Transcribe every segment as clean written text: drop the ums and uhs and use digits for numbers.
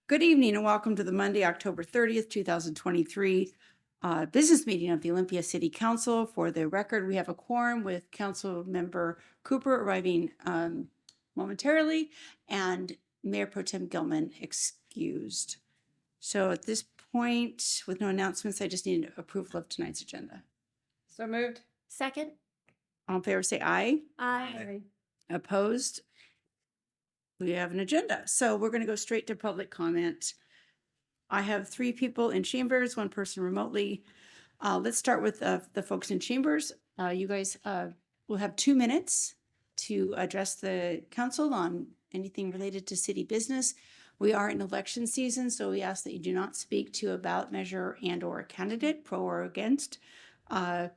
Good evening and welcome to the Monday, October 30th, 2023 business meeting of the Olympia City Council. For the record, we have a quorum with Council Member Cooper arriving momentarily and Mayor Pro Tem Gilman excused. So at this point, with no announcements, I just need approval of tonight's agenda. So moved. Second. All in favor, say aye. Aye. Opposed? We have an agenda. So we're going to go straight to public comment. I have 3 people in chambers, 1 person remotely. Let's start with the folks in chambers. You guys will have 2 minutes to address the council on anything related to city business. We are in election season, so we ask that you do not speak to a ballot measure and or a candidate, pro or against. I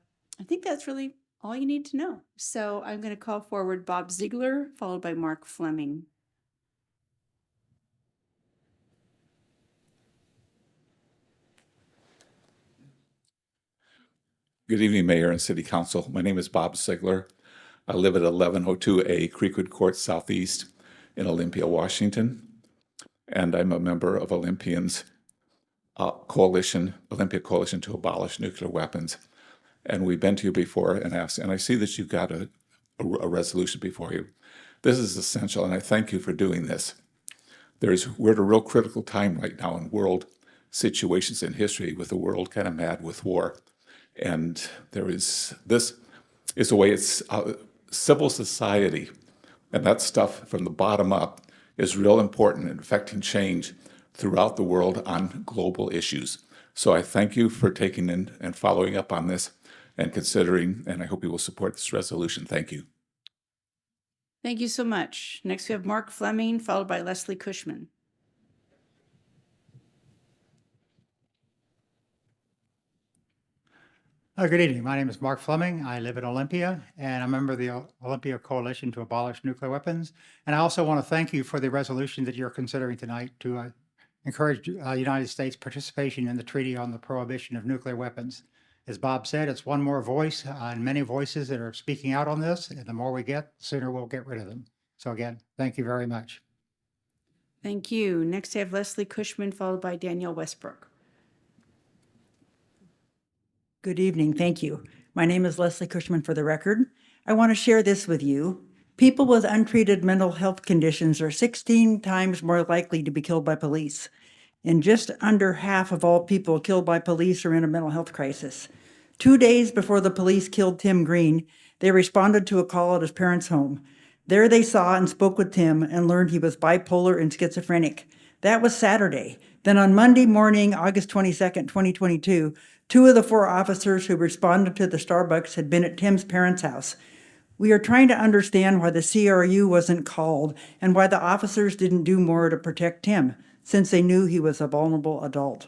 think that's really all you need to know. So I'm going to call forward Bob Ziegler, followed by Mark Fleming. Good evening, Mayor and City Council. My name is Bob Ziegler. I live at 1102A Creekwood Court Southeast in Olympia, Washington. And I'm a member of Olympians Olympia Coalition to Abolish Nuclear Weapons. And we've been to you before and asked, and I see that you've got a resolution before you. This is essential, and I thank you for doing this. We're at a real critical time right now in world situations in history, with the world kind of mad with war. And this is the way it's civil society, and that stuff from the bottom up is real important in affecting change throughout the world on global issues. So I thank you for taking in and following up on this and considering, and I hope you will support this resolution. Thank you. Thank you so much. Next, we have Mark Fleming, followed by Leslie Cushman. Good evening. My name is Mark Fleming. I live in Olympia, and I'm a member of the Olympia Coalition to Abolish Nuclear Weapons. And I also want to thank you for the resolution that you're considering tonight to encourage United States participation in the Treaty on the Prohibition of Nuclear Weapons. As Bob said, it's one more voice and many voices that are speaking out on this, and the more we get, the sooner we'll get rid of them. So again, thank you very much. Thank you. Next, I have Leslie Cushman, followed by Danielle Westbrook. Good evening. Thank you. My name is Leslie Cushman for the record. I want to share this with you. People with untreated mental health conditions are 16 times more likely to be killed by police. And just under half of all people killed by police are in a mental health crisis. 2 days before the police killed Tim Green, they responded to a call at his parents' home. There they saw and spoke with Tim and learned he was bipolar and schizophrenic. That was Saturday. Then on Monday morning, August 22nd, 2022, 2 of the 4 officers who responded to the Starbucks had been at Tim's parents' house. We are trying to understand why the CRU wasn't called and why the officers didn't do more to protect Tim, since they knew he was a vulnerable adult.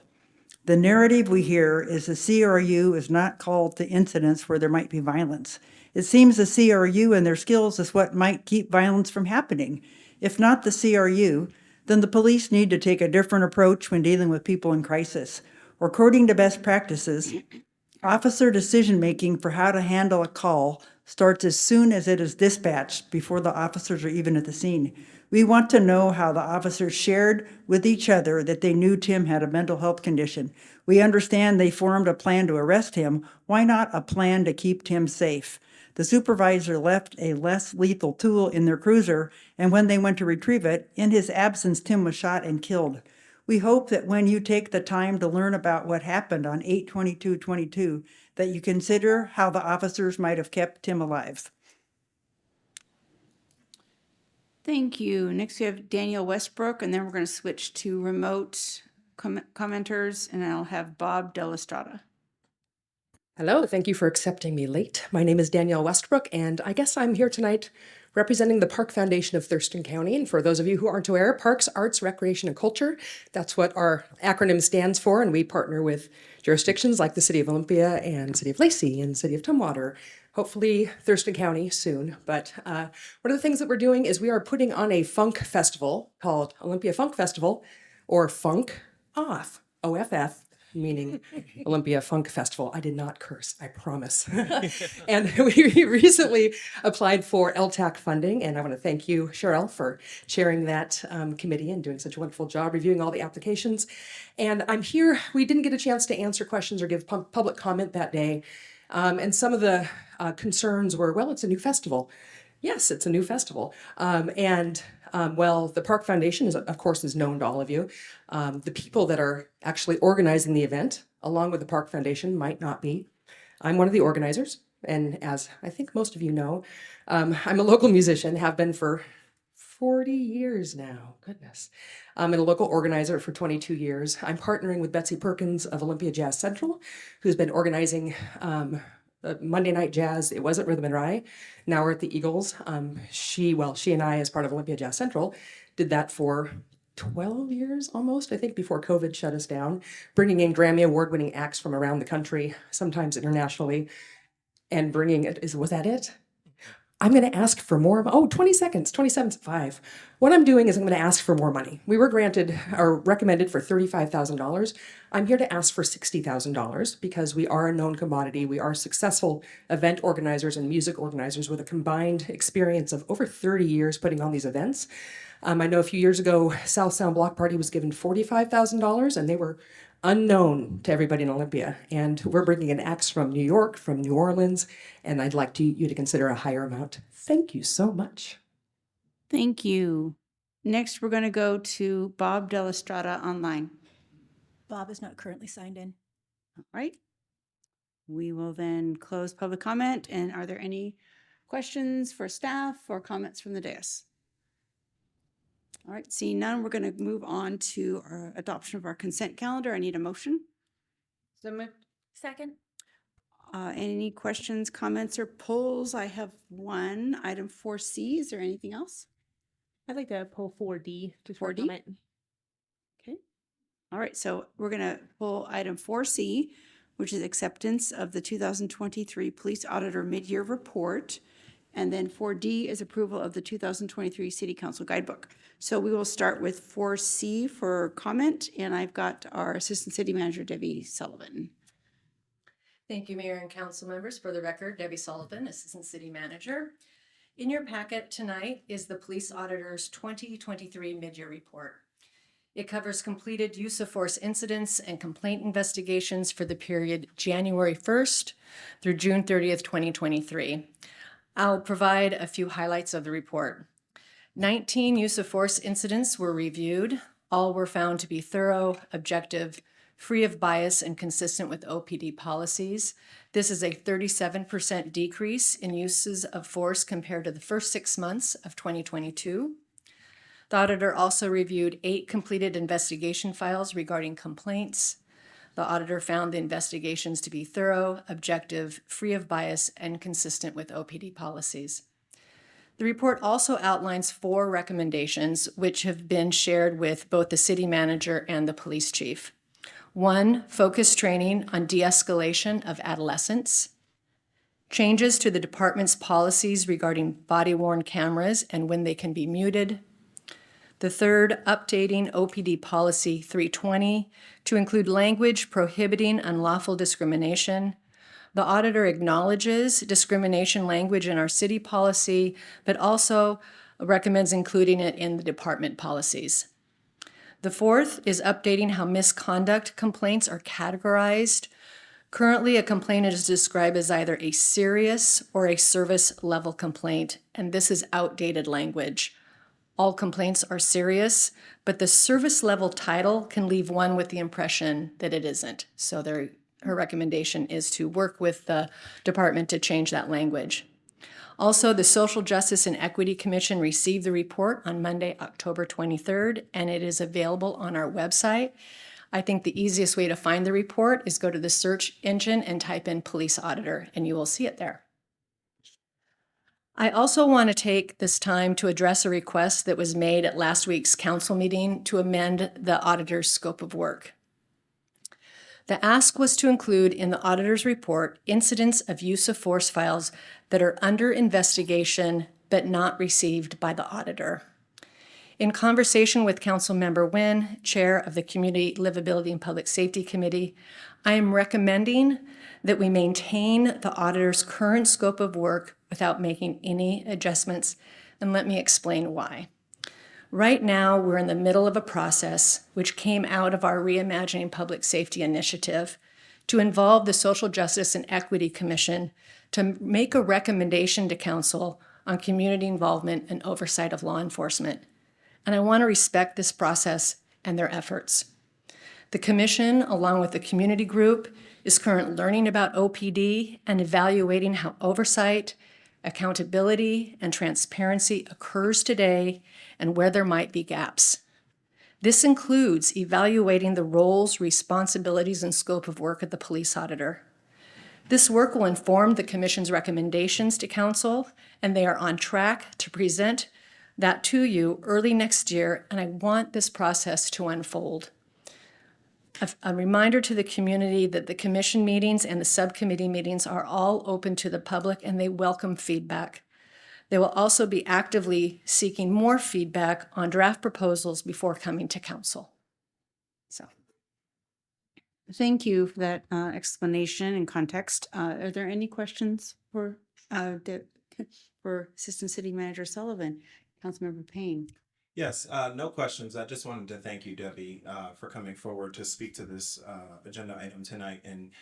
The narrative we hear is the CRU is not called to incidents where there might be violence. It seems the CRU and their skills is what might keep violence from happening. If not the CRU, then the police need to take a different approach when dealing with people in crisis. According to best practices, officer decision-making for how to handle a call starts as soon as it is dispatched, before the officers are even at the scene. We want to know how the officers shared with each other that they knew Tim had a mental health condition. We understand they formed a plan to arrest him. Why not a plan to keep Tim safe? The supervisor left a less lethal tool in their cruiser, and when they went to retrieve it, in his absence, Tim was shot and killed. We hope that when you take the time to learn about what happened on 8/22/22, that you consider how the officers might have kept Tim alive. Thank you. Next, we have Danielle Westbrook, and then we're going to switch to remote commenters, and I'll have Bob Delastrada. Hello, thank you for accepting me late. My name is Danielle Westbrook, and I guess I'm here tonight representing the Park Foundation of Thurston County. And for those of you who aren't aware, Parks, Arts, Recreation, and Culture, that's what our acronym stands for. And we partner with jurisdictions like the City of Olympia and City of Lacey and City of Tumwater, hopefully Thurston County soon. But one of the things that we're doing is we are putting on a funk festival called Olympia Funk Festival, or Funk Off, OFF. meaning Olympia Funk Festival. I did not curse, I promise. And we recently applied for LTAC funding, and I want to thank you, Cheryl, for chairing that committee and doing such a wonderful job reviewing all the applications. And I'm here, we didn't get a chance to answer questions or give public comment that day. And some of the concerns were, well, it's a new festival. Yes, it's a new festival. Well, the Park Foundation is, of course, is known to all of you. The people that are actually organizing the event, along with the Park Foundation, might not be. I'm one of the organizers, and as I think most of you know, I'm a local musician, have been for 40 years now. Goodness. I'm a local organizer for 22 years. I'm partnering with Betsy Perkins of Olympia Jazz Central, who's been organizing Monday Night Jazz. It wasn't Rhythm and Rye. Now we're at the Eagles. She and I, as part of Olympia Jazz Central, did that for 12 years almost, I think, before COVID shut us down, bringing in Grammy Award-winning acts from around the country, sometimes internationally, and bringing it, was that it? I'm going to ask for more. 20 seconds, 27.5. What I'm doing is I'm going to ask for more money. We were granted or recommended for $35,000. I'm here to ask for $60,000 because we are a known commodity. We are successful event organizers and music organizers with a combined experience of over 30 years putting on these events. I know a few years ago, South Sound Block Party was given $45,000, and they were unknown to everybody in Olympia. And we're bringing in acts from New York, from New Orleans, and I'd like you to consider a higher amount. Thank you so much. Thank you. Next, we're going to go to Bob Delastrada online. Bob is not currently signed in. All right. We will then close public comment. And are there any questions for staff or comments from the dais? All right, seeing none, we're going to move on to our adoption of our consent calendar. I need a motion. So moved. Second. Any questions, comments, or polls? I have one. Item 4C. Is there anything else? I'd like to pull 4D to 4D? comment. Okay. All right, so we're going to pull item 4C, which is acceptance of the 2023 Police Auditor Mid-Year Report. And then 4D is approval of the 2023 City Council Guidebook. So we will start with 4C for comment, and I've got our Assistant City Manager, Debbie Sullivan. Thank you, Mayor and Council members. For the record, Debbie Sullivan, Assistant City Manager. In your packet tonight is the Police Auditor's 2023 Mid-Year Report. It covers completed use of force incidents and complaint investigations for the period January 1st through June 30th, 2023. I'll provide a few highlights of the report. 19 use of force incidents were reviewed. All were found to be thorough, objective, free of bias, and consistent with OPD policies. This is a 37% decrease in uses of force compared to the first 6 months of 2022. The auditor also reviewed 8 completed investigation files regarding complaints. The auditor found the investigations to be thorough, objective, free of bias, and consistent with OPD policies. The report also outlines 4 recommendations which have been shared with both the city manager and the police chief. 1, focused training on de-escalation of adolescents. Changes to the department's policies regarding body-worn cameras and when they can be muted. The 3rd, updating OPD Policy 320 to include language prohibiting unlawful discrimination. The auditor acknowledges discrimination language in our city policy, but also recommends including it in the department policies. The 4th is updating how misconduct complaints are categorized. Currently, a complaint is described as either a serious or a service level complaint, and this is outdated language. All complaints are serious, but the service level title can leave one with the impression that it isn't. So her recommendation is to work with the department to change that language. Also, the Social Justice and Equity Commission received the report on Monday, October 23rd, and it is available on our website. I think the easiest way to find the report is go to the search engine and type in police auditor, and you will see it there. I also want to take this time to address a request that was made at last week's council meeting to amend the auditor's scope of work. The ask was to include in the auditor's report incidents of use of force files that are under investigation but not received by the auditor. In conversation with Councilmember Nguyen, Chair of the Community Livability and Public Safety Committee, I am recommending that we maintain the auditor's current scope of work without making any adjustments, and let me explain why. Right now, we're in the middle of a process which came out of our Reimagining Public Safety initiative to involve the Social Justice and Equity Commission to make a recommendation to Council on community involvement and oversight of law enforcement. And I want to respect this process and their efforts. The Commission, along with the community group, is currently learning about OPD and evaluating how oversight, accountability, and transparency occurs today and where there might be gaps. This includes evaluating the roles, responsibilities, and scope of work of the police auditor. This work will inform the Commission's recommendations to Council, and they are on track to present that to you early next year, and I want this process to unfold. A reminder to the community that the Commission meetings and the subcommittee meetings are all open to the public, and they welcome feedback. They will also be actively seeking more feedback on draft proposals before coming to Council. So. Thank you for that explanation and context. Are there any questions for Assistant City Manager Sullivan? Councilmember Payne. Yes, no questions. I just wanted to thank you, Debbie, for coming forward to speak to this agenda item tonight. And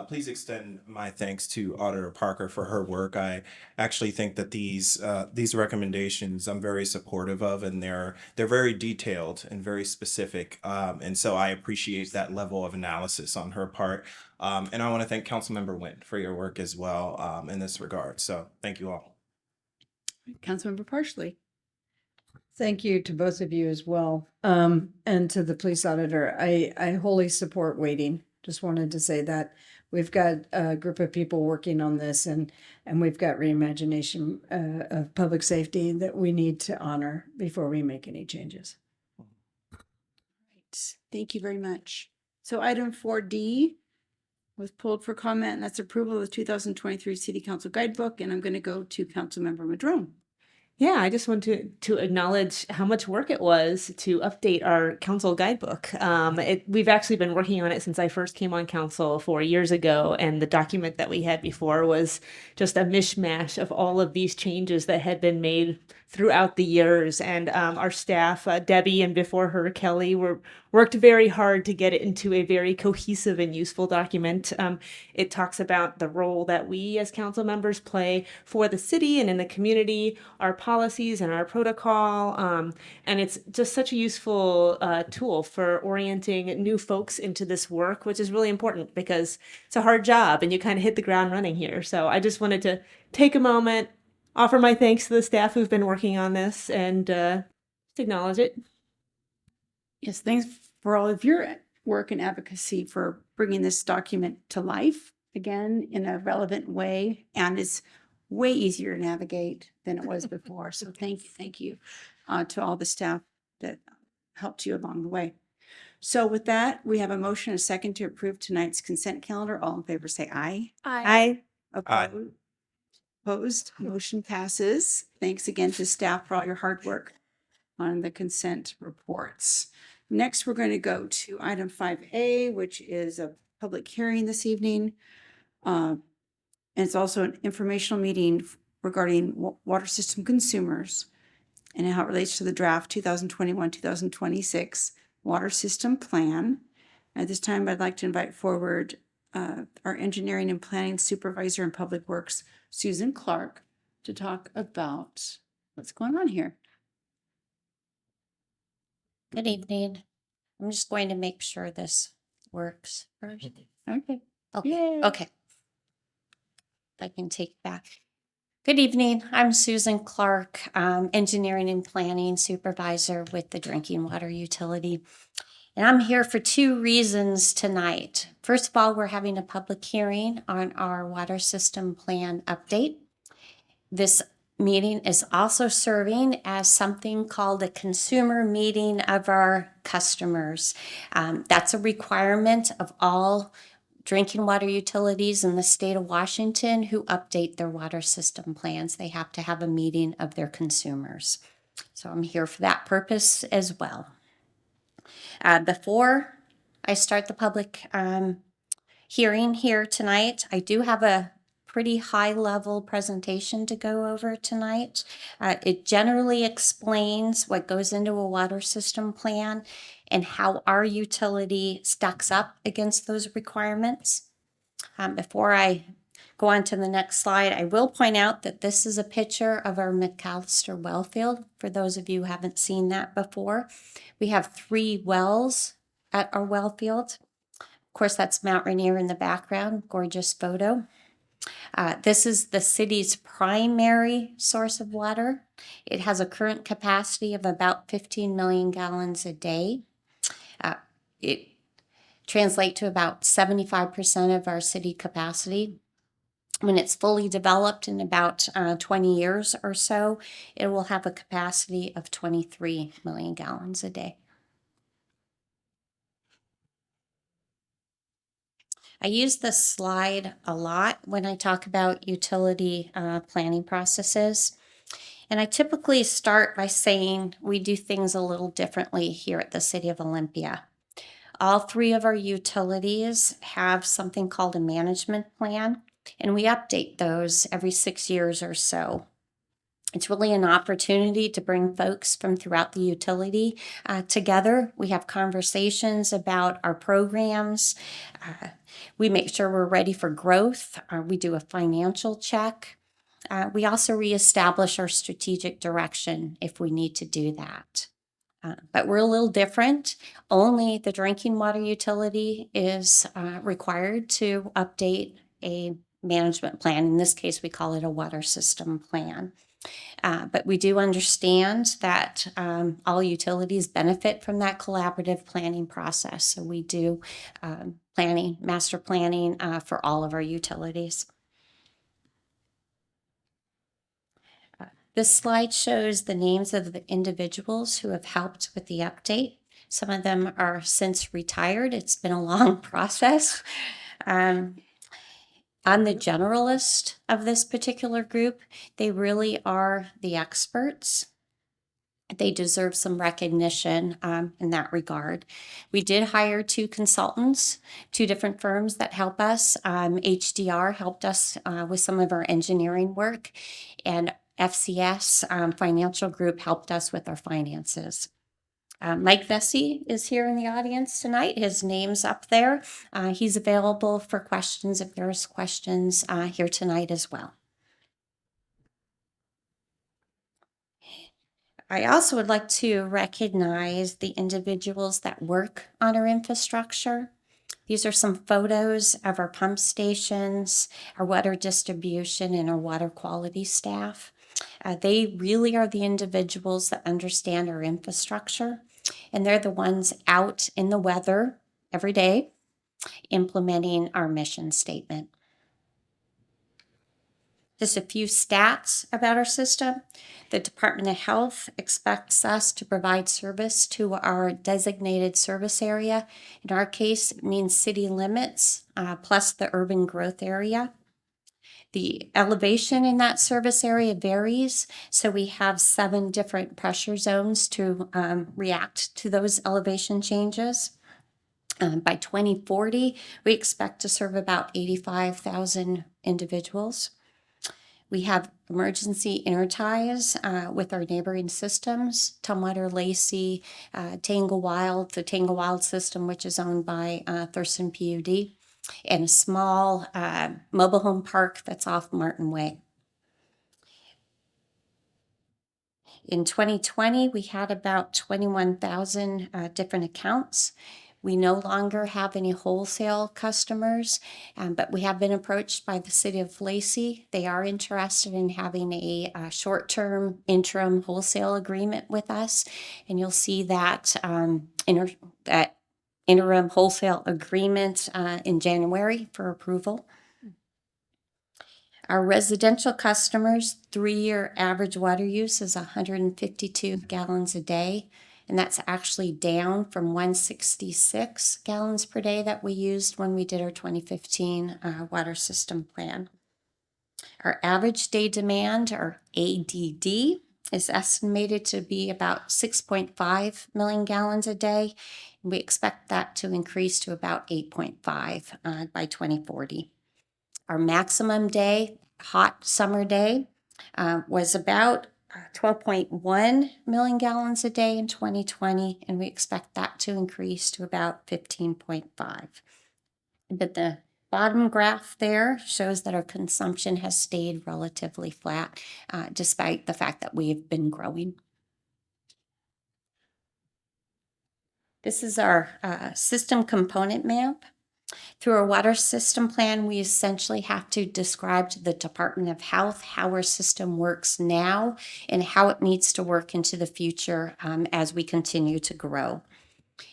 please extend my thanks to Auditor Parker for her work. I actually think that these recommendations I'm very supportive of, and they're very detailed and very specific. And so I appreciate that level of analysis on her part. And I want to thank Councilmember Nguyen for your work as well in this regard. So thank you all. Councilmember Parsley. Thank you to both of you as well. And to the police auditor, I wholly support waiting. Just wanted to say that we've got a group of people working on this, and we've got reimagination of public safety that we need to honor before we make any changes. Right. Thank you very much. So item 4D was pulled for comment, and that's approval of the 2023 City Council Guidebook. And I'm going to go to Councilmember Madrone. Yeah, I just want to acknowledge how much work it was to update our council guidebook. We've actually been working on it since I first came on council 4 years ago, and the document that we had before was just a mishmash of all of these changes that had been made throughout the years. And our staff, Debbie, and before her, Kelly, worked very hard to get it into a very cohesive and useful document. It talks about the role that we as council members play for the city and in the community, our policies and our protocol. And it's just such a useful tool for orienting new folks into this work, which is really important because it's a hard job and you kind of hit the ground running here. So I just wanted to take a moment, offer my thanks to the staff who've been working on this, and just acknowledge it. Yes, thanks for all of your work and advocacy for bringing this document to life again in a relevant way, and it's way easier to navigate than it was before. So thank you to all the staff that helped you along the way. So with that, we have a motion and a second to approve tonight's consent calendar. All in favor say aye. Aye. Opposed? Opposed? Motion passes. Thanks again to staff for all your hard work on the consent reports. Next, we're going to go to item 5A, which is a public hearing this evening. And it's also an informational meeting regarding water system consumers and how it relates to the draft 2021-2026 water system plan. At this time, I'd like to invite forward our engineering and planning supervisor in public works, Susan Clark, to talk about what's going on here. Good evening. I'm just going to make sure this works first. Okay. Okay. Yay. Okay. I can take back. Good evening. I'm Susan Clark, Engineering and Planning Supervisor with the Drinking Water Utility. And I'm here for two reasons tonight. First of all, we're having a public hearing on our water system plan update. This meeting is also serving as something called a consumer meeting of our customers. That's a requirement of all drinking water utilities in the state of Washington who update their water system plans. They have to have a meeting of their consumers. So I'm here for that purpose as well. Before I start the public hearing here tonight, I do have a pretty high-level presentation to go over tonight. It generally explains what goes into a water system plan and how our utility stacks up against those requirements. Before I go on to the next slide, I will point out that this is a picture of our McAllister well field, for those of you who haven't seen that before. We have 3 wells at our well field. Of course, that's Mount Rainier in the background, gorgeous photo. This is the city's primary source of water. It has a current capacity of about 15 million gallons a day. It translates to about 75% of our city capacity. When it's fully developed in about 20 years or so, it will have a capacity of 23 million gallons a day. I use this slide a lot when I talk about utility planning processes. And I typically start by saying we do things a little differently here at the City of Olympia. All 3 of our utilities have something called a management plan, and we update those every 6 years or so. It's really an opportunity to bring folks from throughout the utility together. We have conversations about our programs. We make sure we're ready for growth. We do a financial check. We also reestablish our strategic direction if we need to do that. But we're a little different. Only the drinking water utility is required to update a management plan. In this case, we call it a water system plan. But we do understand that all utilities benefit from that collaborative planning process. So we do master planning for all of our utilities. This slide shows the names of the individuals who have helped with the update. Some of them are since retired. It's been a long process. I'm the generalist of this particular group. They really are the experts. They deserve some recognition in that regard. We did hire 2 consultants, 2 different firms that help us. HDR helped us with some of our engineering work, and FCS Financial Group helped us with our finances. Mike Vesey is here in the audience tonight. His name's up there. He's available for questions if there's questions here tonight as well. I also would like to recognize the individuals that work on our infrastructure. These are some photos of our pump stations, our water distribution, and our water quality staff. They really are the individuals that understand our infrastructure, and they're the ones out in the weather every day implementing our mission statement. Just a few stats about our system. The Department of Health expects us to provide service to our designated service area. In our case, it means city limits plus the urban growth area. The elevation in that service area varies, so we have 7 different pressure zones to react to those elevation changes. By 2040, we expect to serve about 85,000 individuals. We have emergency interties with our neighboring systems, Tumwater, Lacey, Tangle-Wild, the Tangle-Wild system, which is owned by Thurston PUD, and a small mobile home park that's off Martin Way. In 2020, we had about 21,000 different accounts. We no longer have any wholesale customers, but we have been approached by the city of Lacey. They are interested in having a short-term interim wholesale agreement with us, and you'll see that interim wholesale agreement in January for approval. Our residential customers' 3-year average water use is 152 gallons a day, and that's actually down from 166 gallons per day that we used when we did our 2015 water system plan. Our average day demand, or ADD, is estimated to be about 6.5 million gallons a day. We expect that to increase to about 8.5 by 2040. Our maximum day, hot summer day, was about 12.1 million gallons a day in 2020, and we expect that to increase to about 15.5. But the bottom graph there shows that our consumption has stayed relatively flat, despite the fact that we've been growing. This is our system component map. Through our water system plan, we essentially have to describe to the Department of Health how our system works now and how it needs to work into the future as we continue to grow.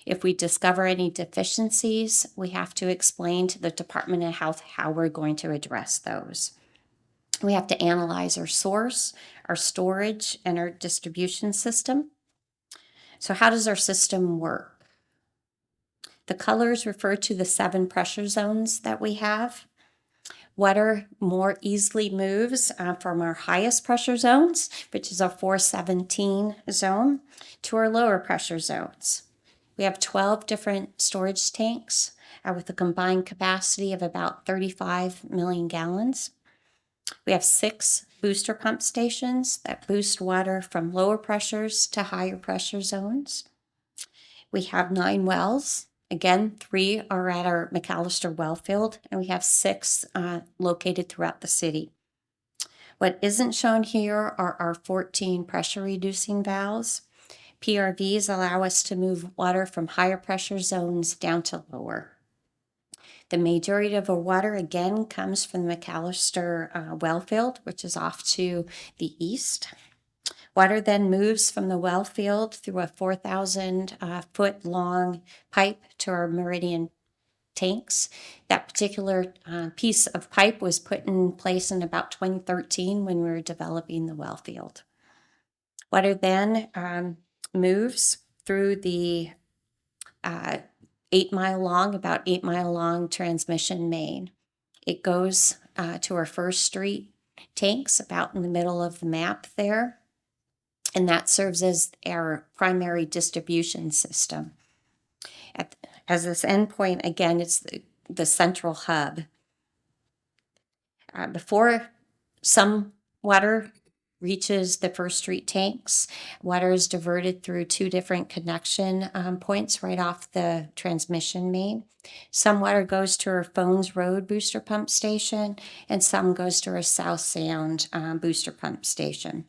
If we discover any deficiencies, we have to explain to the Department of Health how we're going to address those. We have to analyze our source, our storage, and our distribution system. So how does our system work? The colors refer to the 7 pressure zones that we have. Water more easily moves from our highest pressure zones, which is our 417 zone, to our lower pressure zones. We have 12 different storage tanks with a combined capacity of about 35 million gallons. We have 6 booster pump stations that boost water from lower pressures to higher pressure zones. We have 9 wells. Again, 3 are at our McAllister well field, and we have 6 located throughout the city. What isn't shown here are our 14 pressure reducing valves. PRVs allow us to move water from higher pressure zones down to lower. The majority of our water, again, comes from the McAllister well field, which is off to the east. Water then moves from the well field through a 4,000 foot long pipe to our Meridian tanks. That particular piece of pipe was put in place in about 2013 when we were developing the well field. Water then moves through the 8-mile long transmission main. It goes to our First Street tanks about in the middle of the map there. And that serves as our primary distribution system. As this endpoint, again, it's the central hub. Before some water reaches the First Street tanks, water is diverted through 2 different connection points right off the transmission main. Some water goes to our Phones Road booster pump station, and some goes to our South Sound booster pump station.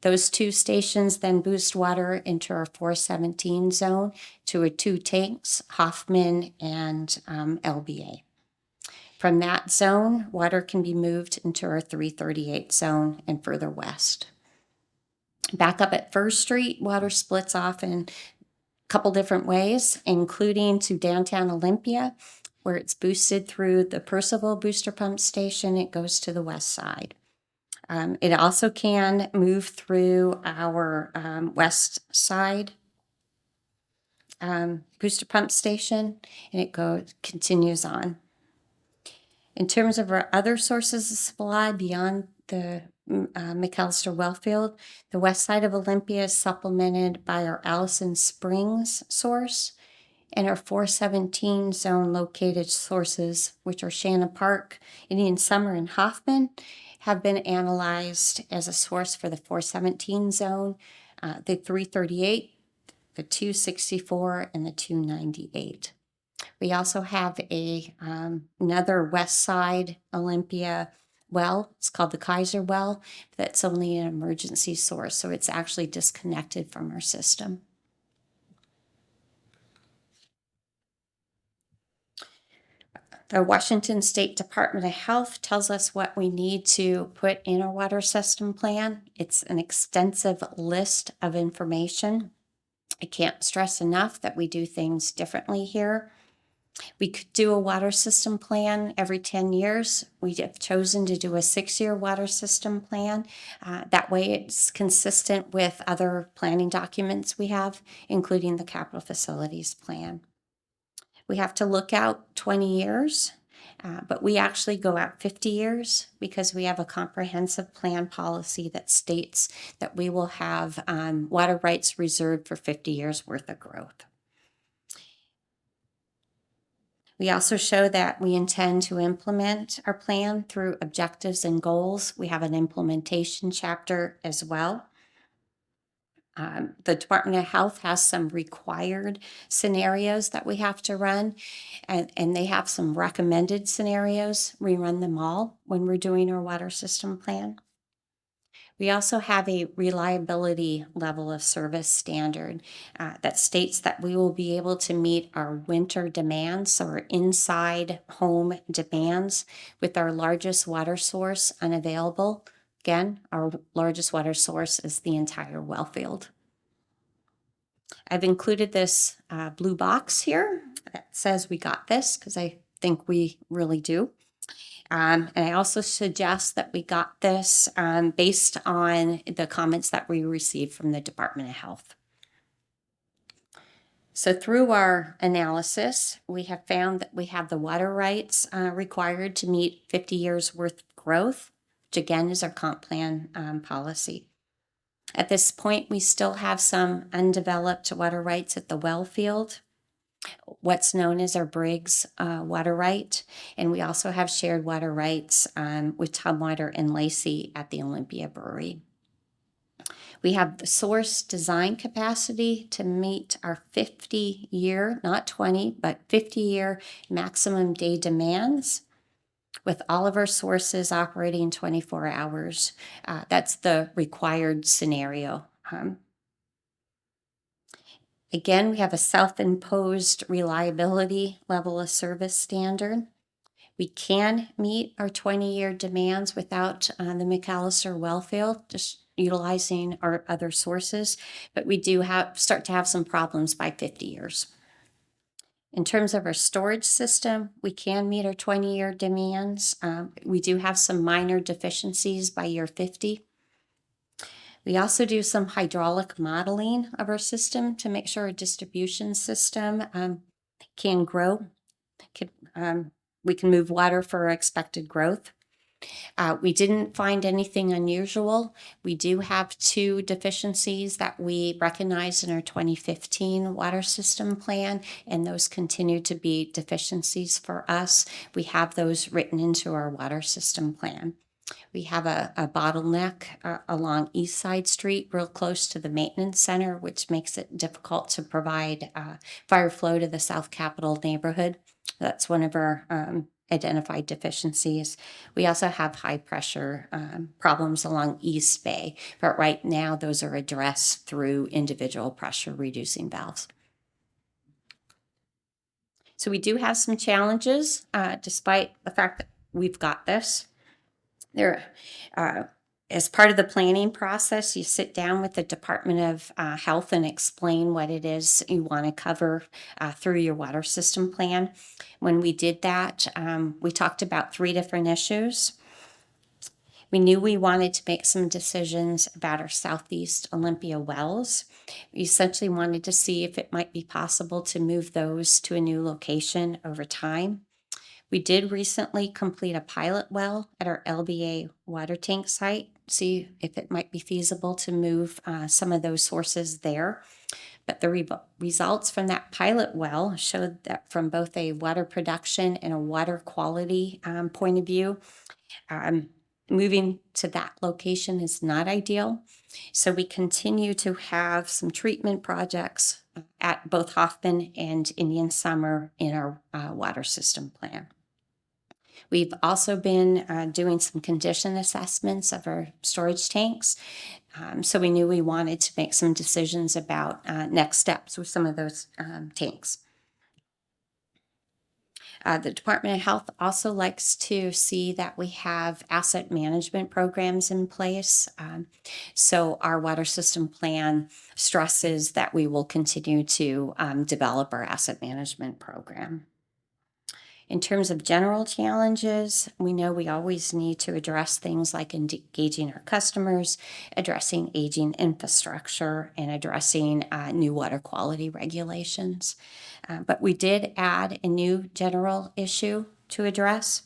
Those 2 stations then boost water into our 417 zone to our 2 tanks, Hoffman and LBA. From that zone, water can be moved into our 338 zone and further west. Back up at First Street, water splits off in a couple different ways, including to downtown Olympia, where it's boosted through the Percival booster pump station. It goes to the west side. It also can move through our west side booster pump station, and it continues on. In terms of our other sources of supply beyond the McAllister well field, the west side of Olympia is supplemented by our Allison Springs source and our 417 zone located sources, which are Shannon Park, Indian Summer, and Hoffman, have been analyzed as a source for the 417 zone, the 338, the 264, and the 298. We also have another west side Olympia well. It's called the Kaiser well. That's only an emergency source, so it's actually disconnected from our system. The Washington State Department of Health tells us what we need to put in our water system plan. It's an extensive list of information. I can't stress enough that we do things differently here. We could do a water system plan every 10 years. We have chosen to do a 6-year water system plan. That way it's consistent with other planning documents we have, including the capital facilities plan. We have to look out 20 years. But we actually go out 50 years because we have a comprehensive plan policy that states that we will have water rights reserved for 50 years worth of growth. We also show that we intend to implement our plan through objectives and goals. We have an implementation chapter as well. The Department of Health has some required scenarios that we have to run, and they have some recommended scenarios. We run them all when we're doing our water system plan. We also have a reliability level of service standard that states that we will be able to meet our winter demands, so our inside home demands, with our largest water source unavailable. Again, our largest water source is the entire well field. I've included this blue box here that says we got this, because I think we really do. And I also suggest that we got this based on the comments that we received from the Department of Health. So through our analysis, we have found that we have the water rights required to meet 50 years worth of growth, which again is our comp plan policy. At this point, we still have some undeveloped water rights at the well field, what's known as our Briggs water right, and we also have shared water rights with Tumwater and Lacey at the Olympia Brewery. We have the source design capacity to meet our 50-year, not 20, but 50-year maximum day demands, with all of our sources operating 24 hours. That's the required scenario. Again, we have a self-imposed reliability level of service standard. We can meet our 20-year demands without the McAllister well field, just utilizing our other sources, but we do start to have some problems by 50 years. In terms of our storage system, we can meet our 20-year demands. We do have some minor deficiencies by year 50. We also do some hydraulic modeling of our system to make sure our distribution system can grow. We can move water for our expected growth. We didn't find anything unusual. We do have 2 deficiencies that we recognized in our 2015 water system plan, and those continue to be deficiencies for us. We have those written into our water system plan. We have a bottleneck along East Side Street, real close to the maintenance center, which makes it difficult to provide fire flow to the South Capitol neighborhood. That's one of our identified deficiencies. We also have high pressure problems along East Bay, but right now those are addressed through individual pressure reducing valves. So we do have some challenges, despite the fact that we've got this. As part of the planning process, you sit down with the Department of Health and explain what it is you want to cover through your water system plan. When we did that, we talked about 3 different issues. We knew we wanted to make some decisions about our Southeast Olympia wells. We essentially wanted to see if it might be possible to move those to a new location over time. We did recently complete a pilot well at our LBA water tank site, see if it might be feasible to move some of those sources there. But the results from that pilot well showed that from both a water production and a water quality point of view, moving to that location is not ideal. So we continue to have some treatment projects at both Hoffman and Indian Summer in our water system plan. We've also been doing some condition assessments of our storage tanks. So we knew we wanted to make some decisions about next steps with some of those tanks. The Department of Health also likes to see that we have asset management programs in place. So our water system plan stresses that we will continue to develop our asset management program. In terms of general challenges, we know we always need to address things like engaging our customers, addressing aging infrastructure, and addressing new water quality regulations. But we did add a new general issue to address,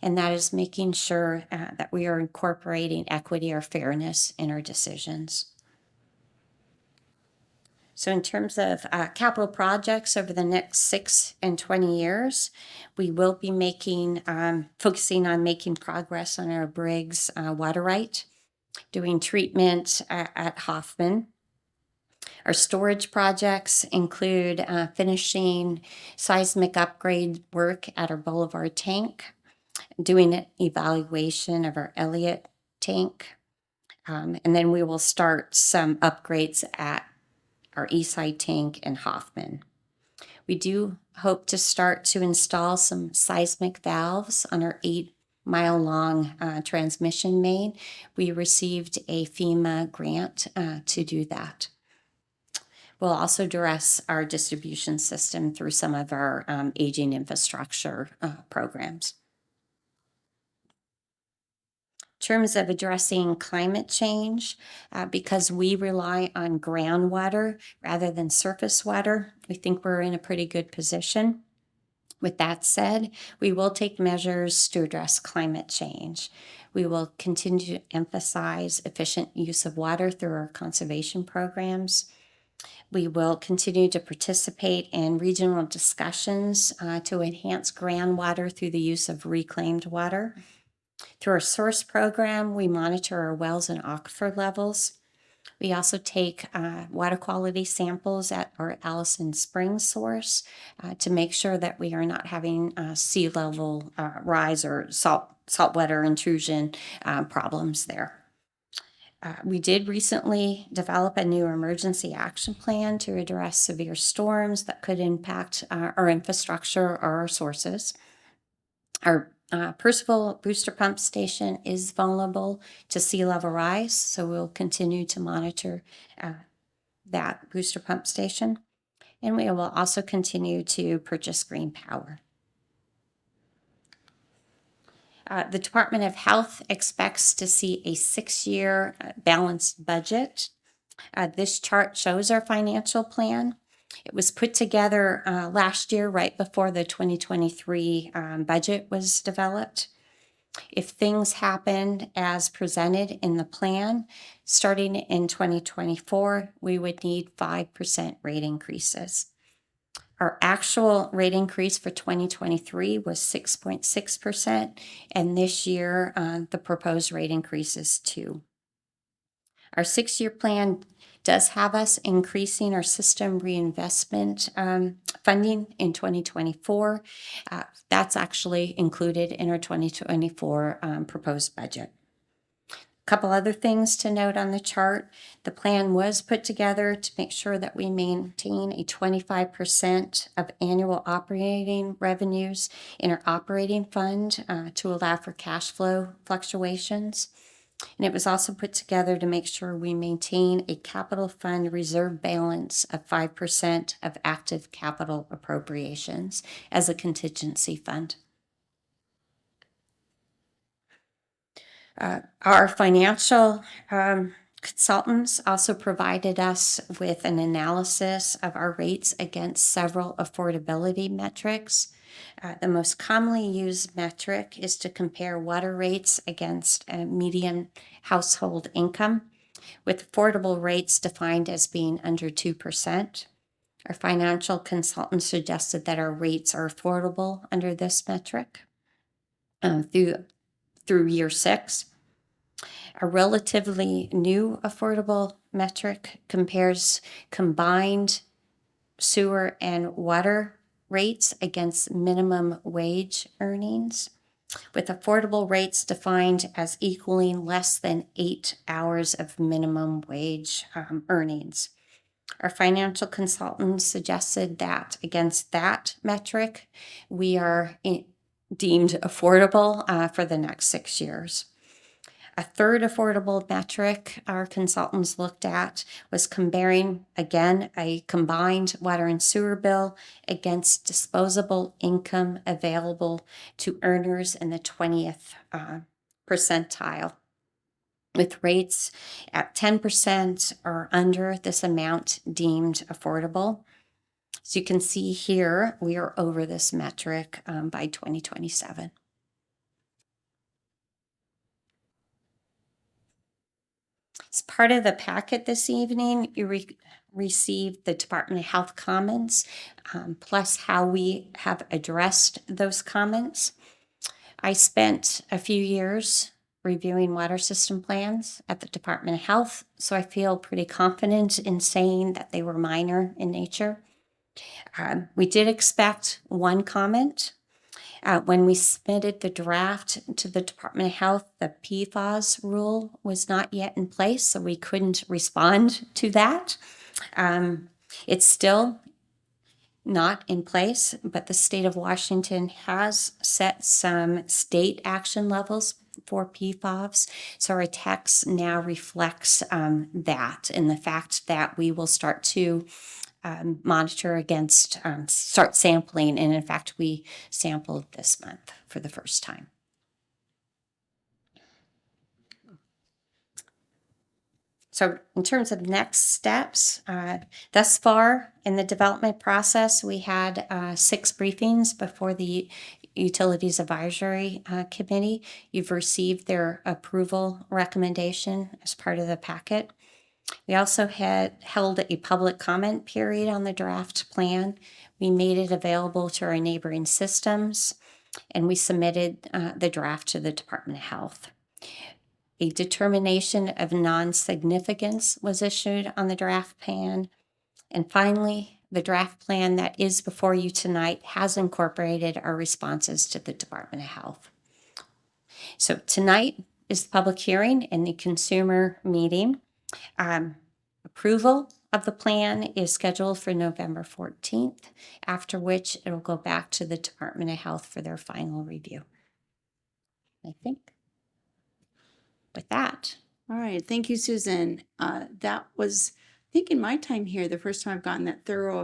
and that is making sure that we are incorporating equity or fairness in our decisions. So in terms of capital projects over the next 6 and 20 years, we will be focusing on making progress on our Briggs water right, doing treatment at Hoffman. Our storage projects include finishing seismic upgrade work at our Boulevard tank, doing an evaluation of our Elliott tank, and then we will start some upgrades at our Eastside tank and Hoffman. We do hope to start to install some seismic valves on our 8-mile-long transmission main. We received a FEMA grant to do that. We'll also address our distribution system through some of our aging infrastructure programs. In terms of addressing climate change, because we rely on groundwater rather than surface water, we think we're in a pretty good position. With that said, we will take measures to address climate change. We will continue to emphasize efficient use of water through our conservation programs. We will continue to participate in regional discussions to enhance groundwater through the use of reclaimed water. Through our source program, we monitor our wells and aquifer levels. We also take water quality samples at our Allison Springs source to make sure that we are not having sea level rise or saltwater intrusion problems there. We did recently develop a new emergency action plan to address severe storms that could impact our infrastructure or our sources. Our Percival Booster Pump Station is vulnerable to sea level rise, so we'll continue to monitor that booster pump station. And we will also continue to purchase green power. The Department of Health expects to see a 6-year balanced budget. This chart shows our financial plan. It was put together last year, right before the 2023 budget was developed. If things happened as presented in the plan, starting in 2024, we would need 5% rate increases. Our actual rate increase for 2023 was 6.6%, and this year the proposed rate increase is 2%. Our 6-year plan does have us increasing our system reinvestment funding in 2024. That's actually included in our 2024 proposed budget. A couple other things to note on the chart. The plan was put together to make sure that we maintain a 25% of annual operating revenues in our operating fund to allow for cash flow fluctuations. And it was also put together to make sure we maintain a capital fund reserve balance of 5% of active capital appropriations as a contingency fund. Our financial consultants also provided us with an analysis of our rates against several affordability metrics. The most commonly used metric is to compare water rates against a median household income, with affordable rates defined as being under 2%. Our financial consultant suggested that our rates are affordable under this metric through year 6. A relatively new affordable metric compares combined sewer and water rates against minimum wage earnings, with affordable rates defined as equaling less than 8 hours of minimum wage earnings. Our financial consultant suggested that against that metric, we are deemed affordable for the next 6 years. A third affordable metric our consultants looked at was comparing, again, a combined water and sewer bill against disposable income available to earners in the 20th percentile, with rates at 10% or under this amount deemed affordable. As you can see here, we are over this metric by 2027. As part of the packet this evening, you received the Department of Health comments, plus how we have addressed those comments. I spent a few years reviewing water system plans at the Department of Health, so I feel pretty confident in saying that they were minor in nature. We did expect one comment. When we submitted the draft to the Department of Health, the PFAS rule was not yet in place, so we couldn't respond to that. It's still not in place, but the state of Washington has set some state action levels for PFAS. So our text now reflects that and the fact that we will start to monitor against, start sampling. And in fact, we sampled this month for the first time. So in terms of next steps, thus far in the development process, we had 6 briefings before the Utilities Advisory Committee. You've received their approval recommendation as part of the packet. We also had held a public comment period on the draft plan. We made it available to our neighboring systems, and we submitted the draft to the Department of Health. A determination of non-significance was issued on the draft plan. And finally, the draft plan that is before you tonight has incorporated our responses to the Department of Health. So tonight is the public hearing and the consumer meeting. Approval of the plan is scheduled for November 14th, after which it'll go back to the Department of Health for their final review. I think with that. All right. Thank you, Susan. That was, I think in my time here, the first time I've gotten that thorough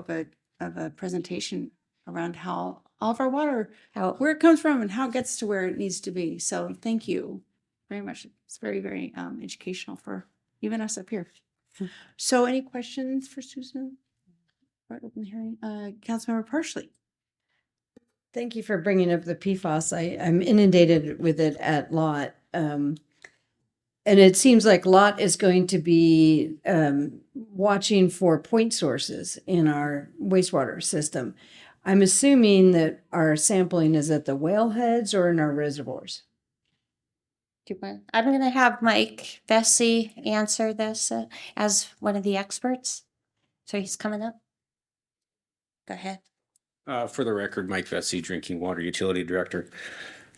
of a presentation around how all of our water, where it comes from and how it gets to where it needs to be. So thank you very much. It's very, very educational for even us up here. So any questions for Susan? Right, open the hearing. Councilmember Parsley. Thank you for bringing up the PFAS. I'm inundated with it at Lot. And it seems like Lot is going to be watching for point sources in our wastewater system. I'm assuming that our sampling is at the wellheads or in our reservoirs. I'm going to have Mike Vesey answer this as one of the experts. So he's coming up. Go ahead. For the record, Mike Vesey, Drinking Water Utility Director.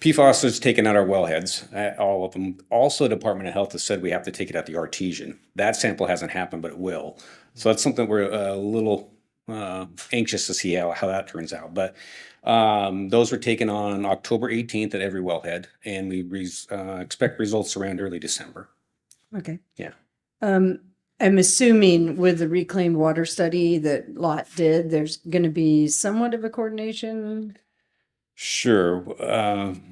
PFAS is taken out our wellheads, all of them. Also, Department of Health has said we have to take it at the artesian. That sample hasn't happened, but it will. So that's something we're a little anxious to see how that turns out. But those were taken on October 18th at every wellhead, and we expect results around early December. Okay. Yeah. I'm assuming with the reclaimed water study that Lot did, there's going to be somewhat of a coordination Sure.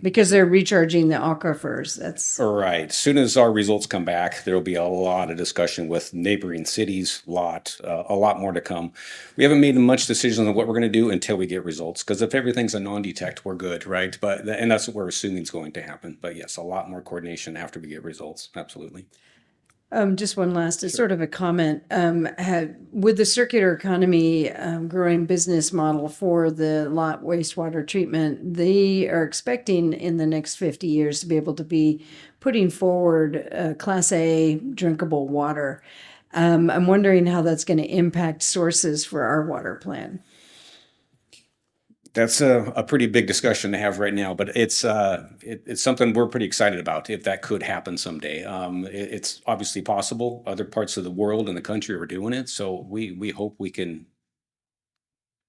because they're recharging the aquifers. That's All right. As soon as our results come back, there will be a lot of discussion with neighboring cities, a lot more to come. We haven't made much decisions on what we're going to do until we get results, because if everything's a non-detect, we're good, right? And that's what we're assuming is going to happen. But yes, a lot more coordination after we get results. Absolutely. just one last, it's sort of a comment. With the circular economy growing business model for the Lot wastewater treatment, they are expecting in the next 50 years to be able to be putting forward Class A drinkable water. I'm wondering how that's going to impact sources for our water plan. That's a pretty big discussion to have right now, but it's something we're pretty excited about if that could happen someday. It's obviously possible. Other parts of the world and the country are doing it, so we hope we can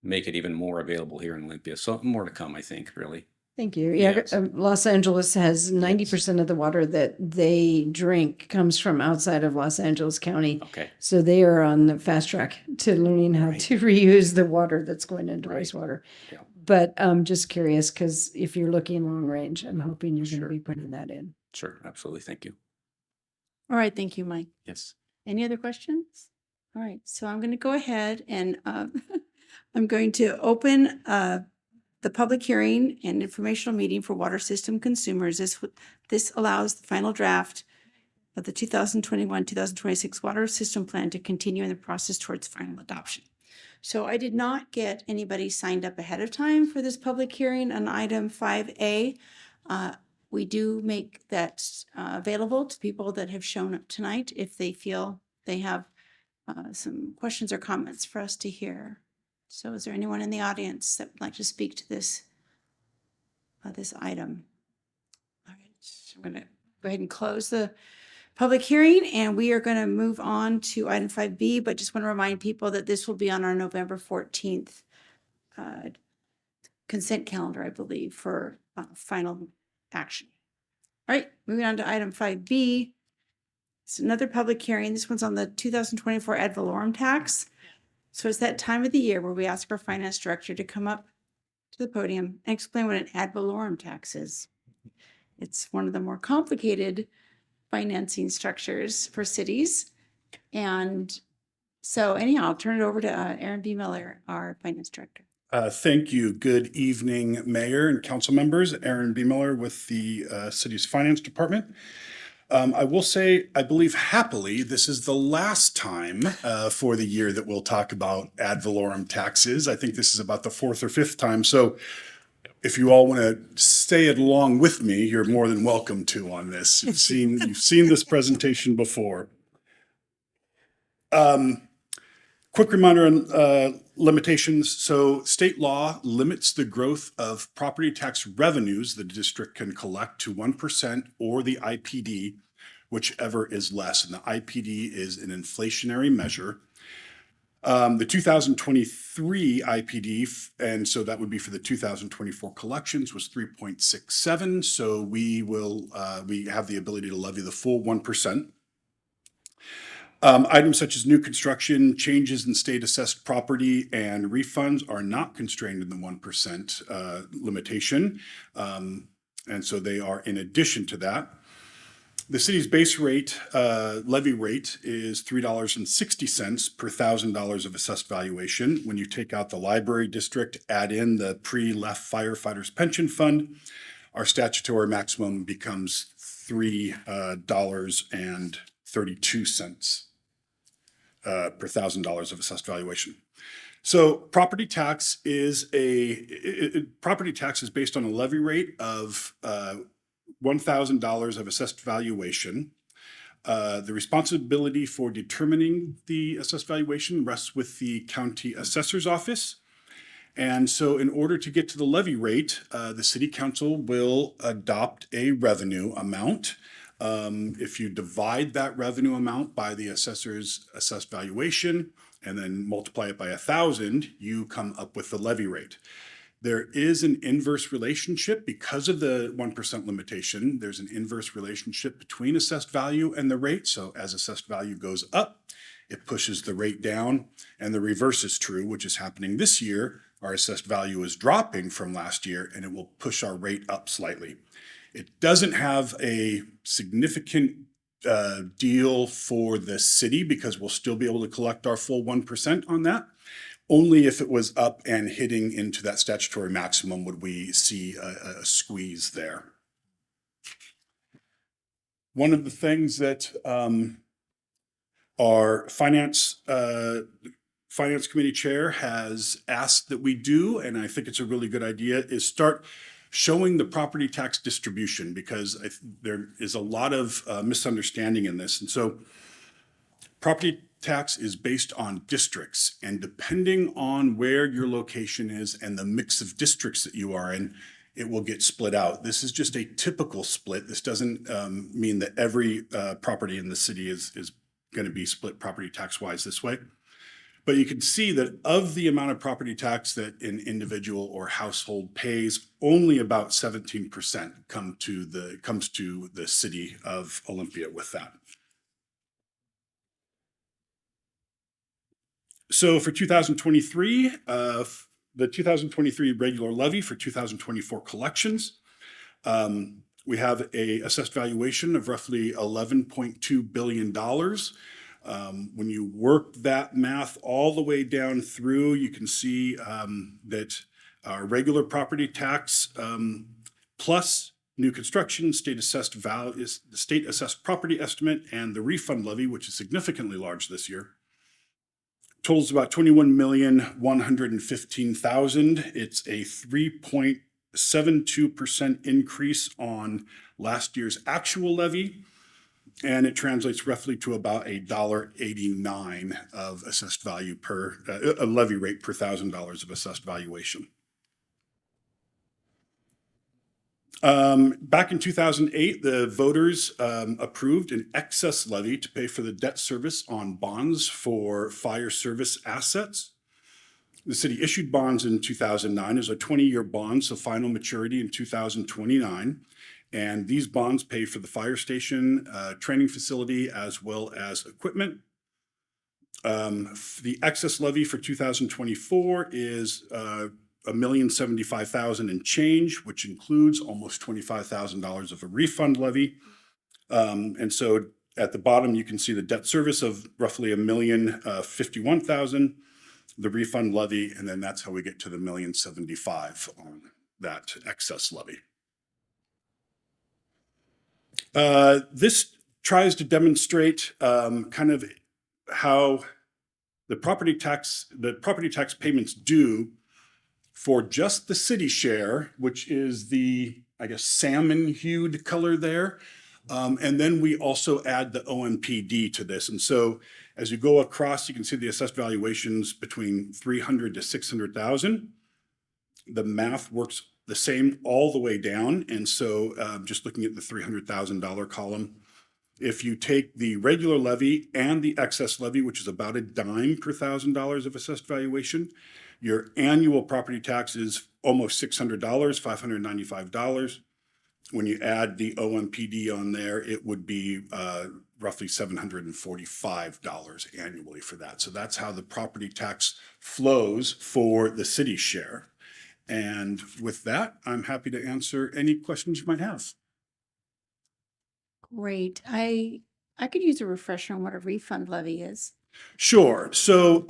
make it even more available here in Olympia. So more to come, I think, really. Thank you. Yeah, Yes. Los Angeles has 90% of the water that they drink comes from outside of Los Angeles County. Okay. So they are on the fast track to learning how Right. to reuse the water that's going into Right. wastewater. Yeah. But I'm just curious because if you're looking long range, I'm hoping you're going Sure. to be putting that in. Sure, absolutely. Thank you. All right. Thank you, Mike. Yes. Any other questions? All right. So I'm going to go ahead and I'm going to open the public hearing and informational meeting for water system consumers. This allows the final draft of the 2021-2026 water system plan to continue in the process towards final adoption. So I did not get anybody signed up ahead of time for this public hearing on item 5A. We do make that available to people that have shown up tonight if they feel they have some questions or comments for us to hear. So is there anyone in the audience that would like to speak to this item? All right, so I'm going to go ahead and close the public hearing, and we are going to move on to item 5B, but just want to remind people that this will be on our November 14th consent calendar, I believe, for final action. All right, moving on to item 5B. It's another public hearing. This one's on the 2024 ad valorem tax. So it's that time of the year where we ask our finance director to come up to the podium and explain what an ad valorem tax is. It's one of the more complicated financing structures for cities. And so anyhow, I'll turn it over to Aaron B. Miller, our finance director. Thank you. Good evening, Mayor and council members. Aaron B. Miller with the city's finance department. I will say, I believe happily, this is the last time for the year that we'll talk about ad valorem taxes. I think this is about the fourth or fifth time. So if you all want to stay along with me, you're more than welcome to on this. You've seen this presentation before. Quick reminder on limitations. So state law limits the growth of property tax revenues the district can collect to 1% or the IPD, whichever is less. And the IPD is an inflationary measure. The 2023 IPD, and so that would be for the 2024 collections, was 3.67. So we have the ability to levy the full 1%. Items such as new construction, changes in state assessed property, and refunds are not constrained in the 1% limitation. And so they are in addition to that. The city's base rate, levy rate, is $3.60 per $1,000 of assessed valuation. When you take out the library district, add in the pre-left firefighters pension fund, our statutory maximum becomes $3.32 per $1,000 of assessed valuation. So property tax is based on a levy rate of $1,000 of assessed valuation. The responsibility for determining the assessed valuation rests with the county assessor's office. And so in order to get to the levy rate, the city council will adopt a revenue amount. If you divide that revenue amount by the assessor's assessed valuation and then multiply it by 1,000, you come up with the levy rate. There is an inverse relationship because of the 1% limitation. There's an inverse relationship between assessed value and the rate. So as assessed value goes up, it pushes the rate down, and the reverse is true, which is happening this year. Our assessed value is dropping from last year, and it will push our rate up slightly. It doesn't have a significant deal for the city because we'll still be able to collect our full 1% on that. Only if it was up and hitting into that statutory maximum would we see a squeeze there. One of the things that our finance committee chair has asked that we do, and I think it's a really good idea, is start showing the property tax distribution, because there is a lot of misunderstanding in this. And so property tax is based on districts, and depending on where your location is and the mix of districts that you are in, it will get split out. This is just a typical split. This doesn't mean that every property in the city is going to be split property tax wise this way. But you can see that of the amount of property tax that an individual or household pays, only about 17% comes to the city of Olympia with that. So for 2023, the 2023 regular levy for 2024 collections, we have a assessed valuation of roughly $11.2 billion. When you work that math all the way down through, you can see that our regular property tax plus new construction, state assessed property estimate, and the refund levy, which is significantly large this year, totals about 21,115,000. It's a 3.72% increase on last year's actual levy. And it translates roughly to about $1.89 of assessed value per, a levy rate per $1,000 of assessed valuation. Back in 2008, the voters approved an excess levy to pay for the debt service on bonds for fire service assets. The city issued bonds in 2009 as a 20-year bond, so final maturity in 2029. And these bonds pay for the fire station, training facility, as well as equipment. The excess levy for 2024 is $1,075,000 and change, which includes almost $25,000 of a refund levy. And so at the bottom, you can see the debt service of roughly $1,051,000, the refund levy, and then that's how we get to the $1,075,000 on that excess levy. This tries to demonstrate kind of how the property tax payments due for just the city share, which is the, I guess, salmon-hued color there. And then we also add the OMPD to this. And so as you go across, you can see the assessed valuations between $300,000 to $600,000. The math works the same all the way down. And so just looking at the $300,000 column, if you take the regular levy and the excess levy, which is about a dime per $1,000 of assessed valuation, your annual property tax is almost $600, $595. When you add the OMPD on there, it would be roughly $745 annually for that. So that's how the property tax flows for the city share. And with that, I'm happy to answer any questions you might have. Great. I could use a refresher on what a refund levy is. Sure. So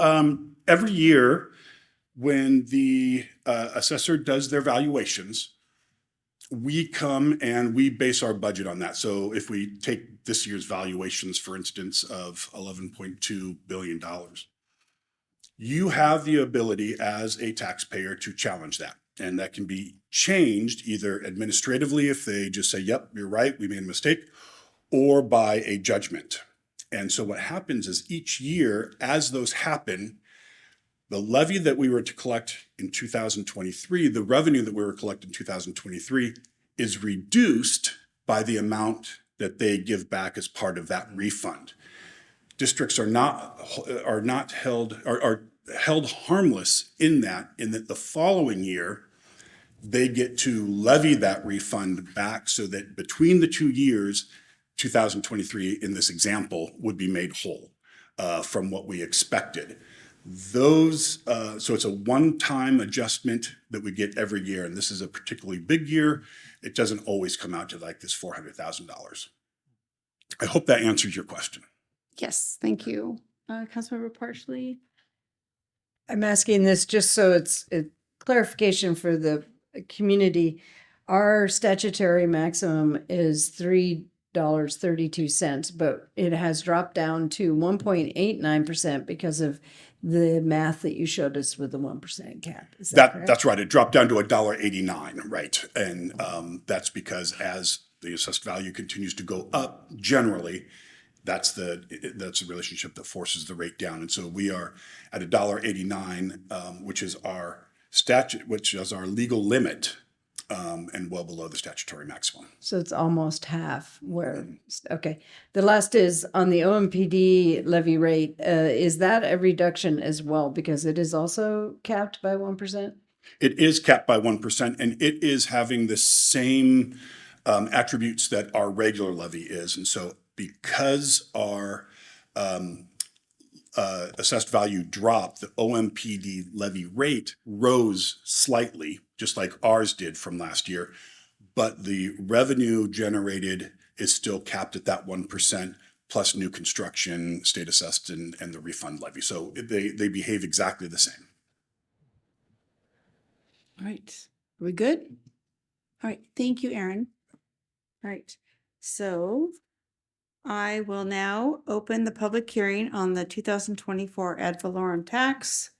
every year when the assessor does their valuations, we come and we base our budget on that. So if we take this year's valuations, for instance, of $11.2 billion, you have the ability as a taxpayer to challenge that. And that can be changed either administratively if they just say, yep, you're right, we made a mistake, or by a judgment. And so what happens is each year, as those happen, the levy that we were to collect in 2023, the revenue that we were collecting in 2023 is reduced by the amount that they give back as part of that refund. Districts are held harmless in that the following year, they get to levy that refund back so that between the 2 years, 2023 in this example would be made whole from what we expected. So it's a one-time adjustment that we get every year, and this is a particularly big year. It doesn't always come out to like this $400,000. I hope that answers your question. Yes, thank you. Councilmember Parsley? I'm asking this just so it's a clarification for the community. Our statutory maximum is $3.32, but it has dropped down to 1.89% because of the math that you showed us with the 1% cap. Is that correct? That's right. It dropped down to $1.89, right? And that's because as the assessed value continues to go up, generally, that's the relationship that forces the rate down. And so we are at $1.89, which is our legal limit, and well below the statutory maximum. So it's almost half okay. The last is on the OMPD levy rate. Is that a reduction as well? Because it is also capped by 1%? It is capped by 1%, and it is having the same attributes that our regular levy is. And so because our assessed value dropped, the OMPD levy rate rose slightly, just like ours did from last year, but the revenue generated is still capped at that 1%, plus new construction, state assessed, and the refund levy. So they behave exactly the same. All right. Are we good? All right. Thank you, Aaron. All right. So I will now open the public hearing on the 2024 ad valorem tax.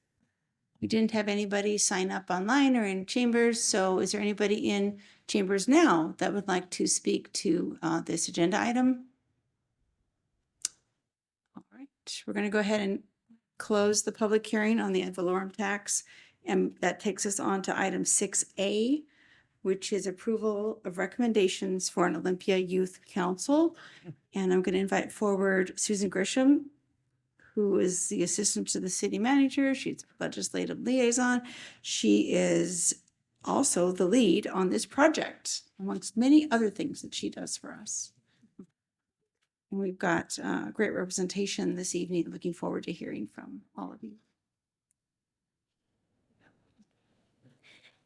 We didn't have anybody sign up online or in chambers. So is there anybody in chambers now that would like to speak to this agenda item? All right. We're going to go ahead and close the public hearing on the ad valorem tax. And that takes us on to item 6A, which is approval of recommendations for an Olympia Youth Council. And I'm going to invite forward Susan Grisham, who is the assistant to the city manager. She's legislative liaison. She is also the lead on this project, amongst many other things that she does for us. And we've got great representation this evening. Looking forward to hearing from all of you.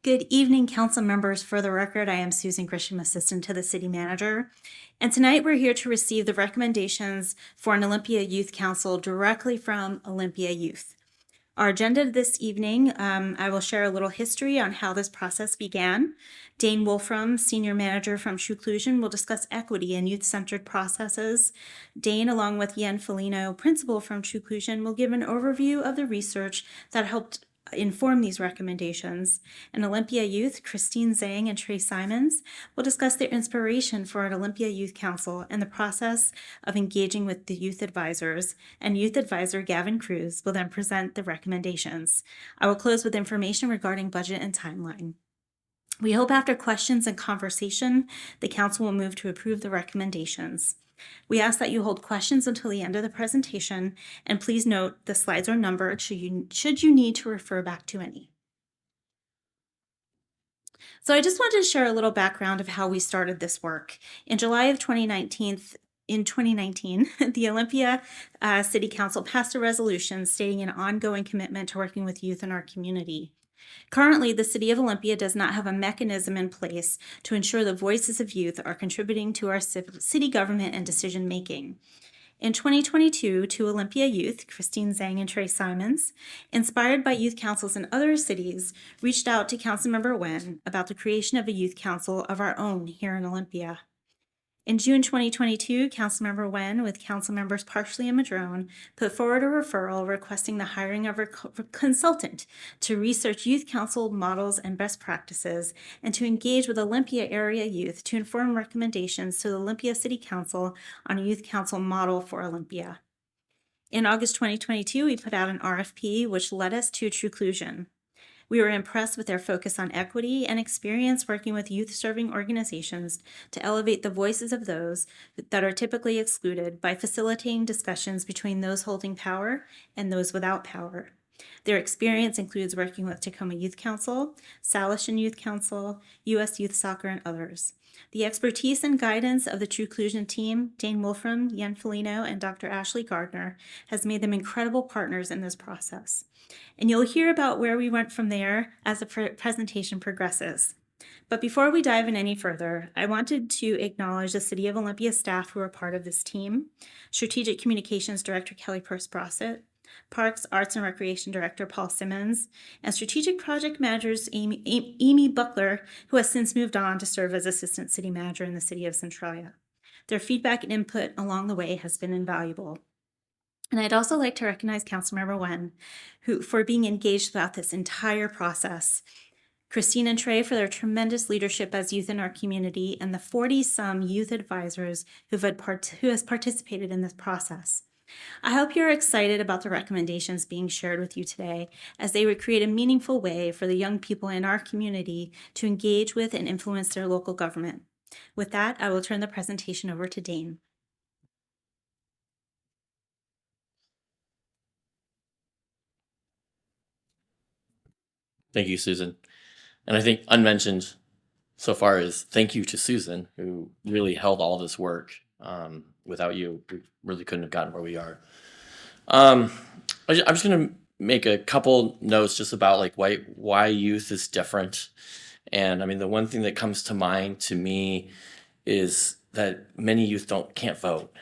Good evening, council members. For the record, I am Susan Grisham, assistant to the city manager. And tonight we're here to receive the recommendations for an Olympia Youth Council directly from Olympia Youth. Our agenda this evening, I will share a little history on how this process began. Dane Wolfram, senior manager from Truclusion, will discuss equity and youth-centered processes. Dane, along with Yen Felino, principal from Truclusion, will give an overview of the research that helped inform these recommendations. And Olympia Youth, Christine Zhang and Trey Simons, will discuss their inspiration for an Olympia Youth Council and the process of engaging with the youth advisors. And youth advisor Gavin Cruz will then present the recommendations. I will close with information regarding budget and timeline. We hope after questions and conversation, the council will move to approve the recommendations. We ask that you hold questions until the end of the presentation, and please note the slides are numbered should you need to refer back to any. So I just wanted to share a little background of how we started this work. In July of 2019, the Olympia City Council passed a resolution stating an ongoing commitment to working with youth in our community. Currently, the City of Olympia does not have a mechanism in place to ensure the voices of youth are contributing to our city government and decision-making. In 2022, two Olympia youth, Christine Zhang and Trey Simons, inspired by youth councils in other cities, reached out to Councilmember Wen about the creation of a youth council of our own here in Olympia. In June 2022, Councilmember Wen, with council members Parsley and Madrone, put forward a referral requesting the hiring of a consultant to research youth council models and best practices and to engage with Olympia area youth to inform recommendations to the Olympia City Council on a youth council model for Olympia. In August 2022, we put out an RFP, which led us to Truclusion. We were impressed with their focus on equity and experience working with youth-serving organizations to elevate the voices of those that are typically excluded by facilitating discussions between those holding power and those without power. Their experience includes working with Tacoma Youth Council, Salishan Youth Council, U.S. Youth Soccer, and others. The expertise and guidance of the Truclusion team, Dane Wolfram, Yen Felino, and Dr. Ashley Gardner, has made them incredible partners in this process. And you'll hear about where we went from there as the presentation progresses. But before we dive in any further, I wanted to acknowledge the City of Olympia staff who are part of this team, Strategic Communications Director Kelly Purse-Brossett, Parks, Arts, and Recreation Director Paul Simmons, and Strategic Project Managers Amy Buckler, who has since moved on to serve as Assistant City Manager in the City of Centralia. Their feedback and input along the way has been invaluable. And I'd also like to recognize Councilmember Wen, who for being engaged throughout this entire process, Christine and Trey for their tremendous leadership as youth in our community, and the 40-some youth advisors who has participated in this process. I hope you're excited about the recommendations being shared with you today, as they would create a meaningful way for the young people in our community to engage with and influence their local government. With that, I will turn the presentation over to Dane. Thank you, Susan. And I think unmentioned so far is thank you to Susan, who really held all this work. Without you, we really couldn't have gotten where we are. I'm just going to make a couple notes just about like why youth is different. And I mean, the one thing that comes to mind to me is that many youth can't vote.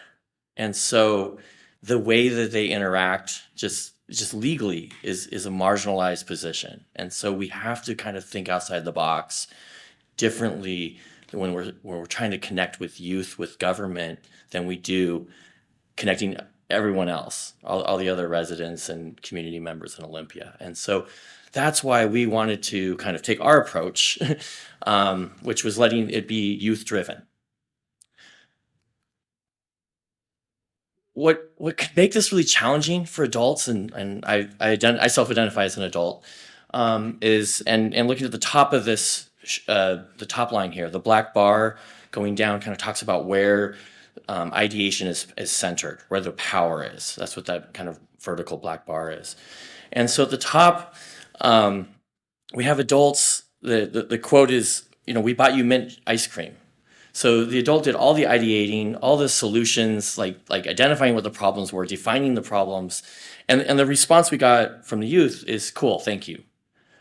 And so the way that they interact just legally is a marginalized position. And so we have to kind of think outside the box differently when we're trying to connect with youth, with government, than we do connecting everyone else, all the other residents and community members in Olympia. And so that's why we wanted to kind of take our approach, which was letting it be youth driven. What could make this really challenging for adults, and I self-identify as an adult, is and looking at the top of this, the top line here, the black bar going down kind of talks about where ideation is centered, where the power is. That's what that kind of vertical black bar is. And so at the top, we have adults. The quote is, we bought you mint ice cream. So the adult did all the ideating, all the solutions, like identifying what the problems were, defining the problems. And the response we got from the youth is, cool, thank you,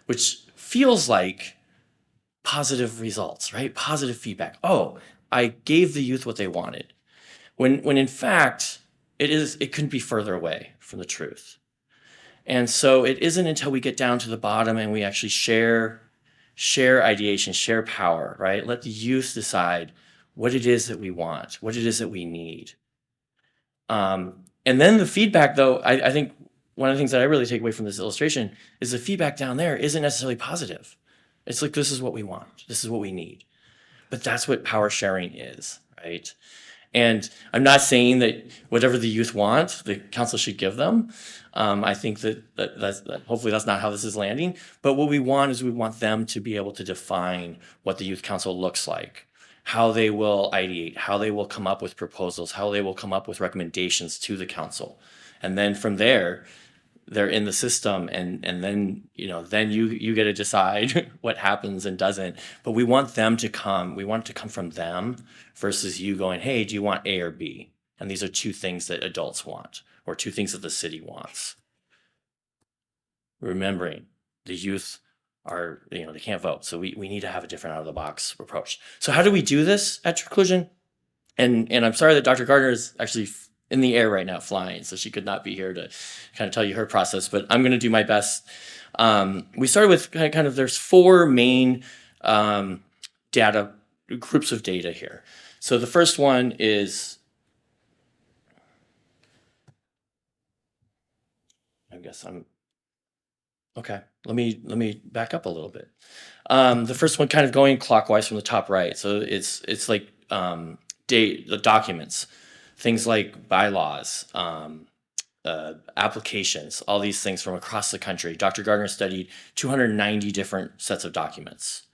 which feels like positive results, right? Positive feedback. Oh, I gave the youth what they wanted. When in fact, it couldn't be further away from the truth. And so it isn't until we get down to the bottom and we actually share ideation, share power, right? Let the youth decide what it is that we want, what it is that we need. And then the feedback, though, I think one of the things that I really take away from this illustration is the feedback down there isn't necessarily positive. It's like, this is what we want, this is what we need. But that's what power sharing is, right? And I'm not saying that whatever the youth want, the council should give them. I think that hopefully that's not how this is landing. But what we want is we want them to be able to define what the youth council looks like, how they will ideate, how they will come up with proposals, how they will come up with recommendations to the council. And then from there, they're in the system, and then then you get to decide what happens and doesn't. But we want them to come. We want it to come from them versus you going, hey, do you want A or B? And these are two things that adults want, or two things that the city wants. Remembering the youth are, they can't vote. So we need to have a different out of the box approach. So how do we do this at Conclusion? And I'm sorry that Dr. Gardner is actually in the air right now flying, so she could not be here to kind of tell you her process, but I'm going to do my best. We started with kind of there's four main groups of data here. So the first one is, okay, let me back up a little bit. The first one kind of going clockwise from the top right. So it's like the documents, things like bylaws, applications, all these things from across the country. Dr. Gardner studied 290 different sets of documents.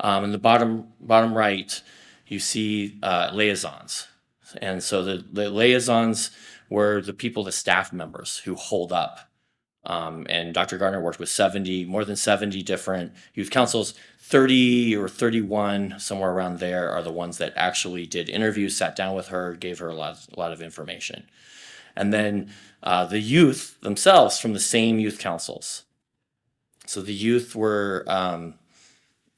In the bottom right, you see liaisons. And so the liaisons were the people, the staff members who hold up. And Dr. Gardner worked with more than 70 different youth councils. 30 or 31, somewhere around there, are the ones that actually did interviews, sat down with her, gave her a lot of information. And then the youth themselves from the same youth councils. So the youth were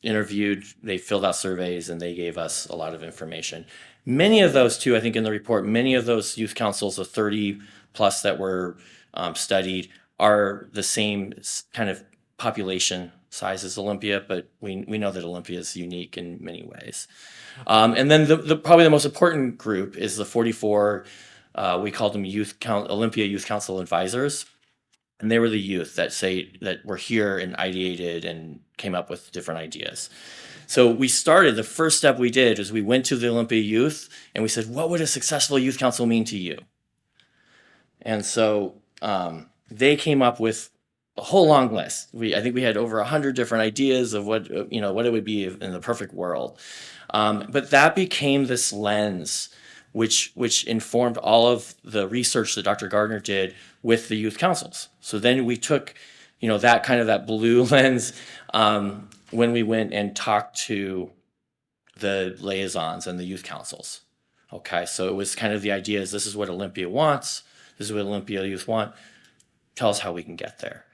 interviewed, they filled out surveys, and they gave us a lot of information. Many of those too, I think in the report, many of those youth councils, the 30 plus that were studied, are the same kind of population size as Olympia, but we know that Olympia is unique in many ways. And then probably the most important group is the 44, we called them Olympia Youth Council Advisors. And they were the youth that were here and ideated and came up with different ideas. So the first step we did is we went to the Olympia youth and we said, what would a successful youth council mean to you? And so they came up with a whole long list. I think we had over 100 different ideas of what it would be in the perfect world. But that became this lens which informed all of the research that Dr. Gardner did with the youth councils. So then we took, that blue lens when we went and talked to the liaisons and the youth councils. Okay, so it was kind of the idea is this is what Olympia wants, this is what Olympia youth want, tell us how we can get there.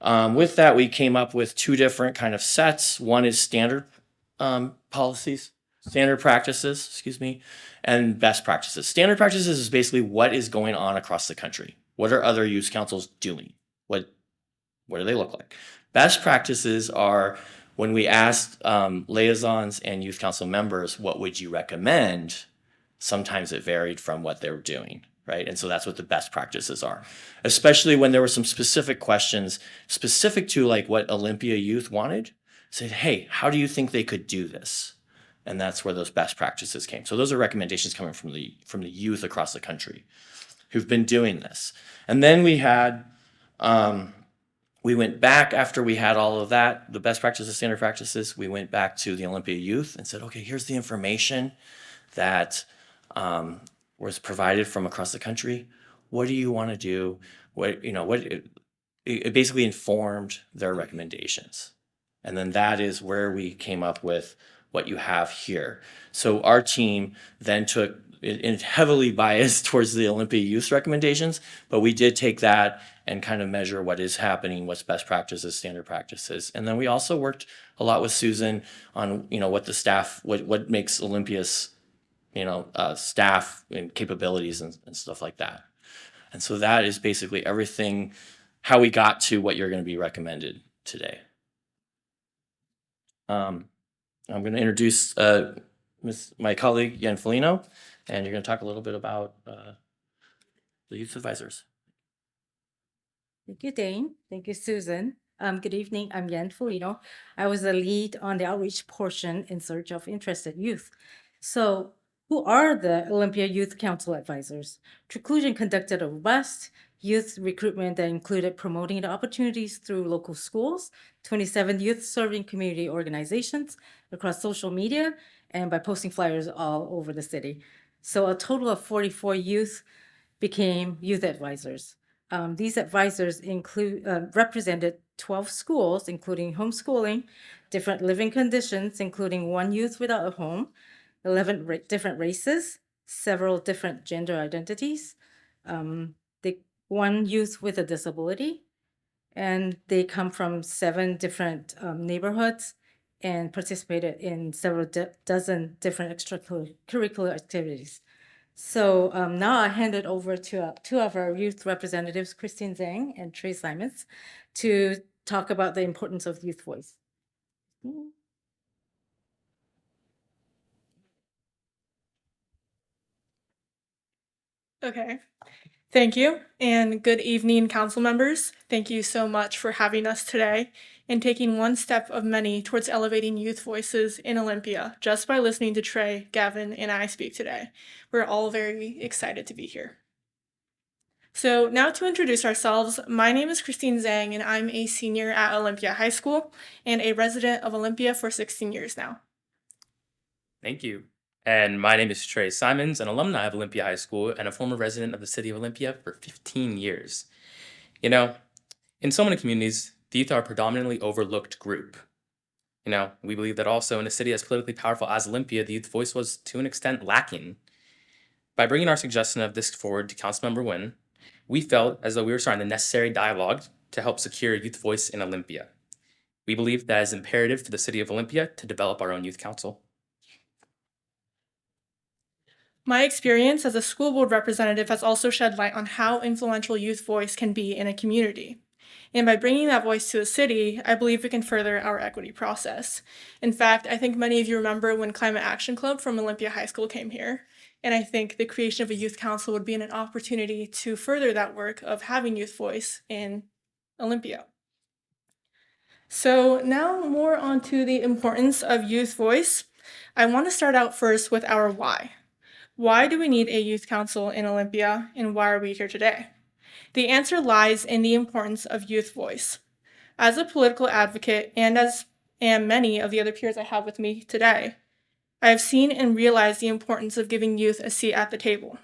With that, we came up with two different kind of sets. One is standard policies. standard practices, excuse me, and best practices. Standard practices is basically what is going on across the country. What are other youth councils doing? What do they look like? Best practices are when we asked liaisons and youth council members, what would you recommend? Sometimes it varied from what they were doing, right? And so that's what the best practices are, especially when there were some specific questions specific to like what Olympia youth wanted. Said, hey, how do you think they could do this? And that's where those best practices came. So those are recommendations coming from the youth across the country who've been doing this. And then we had, we went back after we had all of that, the best practices, standard practices, we went back to the Olympia youth and said, okay, here's the information that was provided from across the country. What do you want to do? It basically informed their recommendations. And then that is where we came up with what you have here. So our team then took it heavily biased towards the Olympia youth recommendations, but we did take that and kind of measure what is happening, what's best practices, standard practices. And then we also worked a lot with Susan on, what the staff, what makes Olympia's, staff and capabilities and stuff like that. And so that is basically everything, how we got to what you're going to be recommended today. I'm going to introduce my colleague, Yen Felino, and you're going to talk a little bit about the youth advisors. Thank you, Dane. Thank you, Susan. Good evening. I'm Yen Felino. I was the lead on the outreach portion in search of interested youth. So who are the Olympia Youth Council advisors? Truclusion conducted a robust youth recruitment that included promoting the opportunities through local schools, 27 youth serving community organizations across social media, and by posting flyers all over the city. So a total of 44 youth became youth advisors. These advisors represented 12 schools, including homeschooling, different living conditions, including one youth without a home, 11 different races, several different gender identities, one youth with a disability, and they come from 7 different neighborhoods and participated in several dozen different extracurricular activities. So now I hand it over to 2 of our youth representatives, Christine Zhang and Trey Simons, to talk about the importance of youth voice. Okay. Thank you, and good evening, council members. Thank you so much for having us today and taking one step of many towards elevating youth voices in Olympia just by listening to Trey, Gavin, and I speak today. We're all very excited to be here. So now to introduce ourselves, my name is Christine Zhang, and I'm a senior at Olympia High School and a resident of Olympia for 16 years now. Thank you. And my name is Trey Simons, an alumni of Olympia High School and a former resident of the city of Olympia for 15 years. In so many communities, the youth are a predominantly overlooked group. We believe that also in a city as politically powerful as Olympia, the youth voice was to an extent lacking. By bringing our suggestion of this forward to Councilmember Nguyen, we felt as though we were starting the necessary dialogue to help secure youth voice in Olympia. We believe that it is imperative for the city of Olympia to develop our own youth council. My experience as a school board representative has also shed light on how influential youth voice can be in a community. And by bringing that voice to a city, I believe we can further our equity process. In fact, I think many of you remember when Climate Action Club from Olympia High School came here. And I think the creation of a youth council would be an opportunity to further that work of having youth voice in Olympia. So now more onto the importance of youth voice. I want to start out first with our why. Why do we need a youth council in Olympia, and why are we here today? The answer lies in the importance of youth voice. As a political advocate, and many of the other peers I have with me today, I have seen and realized the importance of giving youth a seat at the table.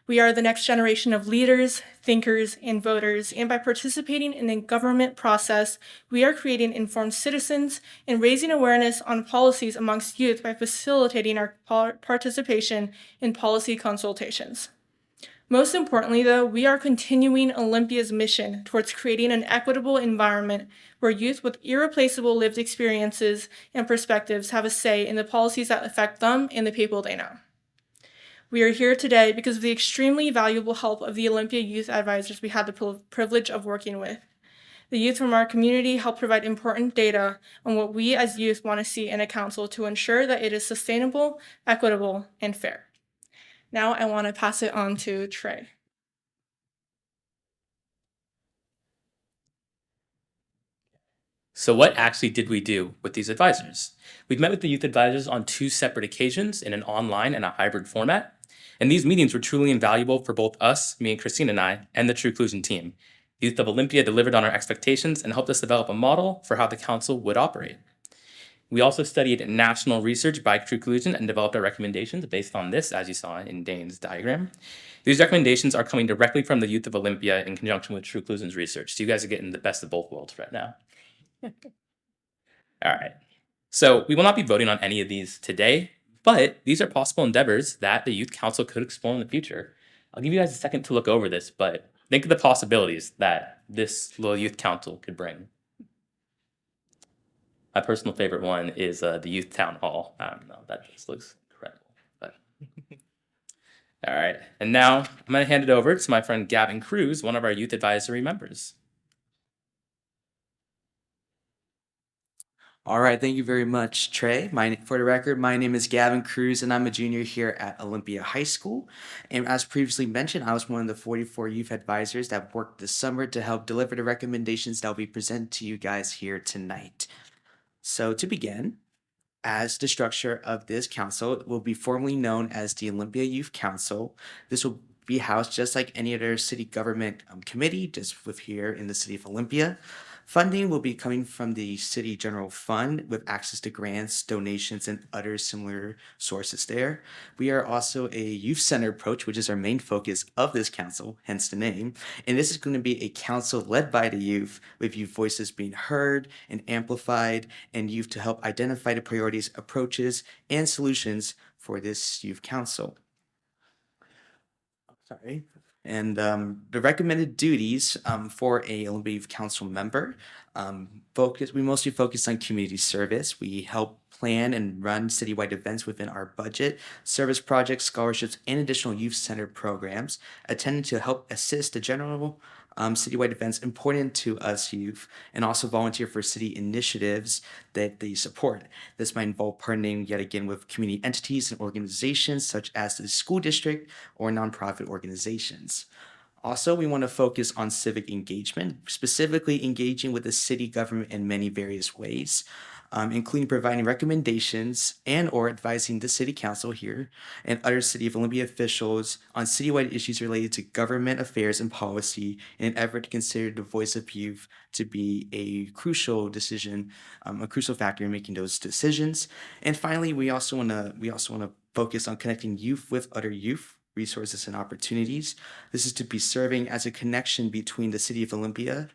We are the next generation of leaders, thinkers, and voters, and by participating in the government process, we are creating informed citizens and raising awareness on policies amongst youth by facilitating our participation in policy consultations. Most importantly, though, we are continuing Olympia's mission towards creating an equitable environment where youth with irreplaceable lived experiences and perspectives have a say in the policies that affect them and the people they know. We are here today because of the extremely valuable help of the Olympia youth advisors we had the privilege of working with. The youth from our community help provide important data on what we as youth want to see in a council to ensure that it is sustainable, equitable, and fair. Now I want to pass it on to Trey. So what actually did we do with these advisors? We've met with the youth advisors on 2 separate occasions in an online and a hybrid format. And these meetings were truly invaluable for both us, me and Christine and I, and the True Inclusion team. The youth of Olympia delivered on our expectations and helped us develop a model for how the council would operate. We also studied national research by True Inclusion and developed our recommendations based on this, as you saw in Dane's diagram. These recommendations are coming directly from the youth of Olympia in conjunction with True Inclusion's research. So you guys are getting the best of both worlds right now. All right. So we will not be voting on any of these today, but these are possible endeavors that the Youth Council could explore in the future. I'll give you guys a second to look over this, but think of the possibilities that this little Youth Council could bring. My personal favorite one is the Youth Town Hall. I don't know, that just looks incredible. But all right, and now I'm going to hand it over to my friend Gavin Cruz, one of our youth advisory members. All right, thank you very much, Trey. For the record, my name is Gavin Cruz, and I'm a junior here at Olympia High School. And as previously mentioned, I was one of the 44 youth advisors that worked this summer to help deliver the recommendations that will be presented to you guys here tonight. So to begin, as the structure of this council, it will be formally known as the Olympia Youth Council. This will be housed just like any other city government committee, just with here in the city of Olympia. Funding will be coming from the city general fund with access to grants, donations, and other similar sources there. We are also a youth-centered approach, which is our main focus of this council, hence the name. And this is going to be a council led by the youth, with youth voices being heard and amplified, and youth to help identify the priorities, approaches, and solutions for this youth council. Sorry. And the recommended duties for a Olympia Youth Council member we mostly focus on community service. We help plan and run citywide events within our budget, service projects, scholarships, and additional youth-centered programs, attending to help assist the general citywide events important to us youth, and also volunteer for city initiatives that they support. This might involve partnering yet again with community entities and organizations such as the school district or nonprofit organizations. Also, we want to focus on civic engagement, specifically engaging with the city government in many various ways, including providing recommendations and or advising the city council here and other City of Olympia officials on citywide issues related to government affairs and policy in an effort to consider the voice of youth to be a crucial decision, a crucial factor in making those decisions. And finally, we also want to focus on connecting youth with other youth resources and opportunities. This is to be serving as a connection between the City of Olympia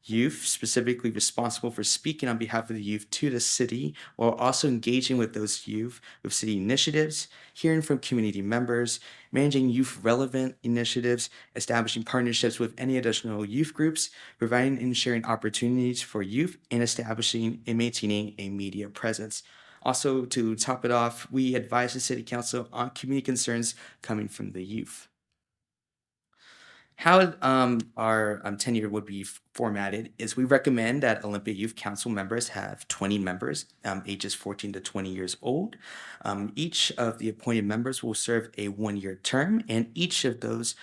youth, specifically responsible for speaking on behalf of the youth to the city, while also engaging with those youth with city initiatives, hearing from community members, managing youth relevant initiatives, establishing partnerships with any additional youth groups, providing and sharing opportunities for youth, and establishing and maintaining a media presence. Also, to top it off, we advise the City Council on community concerns coming from the youth. How our tenure would be formatted is we recommend that Olympia Youth Council members have 20 members, ages 14 to 20 years old. Each of the appointed members will serve a 1-year term, and each of those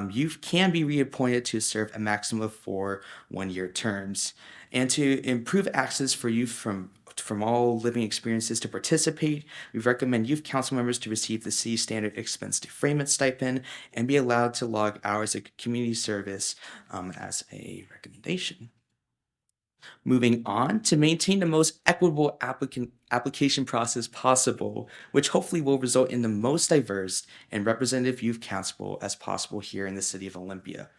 youth can be reappointed to serve a maximum of 4 1-year terms. And to improve access for youth from all living experiences to participate, we recommend youth council members to receive the city standard expense defrayment stipend and be allowed to log hours of community service as a recommendation. Moving on, to maintain the most equitable application process possible, which hopefully will result in the most diverse and representative youth council as possible here in the city of Olympia.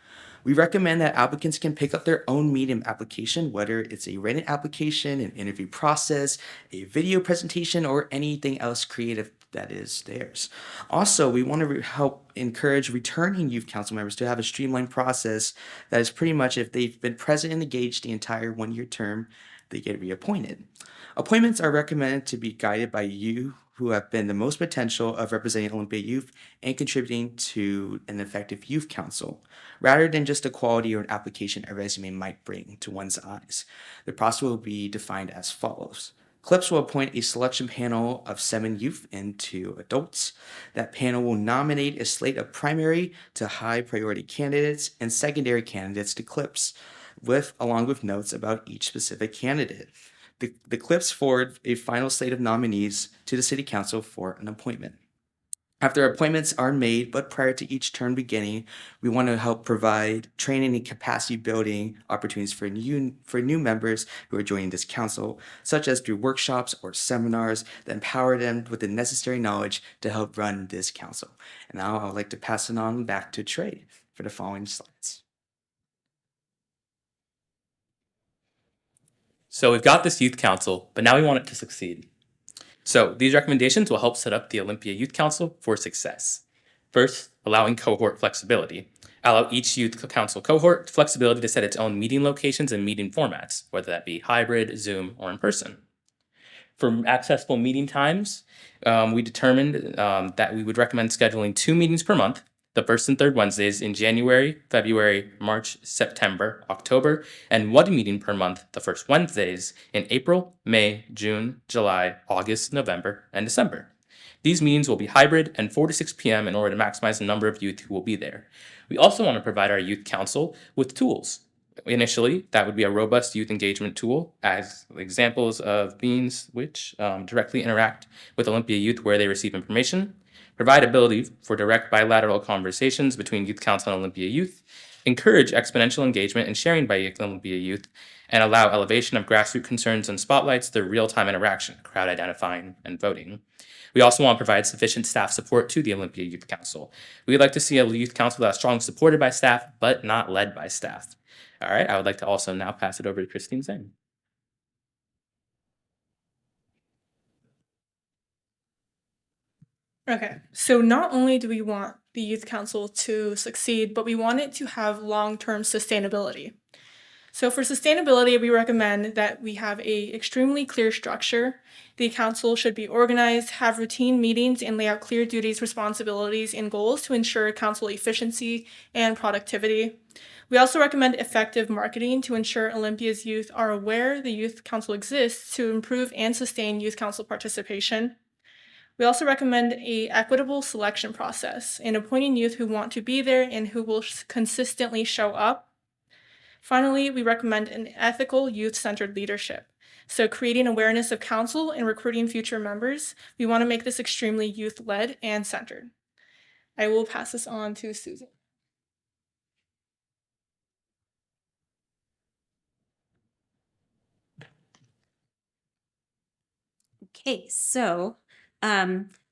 We recommend that applicants can pick up their own medium application, whether it's a written application, an interview process, a video presentation, or anything else creative that is theirs. Also, we want to help encourage returning youth council members to have a streamlined process that is pretty much if they've been present and engaged the entire 1-year term, they get reappointed. Appointments are recommended to be guided by you who have been the most potential of representing Olympia youth and contributing to an effective youth council, rather than just the quality or an application a resume might bring to one's eyes. The process will be defined as follows. CLIPS will appoint a selection panel of 7 youth and 2 adults. That panel will nominate a slate of primary to high priority candidates and secondary candidates to CLIPS, along with notes about each specific candidate. The CLIPS forward a final slate of nominees to the City Council for an appointment. After appointments are made, but prior to each term beginning, we want to help provide training and capacity building opportunities for new members who are joining this council, such as through workshops or seminars that empower them with the necessary knowledge to help run this council. And now I would like to pass it on back to Trey for the following slides. So we've got this youth council, but now we want it to succeed. So these recommendations will help set up the Olympia Youth Council for success. First, allowing cohort flexibility. Allow each youth council cohort flexibility to set its own meeting locations and meeting formats, whether that be hybrid, Zoom, or in person. For accessible meeting times, we determined that we would recommend scheduling 2 meetings per month, the first and third Wednesdays in January, February, March, September, October, and 1 meeting per month, the first Wednesdays in April, May, June, July, August, November, and December. These meetings will be hybrid and 4 to 6 p.m. in order to maximize the number of youth who will be there. We also want to provide our youth council with tools. Initially, that would be a robust youth engagement tool as examples of means which directly interact with Olympia youth where they receive information, provide ability for direct bilateral conversations between Youth Council and Olympia youth, encourage exponential engagement and sharing by Olympia youth, and allow elevation of grassroots concerns and spotlights through real-time interaction, crowd identifying, and voting. We also want to provide sufficient staff support to the Olympia Youth Council. We'd like to see a youth council that's strongly supported by staff, but not led by staff. All right, I would like to also now pass it over to Christine Zhang. Okay, so not only do we want the youth council to succeed, but we want it to have long-term sustainability. So for sustainability, we recommend that we have a extremely clear structure. The council should be organized, have routine meetings, and lay out clear duties, responsibilities, and goals to ensure council efficiency and productivity. We also recommend effective marketing to ensure Olympia's youth are aware the youth council exists to improve and sustain youth council participation. We also recommend an equitable selection process in appointing youth who want to be there and who will consistently show up. Finally, we recommend an ethical youth-centered leadership. So creating awareness of council and recruiting future members, we want to make this extremely youth-led and centered. I will pass this on to Susan. Okay, so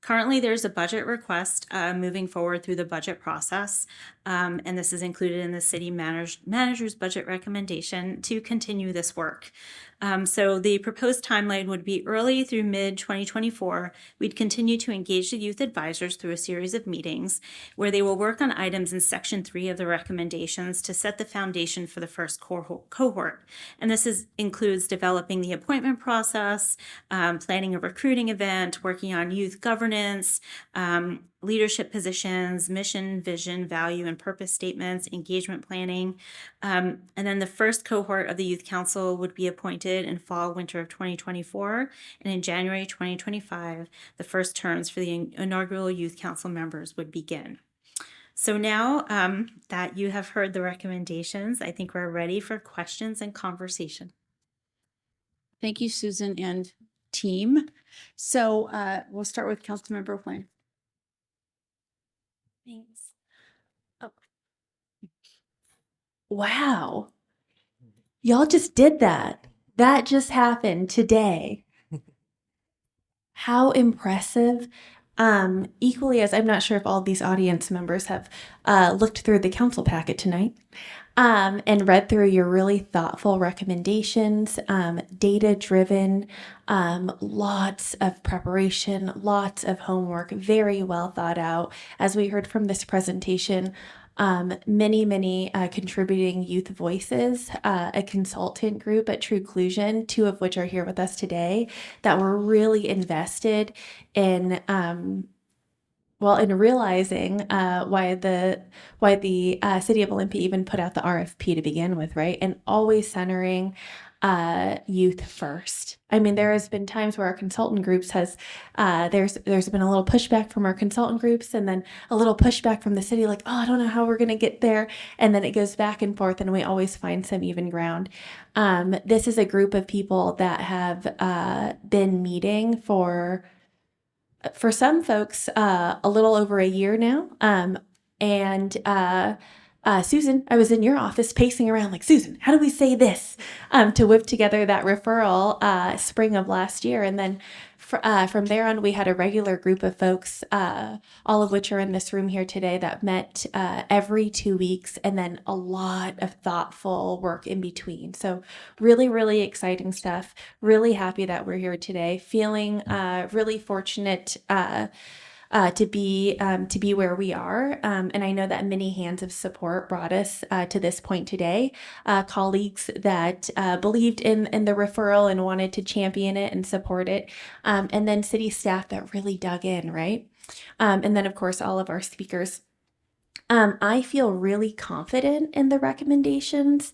currently there's a budget request moving forward through the budget process, and this is included in the city manager's budget recommendation to continue this work. So the proposed timeline would be early through mid-2024. We'd continue to engage the youth advisors through a series of meetings where they will work on items in Section 3 of the recommendations to set the foundation for the first cohort. And this includes developing the appointment process, planning a recruiting event, working on youth governance, leadership positions, mission, vision, value, and purpose statements, engagement planning. And then the first cohort of the Youth Council would be appointed in fall, winter of 2024. And in January 2025, the first terms for the inaugural Youth Council members would begin. So now that you have heard the recommendations, I think we're ready for questions and conversation. Thank you, Susan and team. So we'll start with Councilmember Wayne. Thanks. Oh. Wow. Y'all just did that. That just happened today. How impressive. Equally as I'm not sure if all of these audience members have looked through the council packet tonight. and read through your really thoughtful recommendations, data driven, lots of preparation, lots of homework, very well thought out. As we heard from this presentation, many contributing youth voices, a consultant group at Truclusion, two of which are here with us today, that were really invested in in realizing why the city of Olympia even put out the RFP to begin with, right? And always centering youth first. I mean, there has been times where our consultant groups has there's been a little pushback from our consultant groups, and then a little pushback from the city, like, oh, I don't know how we're gonna get there, and then it goes back and forth, and we always find some even ground. This is a group of people that have been meeting for some folks, a little over a year now. Susan, I was in your office pacing around like, Susan, how do we say this? To whip together that referral spring of last year. And then from there on, we had a regular group of folks, all of which are in this room here today, that met every 2 weeks, and then a lot of thoughtful work in between. So really, really exciting stuff. Really happy that we're here today. Feeling really fortunate to be where we are. And I know that many hands of support brought us to this point today. Colleagues that believed in the referral and wanted to champion it and support it. And then city staff that really dug in, right? And then, of course, all of our speakers. I feel really confident in the recommendations.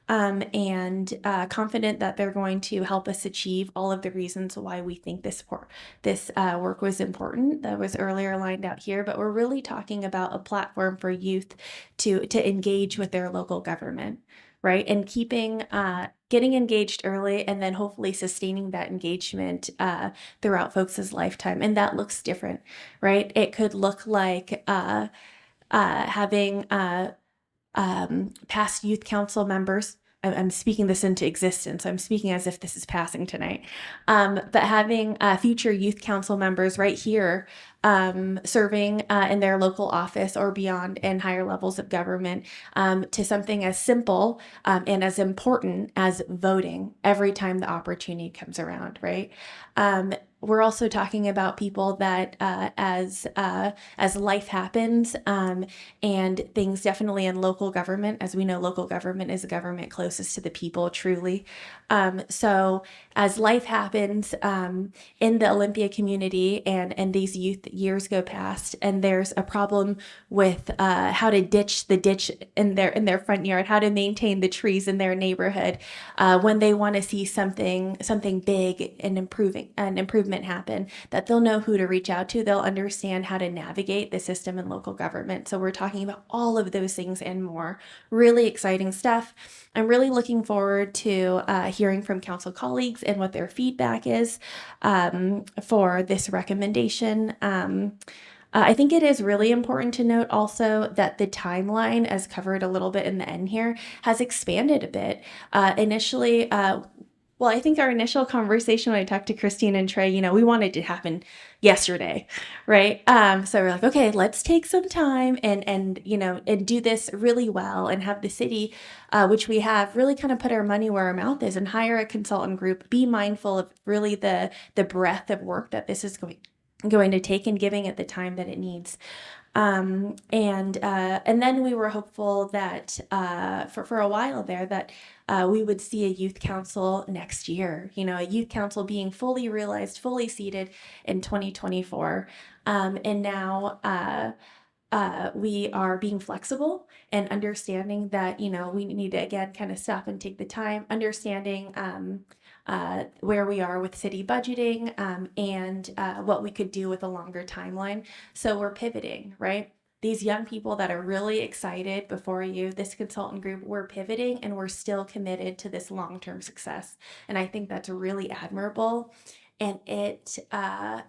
And confident that they're going to help us achieve all of the reasons why we think this work was important. That was earlier lined out here, but we're really talking about a platform for youth to engage with their local government, right? And getting engaged early, and then hopefully sustaining that engagement throughout folks' lifetime. And that looks different, right? It could look like having past youth council members. I'm speaking this into existence. I'm speaking as if this is passing tonight. But having future youth council members right here serving in their local office or beyond in higher levels of government, to something as simple and as important as voting every time the opportunity comes around, right? We're also talking about people that as life happens and things definitely in local government, as we know, local government is a government closest to the people, truly. So as life happens in the Olympia community and these youth years go past, and there's a problem with how to ditch the ditch in their front yard, how to maintain the trees in their neighborhood, when they want to see something big and improvement happen, that they'll know who to reach out to. They'll understand how to navigate the system in local government. So we're talking about all of those things and more. Really exciting stuff. I'm really looking forward to hearing from council colleagues and what their feedback is for this recommendation. I think it is really important to note also that the timeline, as covered a little bit in the end here, has expanded a bit. Initially, I think our initial conversation when I talked to Christine and Trey, we wanted it to happen yesterday, right? So we're like, okay, let's take some time and do this really well and have the city, which we have, really kind of put our money where our mouth is and hire a consultant group, be mindful of really the breadth of work that this is going to take and giving it the time that it needs. And then we were hopeful that for a while there that we would see a youth council next year, a youth council being fully realized, fully seated in 2024. And now we are being flexible and understanding that, we need to, again, kind of stop and take the time, understanding where we are with city budgeting and what we could do with a longer timeline. So we're pivoting, right? These young people that are really excited before you, this consultant group, we're pivoting and we're still committed to this long-term success. And I think that's really admirable. And it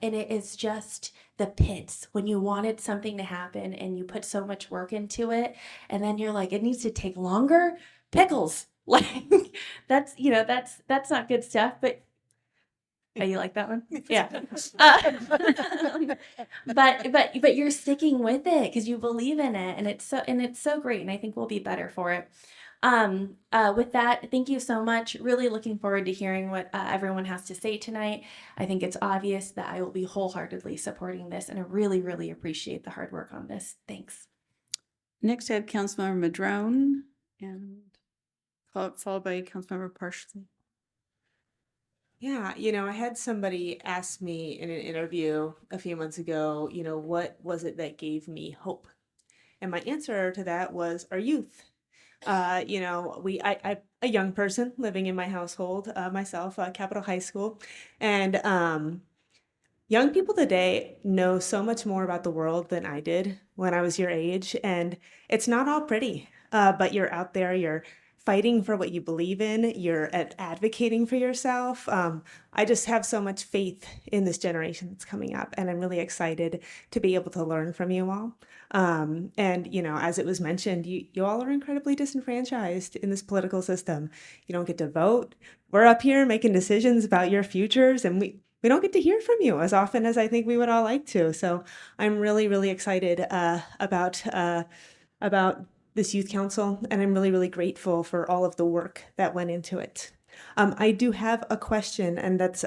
is just the pits when you wanted something to happen and you put so much work into it, and then you're like, it needs to take longer. Pickles. Like that's not good stuff, but Oh, you like that one? Yeah. But you're sticking with it because you believe in it, and it's so great, and I think we'll be better for it. With that, thank you so much. Really looking forward to hearing what everyone has to say tonight. I think it's obvious that I will be wholeheartedly supporting this, and I really, really appreciate the hard work on this. Thanks. Next, I have Councilmember Madrone, and followed by Councilmember Parsley. Yeah, I had somebody ask me in an interview a few months ago, what was it that gave me hope? And my answer to that was our youth. I'm a young person living in my household, myself, Capitol High School, and young people today know so much more about the world than I did when I was your age, and it's not all pretty. But you're out there, you're fighting for what you believe in, you're advocating for yourself. I just have so much faith in this generation that's coming up, and I'm really excited to be able to learn from you all. And as it was mentioned, you all are incredibly disenfranchised in this political system. You don't get to vote. We're up here making decisions about your futures, and we don't get to hear from you as often as I think we would all like to. So I'm really, really excited about this youth council, and I'm really, really grateful for all of the work that went into it. I do have a question, and that's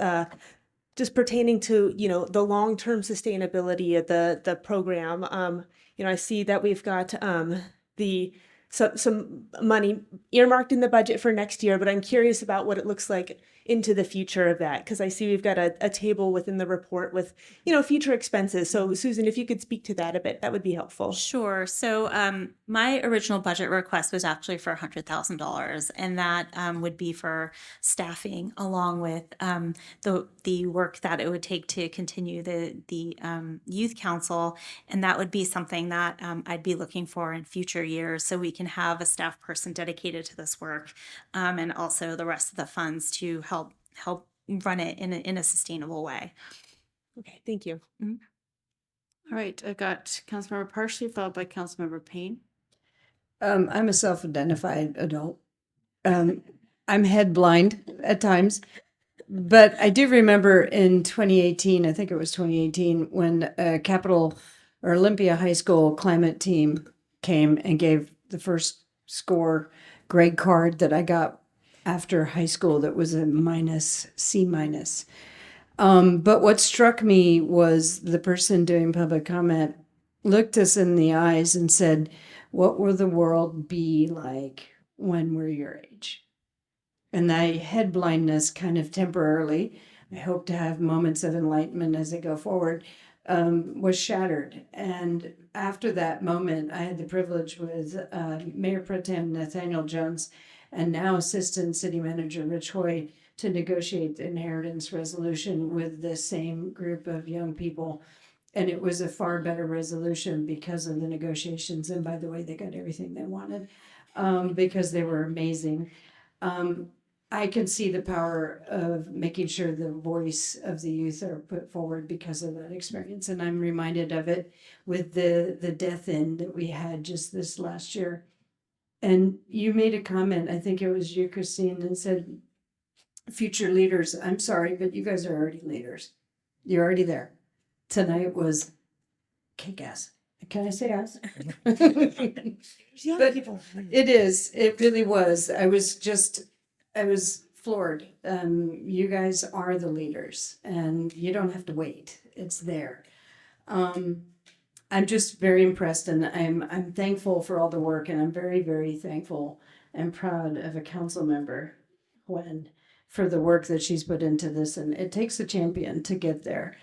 just pertaining to the long-term sustainability of the program. I see that we've got some money earmarked in the budget for next year, but I'm curious about what it looks like into the future of that, because I see we've got a table within the report with future expenses. So Susan, if you could speak to that a bit, that would be helpful. Sure. So my original budget request was actually for $100,000, and that would be for staffing along with the work that it would take to continue the youth council, and that would be something that I'd be looking for in future years, so we can have a staff person dedicated to this work, and also the rest of the funds to help run it in a sustainable way. Okay, thank you. All right, I got Councilmember Parsley, followed by Councilmember Payne. I'm a self-identified adult. I'm head blind at times, but I do remember in 2018, I think it was 2018, when Capitol or Olympia High School climate team came and gave the first score grade card that I got after high school that was a C-. But what struck me was the person doing public comment looked us in the eyes and said, "What will the world be like when we're your age?" And that head blindness kind of temporarily, I hope to have moments of enlightenment as I go forward, was shattered. And after that moment, I had the privilege with Mayor Pro Tem Nathaniel Jones and now Assistant City Manager Rich Hoy to negotiate the inheritance resolution with the same group of young people. And it was a far better resolution because of the negotiations. And by the way, they got everything they wanted because they were amazing. I can see the power of making sure the voice of the youth are put forward because of that experience. And I'm reminded of it with the death in that we had just this last year. And you made a comment, I think it was you, Christine, and said, future leaders. I'm sorry, but you guys are already leaders. You're already there. Tonight was kick-ass. Can I say ass? But it is. It really was. I was floored. You guys are the leaders, and you don't have to wait. It's there. I'm just very impressed, and I'm thankful for all the work, and I'm very, very thankful and proud of a council member, Gwen, for the work that she's put into this, and it takes a champion to get there.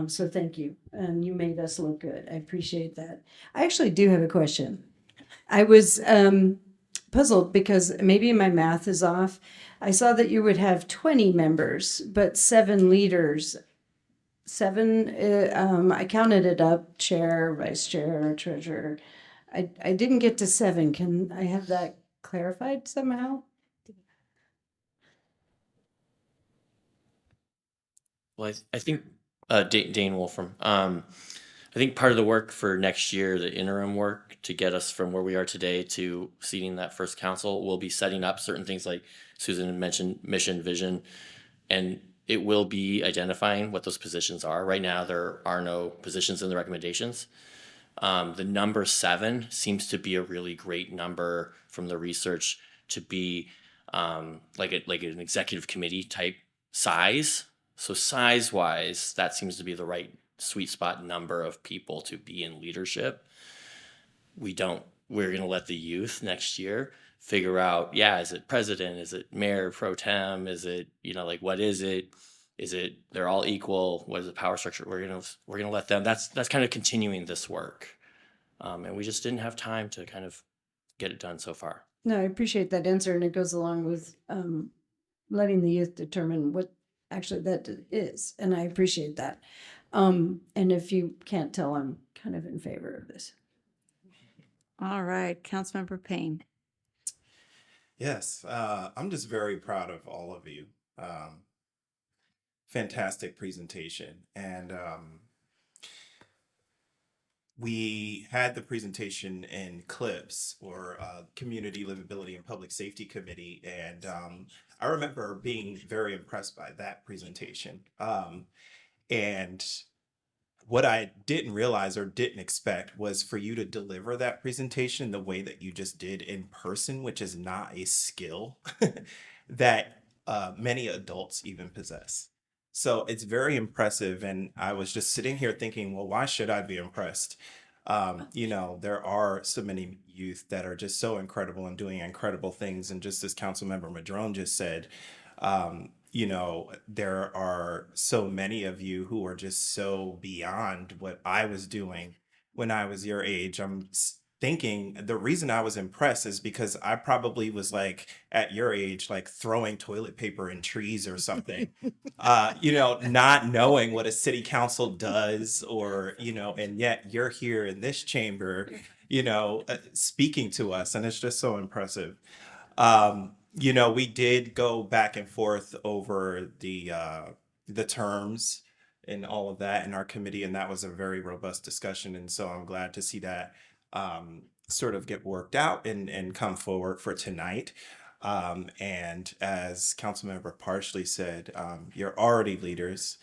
So thank you, and you made us look good. I appreciate that. I actually do have a question. I was puzzled because maybe my math is off. I saw that you would have 20 members, but 7 leaders. 7, I counted it up, chair, vice chair, treasurer. I didn't get to 7. Can I have that clarified somehow? Well, I think Dane Wolfram. I think part of the work for next year, the interim work to get us from where we are today to seating that first council, will be setting up certain things like Susan mentioned, mission, vision, and it will be identifying what those positions are. Right now, there are no positions in the recommendations. The number 7 seems to be a really great number from the research to be like an executive committee type size. So size wise, that seems to be the right sweet spot number of people to be in leadership. We're going to let the youth next year figure out, yeah, is it president? Is it mayor pro tem? Is it, like, what is it? Is it, they're all equal? What is the power structure? We're going to let them, that's kind of continuing this work. And we just didn't have time to kind of get it done so far. No, I appreciate that answer, and it goes along with letting the youth determine what actually that is, and I appreciate that. And if you can't tell, I'm kind of in favor of this. All right, Councilmember Payne. Yes, I'm just very proud of all of you. Fantastic presentation. And we had the presentation in clips or Community Livability and Public Safety Committee. And I remember being very impressed by that presentation. And what I didn't realize or didn't expect was for you to deliver that presentation the way that you just did in person, which is not a skill that many adults even possess. So it's very impressive. And I was just sitting here thinking, well, why should I be impressed? There are so many youth that are just so incredible and doing incredible things. And just as Councilmember Madrone just said, there are so many of you who are just so beyond what I was doing when I was your age. I'm thinking the reason I was impressed is because I probably was like at your age, like throwing toilet paper in trees or something, not knowing what a city council does and yet you're here in this chamber, speaking to us. And it's just so impressive. We did go back and forth over the terms and all of that in our committee, and that was a very robust discussion. And so I'm glad to see that sort of get worked out and come forward for tonight. And as Councilmember Parsley said, you're already leaders.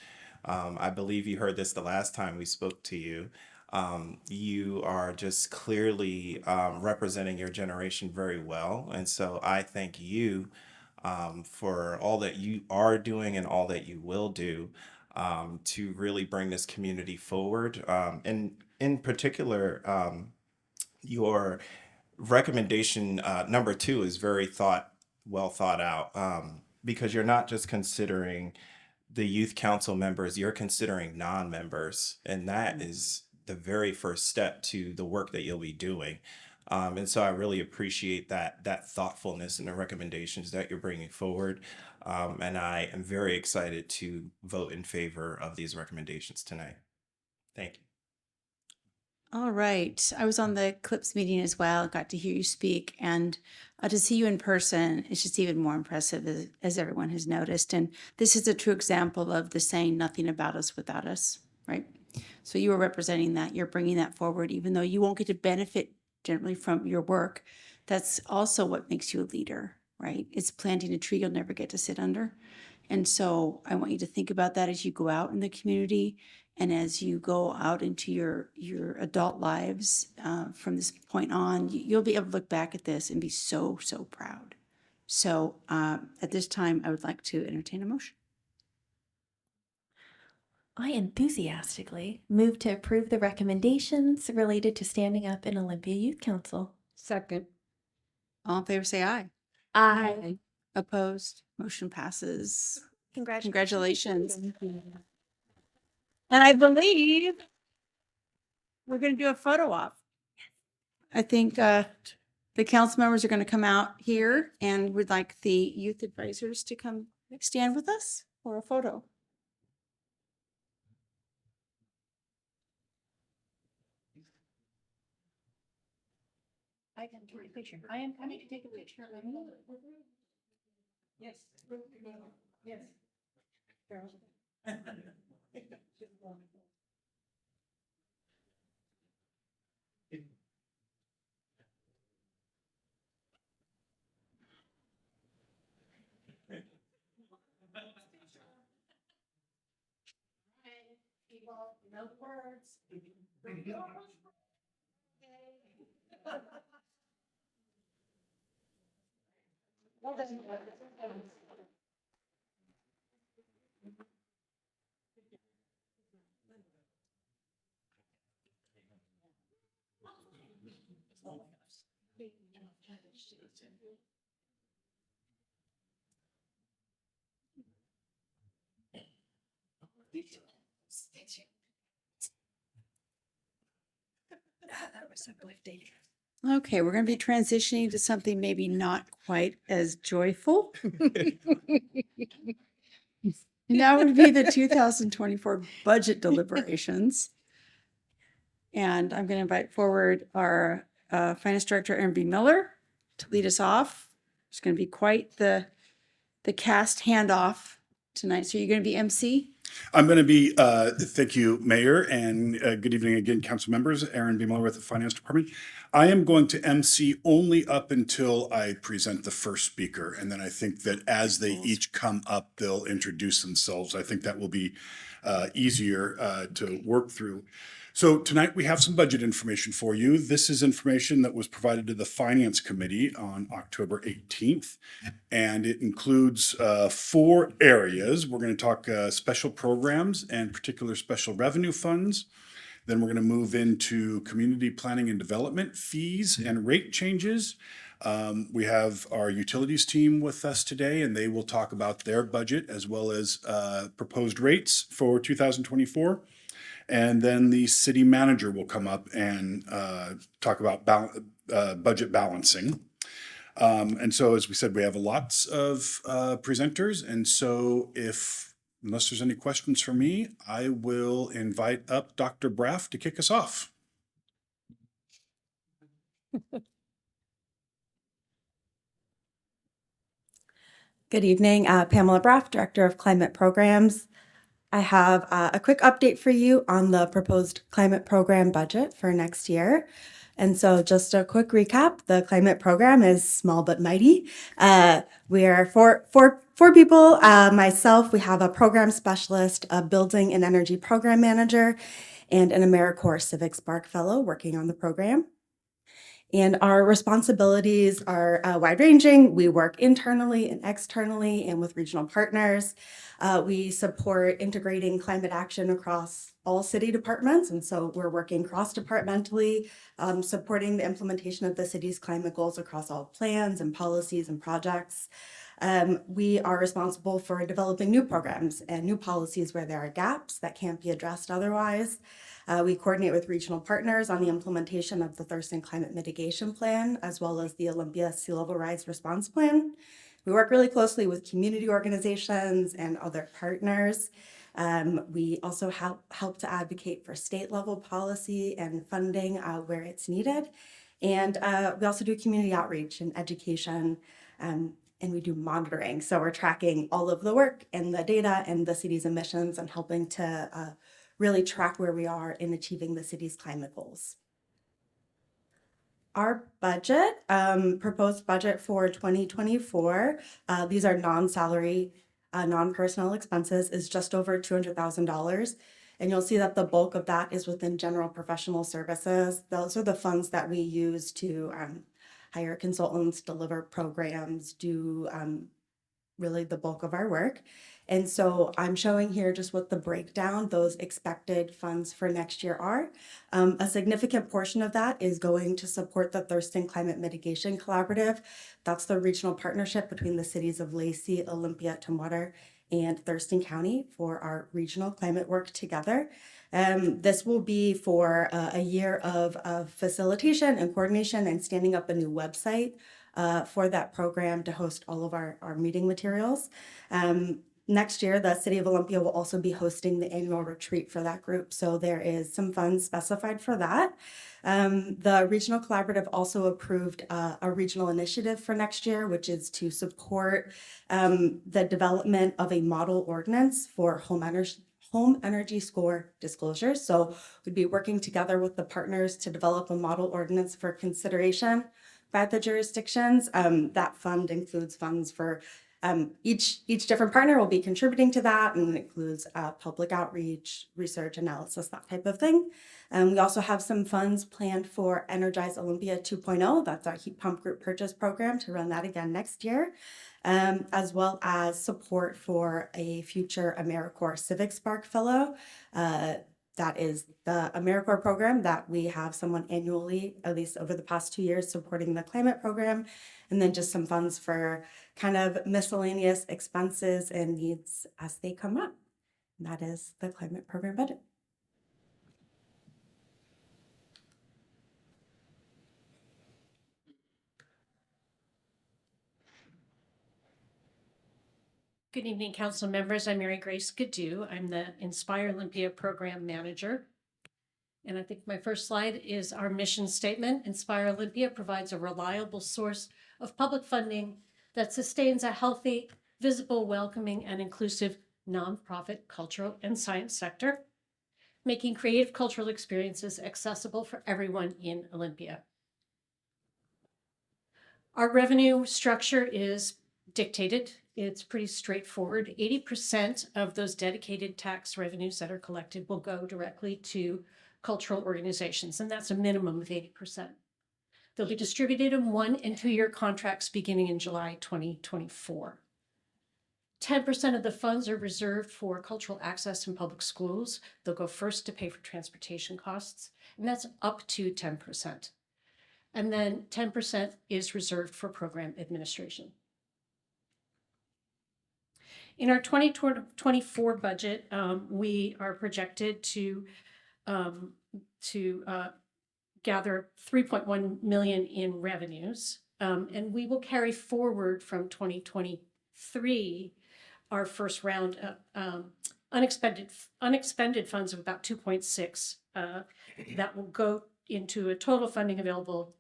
I believe you heard this the last time we spoke to you. You are just clearly representing your generation very well. And so I thank you for all that you are doing and all that you will do to really bring this community forward. And in particular, your recommendation number 2 is very well thought out because you're not just considering the youth council members, you're considering non-members, and that is the very first step to the work that you'll be doing. And so I really appreciate that thoughtfulness and the recommendations that you're bringing forward. And I am very excited to vote in favor of these recommendations tonight. Thank you. All right. I was on the CLIPS meeting as well, got to hear you speak, and to see you in person is just even more impressive, as everyone has noticed. And this is a true example of the saying, nothing about us without us, right? So you are representing that, you're bringing that forward, even though you won't get to benefit generally from your work. That's also what makes you a leader, right? It's planting a tree you'll never get to sit under. And so I want you to think about that as you go out in the community and as you go out into your adult lives from this point on. You'll be able to look back at this and be so, so proud. So at this time, I would like to entertain a motion. I enthusiastically move to approve the recommendations related to standing up in Olympia Youth Council. Second. All in favor, say aye. Aye. Opposed? Motion passes. Congratulations. Congratulations. And I believe we're going to do a photo op. I think the council members are going to come out here, and we'd like the youth advisors to come stand with us for a photo. I can take a picture. I am coming to take a picture. Yes. Yes. Okay, we're going to be transitioning to something maybe not quite as joyful. That would be the 2024 budget deliberations. And I'm going to invite forward our Finance Director, Aaron B. Miller, to lead us off. It's going to be quite the cast handoff tonight. So you're going to be MC? I'm going to be, thank you, Mayor, and good evening again, council members. Aaron B. Miller with the Finance Department. I am going to MC only up until I present the first speaker. And then I think that as they each come up, they'll introduce themselves. I think that will be easier to work through. So tonight we have some budget information for you. This is information that was provided to the Finance Committee on October 18th, and it includes 4 areas. We're going to talk special programs and particular special revenue funds. Then we're going to move into community planning and development fees and rate changes. We have our utilities team with us today, and they will talk about their budget as well as proposed rates for 2024. And then the city manager will come up and talk about budget balancing. And so, as we said, we have lots of presenters. And so unless there's any questions for me, I will invite up Dr. Braff to kick us off. Good evening, Pamela Braff, Director of Climate Programs. I have a quick update for you on the proposed climate program budget for next year. And so just a quick recap, the climate program is small but mighty. We are four people, myself, we have a program specialist, a building and energy program manager, and an AmeriCorps Civic Spark Fellow working on the program. And our responsibilities are wide-ranging. We work internally and externally and with regional partners. We support integrating climate action across all city departments. And so we're working cross-departmentally, supporting the implementation of the city's climate goals across all plans and policies and projects. We are responsible for developing new programs and new policies where there are gaps that can't be addressed otherwise. We coordinate with regional partners on the implementation of the Thurston Climate Mitigation Plan, as well as the Olympia Sea Level Rise Response Plan. We work really closely with community organizations and other partners. We also help to advocate for state level policy and funding where it's needed. And we also do community outreach and education, and we do monitoring. So we're tracking all of the work and the data and the city's emissions and helping to really track where we are in achieving the city's climate goals. Our budget, proposed budget for 2024, these are non-salary, non-personnel expenses, is just over $200,000. And you'll see that the bulk of that is within general professional services. Those are the funds that we use to hire consultants, deliver programs, do really the bulk of our work. And so I'm showing here just what the breakdown, those expected funds for next year are. A significant portion of that is going to support the Thurston Climate Mitigation Collaborative. That's the regional partnership between the cities of Lacey, Olympia, Tumwater, and Thurston County for our regional climate work together. This will be for a year of facilitation and coordination and standing up a new website for that program to host all of our meeting materials. Next year, the City of Olympia will also be hosting the annual retreat for that group. So there is some funds specified for that. The Regional Collaborative also approved a regional initiative for next year, which is to support the development of a model ordinance for home energy score disclosures. So we'd be working together with the partners to develop a model ordinance for consideration by the jurisdictions. That fund includes funds for Each different partner will be contributing to that, and it includes public outreach, research, analysis, that type of thing. We also have some funds planned for Energize Olympia 2.0. That's our heat pump group purchase program, to run that again next year, as well as support for a future AmeriCorps Civic Spark Fellow. That is the AmeriCorps program that we have someone annually, at least over the past 2 years, supporting the climate program. And then just some funds for kind of miscellaneous expenses and needs as they come up. And that is the climate program budget. Good evening, council members. I'm Mary Grace Gaddu. I'm the Inspire Olympia Program Manager. And I think my first slide is our mission statement. Inspire Olympia provides a reliable source of public funding that sustains a healthy, visible, welcoming, and inclusive nonprofit cultural and science sector, making creative cultural experiences accessible for everyone in Olympia. Our revenue structure is dictated. It's pretty straightforward. 80% of those dedicated tax revenues that are collected will go directly to cultural organizations, and that's a minimum of 80%. They'll be distributed in 1- and 2-year contracts beginning in July 2024. 10% of the funds are reserved for cultural access in public schools. They'll go first to pay for transportation costs, and that's up to 10%. And then 10% is reserved for program administration. In our 2024 budget, we are projected to gather $3.1 million in revenues, and we will carry forward from 2023 our first round of unexpended funds of about 2.6 that will go into a total funding available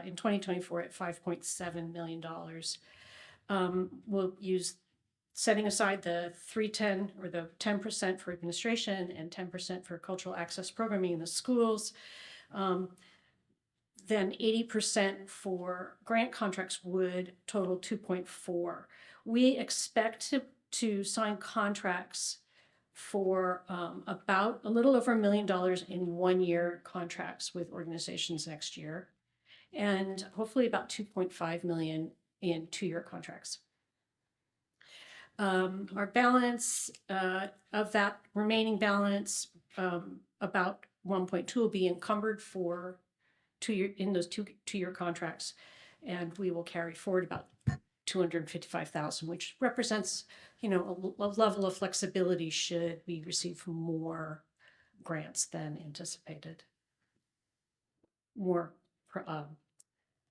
in 2024 at $5.7 million. We'll use setting aside the 310 or the 10% for administration and 10% for cultural access programming in the schools. Then 80% for grant contracts would total 2.4. We expect to sign contracts for about a little over $1 million in 1-year contracts with organizations next year, and hopefully about $2.5 million in 2-year contracts. Our balance of that remaining balance, about 1.2 will be encumbered for 2-year in those 2-year contracts, and we will carry forward about $255,000, which represents, a level of flexibility should we receive more grants than anticipated, more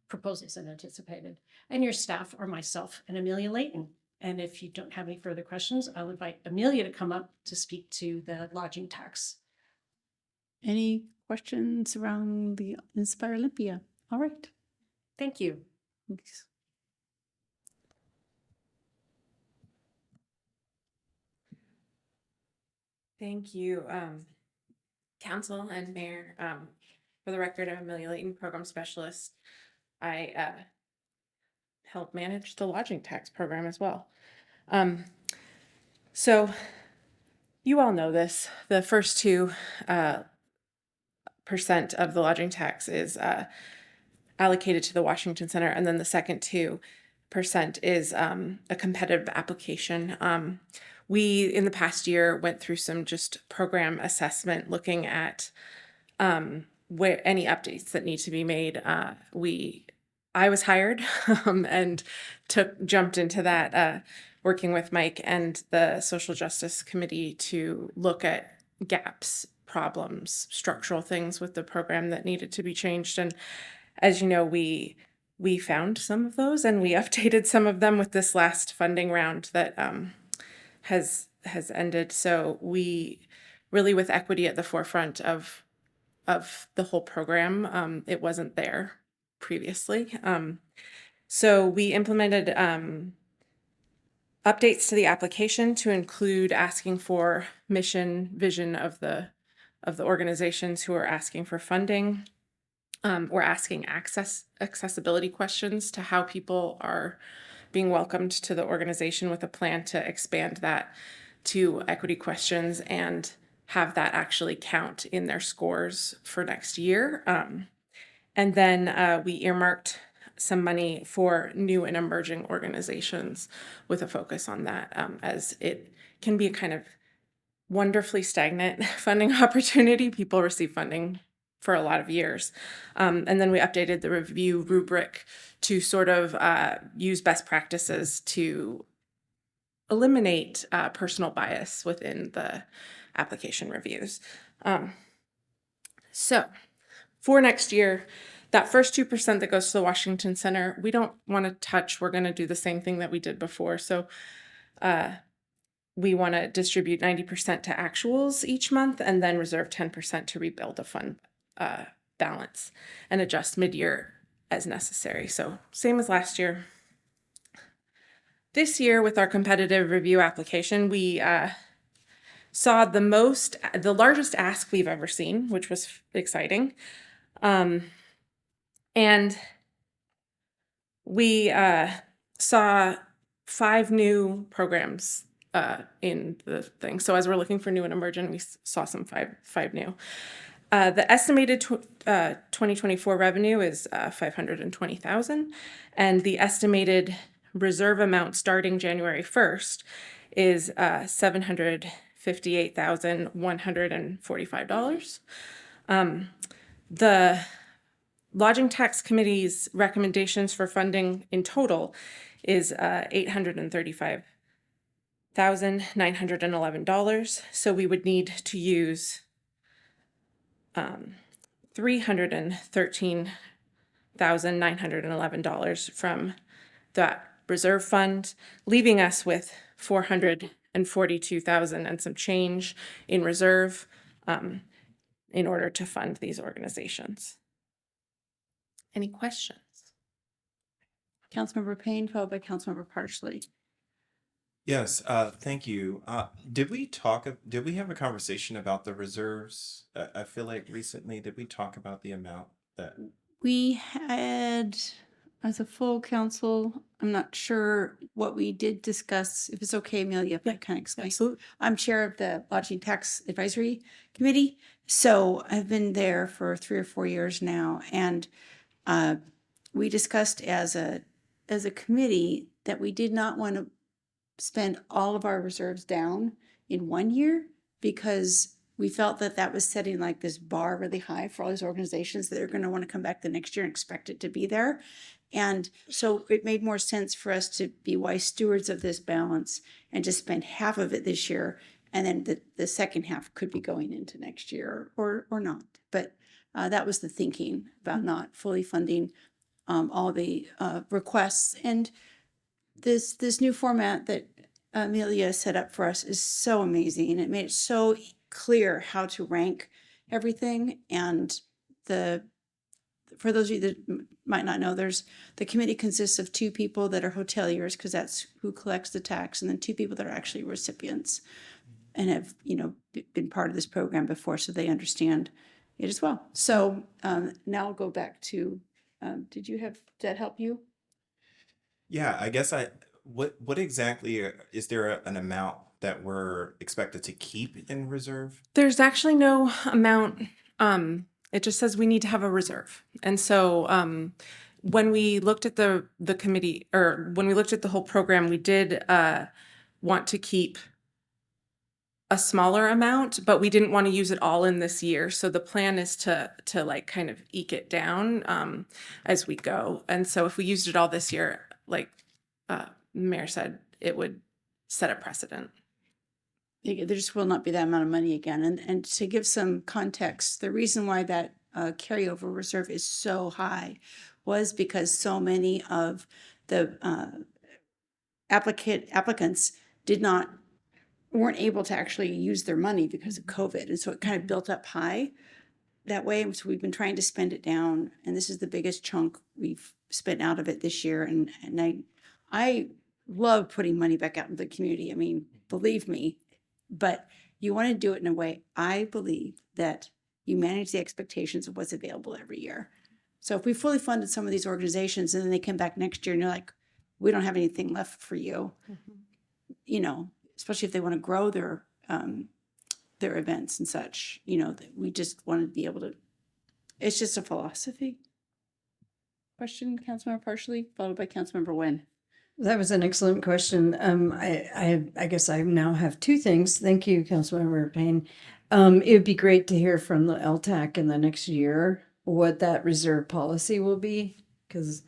proposals than anticipated. And your staff are myself and Amelia Layton. And if you don't have any further questions, I'll invite Amelia to come up to speak to the lodging tax. Any questions around the Inspire Olympia? All right. Thank you. Thanks. Thank you, Council and Mayor. For the record, I'm Amelia Layton, Program Specialist. I help manage the lodging tax program as well. So you all know this. The first 2% of the lodging tax is allocated to the Washington Center, and then the second 2% is a competitive application. We, in the past year, went through some just program assessment, looking at where any updates that need to be made. I was hired and jumped into that, working with Mike and the Social Justice Committee to look at gaps, problems, structural things with the program that needed to be changed. And as you know, we found some of those, and we updated some of them with this last funding round that has ended. So we really, with equity at the forefront of the whole program, it wasn't there previously. So we implemented updates to the application to include asking for mission, vision of the organizations who are asking for funding. We're asking accessibility questions to how people are being welcomed to the organization with a plan to expand that to equity questions and have that actually count in their scores for next year. And then we earmarked some money for new and emerging organizations with a focus on that, as it can be a kind of wonderfully stagnant funding opportunity. People receive funding for a lot of years. And then we updated the review rubric to sort of use best practices to eliminate personal bias within the application reviews. So for next year, that first 2% that goes to the Washington Center, we don't want to touch. We're going to do the same thing that we did before. So we want to distribute 90% to actuals each month and then reserve 10% to rebuild a fund balance and adjust mid-year as necessary. So same as last year. This year with our competitive review application, we saw the largest ask we've ever seen, which was exciting. And we saw 5 new programs in the thing. So as we're looking for new and emergent, we saw some five new. The estimated 2024 revenue is $520,000, and the estimated reserve amount starting January 1st is $758,145. The Lodging Tax Committee's recommendations for funding in total is $835,911. So we would need to use $313,911 from that reserve fund, leaving us with $442,000 and some change in reserve in order to fund these organizations. Any questions? Councilmember Payne, followed by Councilmember Parsley. Yes, thank you. Did we have a conversation about the reserves? I feel like recently, did we talk about the amount that? We had, as a full council, I'm not sure what we did discuss. If it's okay, Amelia, if I kind of explain. Absolutely. I'm chair of the Lodging Tax Advisory Committee. So I've been there for 3 or 4 years now. And we discussed as a committee that we did not want to spend all of our reserves down in 1 year because we felt that that was setting like this bar really high for all these organizations that are going to want to come back the next year and expect it to be there. And so it made more sense for us to be wise stewards of this balance and just spend half of it this year. And then the second half could be going into next year or not. But that was the thinking about not fully funding all the requests. And this new format that Amelia set up for us is so amazing. It made it so clear how to rank everything. And for those of you that might not know, the committee consists of 2 people that are hoteliers, because that's who collects the tax, and then 2 people that are actually recipients and have been part of this program before, so they understand it as well. So now I'll go back to did that help you? Yeah, I guess what exactly is there an amount that we're expected to keep in reserve? There's actually no amount. It just says we need to have a reserve. And so when we looked at the committee, or when we looked at the whole program, we did want to keep a smaller amount, but we didn't want to use it all in this year. So the plan is to like kind of eke it down as we go. And so if we used it all this year, like the mayor said, it would set a precedent. There just will not be that amount of money again. And to give some context, the reason why that carryover reserve is so high was because so many of the applicants weren't able to actually use their money because of COVID. And so it kind of built up high that way. And so we've been trying to spend it down. And this is the biggest chunk we've spent out of it this year. And I love putting money back out into the community. I mean, believe me, but you want to do it in a way, I believe, that you manage the expectations of what's available every year. So if we fully funded some of these organizations and then they come back next year and you're like, we don't have anything left for you. You know, especially if they want to grow their events and such, you know, that we just want to be able to, it's just a philosophy. Question, Councilmember Partially, followed by Councilmember Nguyen. That was an excellent question. I guess I now have two things. Thank you, Councilmember Payne. It would be great to hear from the LTAC in the next year what that reserve policy will be, because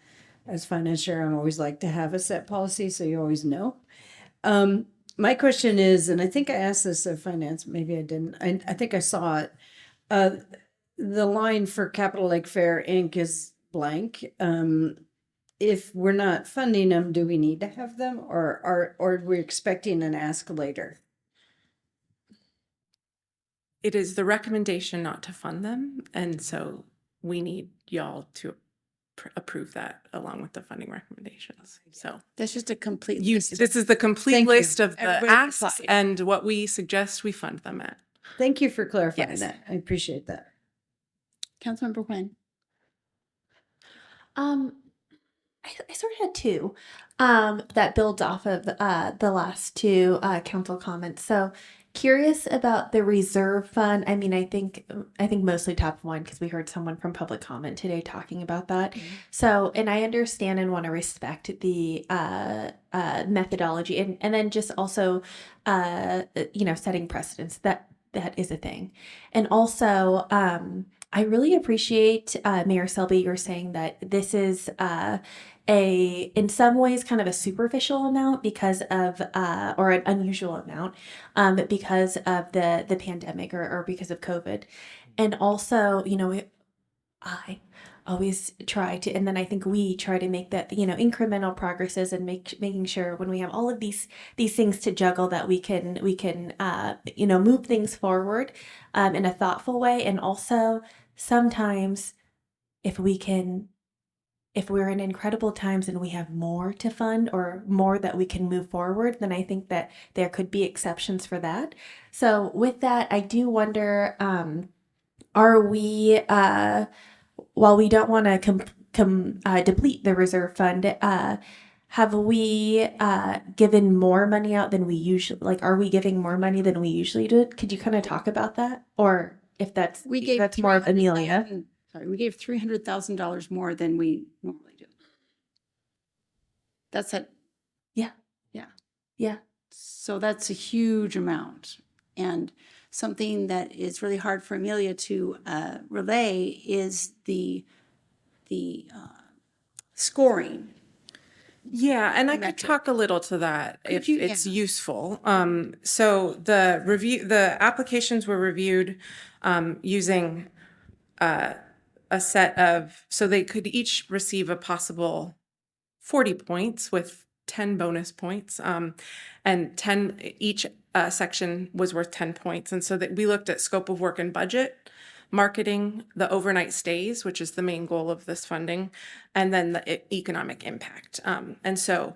as finance chair, I always like to have a set policy, so you always know. My question is, and I think I asked this of finance, maybe I didn't. I think I saw it. The line for Capital Lake Fair Inc. is blank. If we're not funding them, do we need to have them, or are we expecting an ask later? It is the recommendation not to fund them, and so we need y'all to approve that along with the funding recommendations. So That's just a complete this is the complete Thank you. list of the Everybody asks applied. and what we suggest we fund them at. Thank you for clarifying Yes. that. I appreciate that. Councilmember Nguyen. I sort of had two that builds off of the last two council comments. So curious about the reserve fund. I mean, I think mostly top of mind because we heard someone from public comment today talking about that. So, and I understand and want to respect the methodology and then just also setting precedents that is a thing. And also I really appreciate Mayor Selby, you're saying that this is in some ways kind of a superficial amount because of or an unusual amount because of the pandemic or because of COVID. And also, I always try to, and then I think we try to make that, incremental progresses and making sure when we have all of these things to juggle that we can move things forward in a thoughtful way. And also sometimes if we're in incredible times and we have more to fund or more that we can move forward, then I think that there could be exceptions for that. So with that, I do wonder, are we, while we don't want to deplete the reserve fund, have we given more money out than we usually, are we giving more money than we usually do? Could you kind of talk about that? Or if that's more of Amelia. Sorry, we gave $300,000 more than we normally do. That's it. Yeah. Yeah. Yeah. So that's a huge amount. And something that is really hard for Amelia to relay is the scoring. Yeah, and I could metric. talk a little to that if you? it's Yeah. useful. So the applications were reviewed using a set of, so they could each receive a possible 40 points with 10 bonus points, and 10 each section was worth 10 points. And so that we looked at scope of work and budget, marketing, the overnight stays, which is the main goal of this funding, and then the economic impact. And so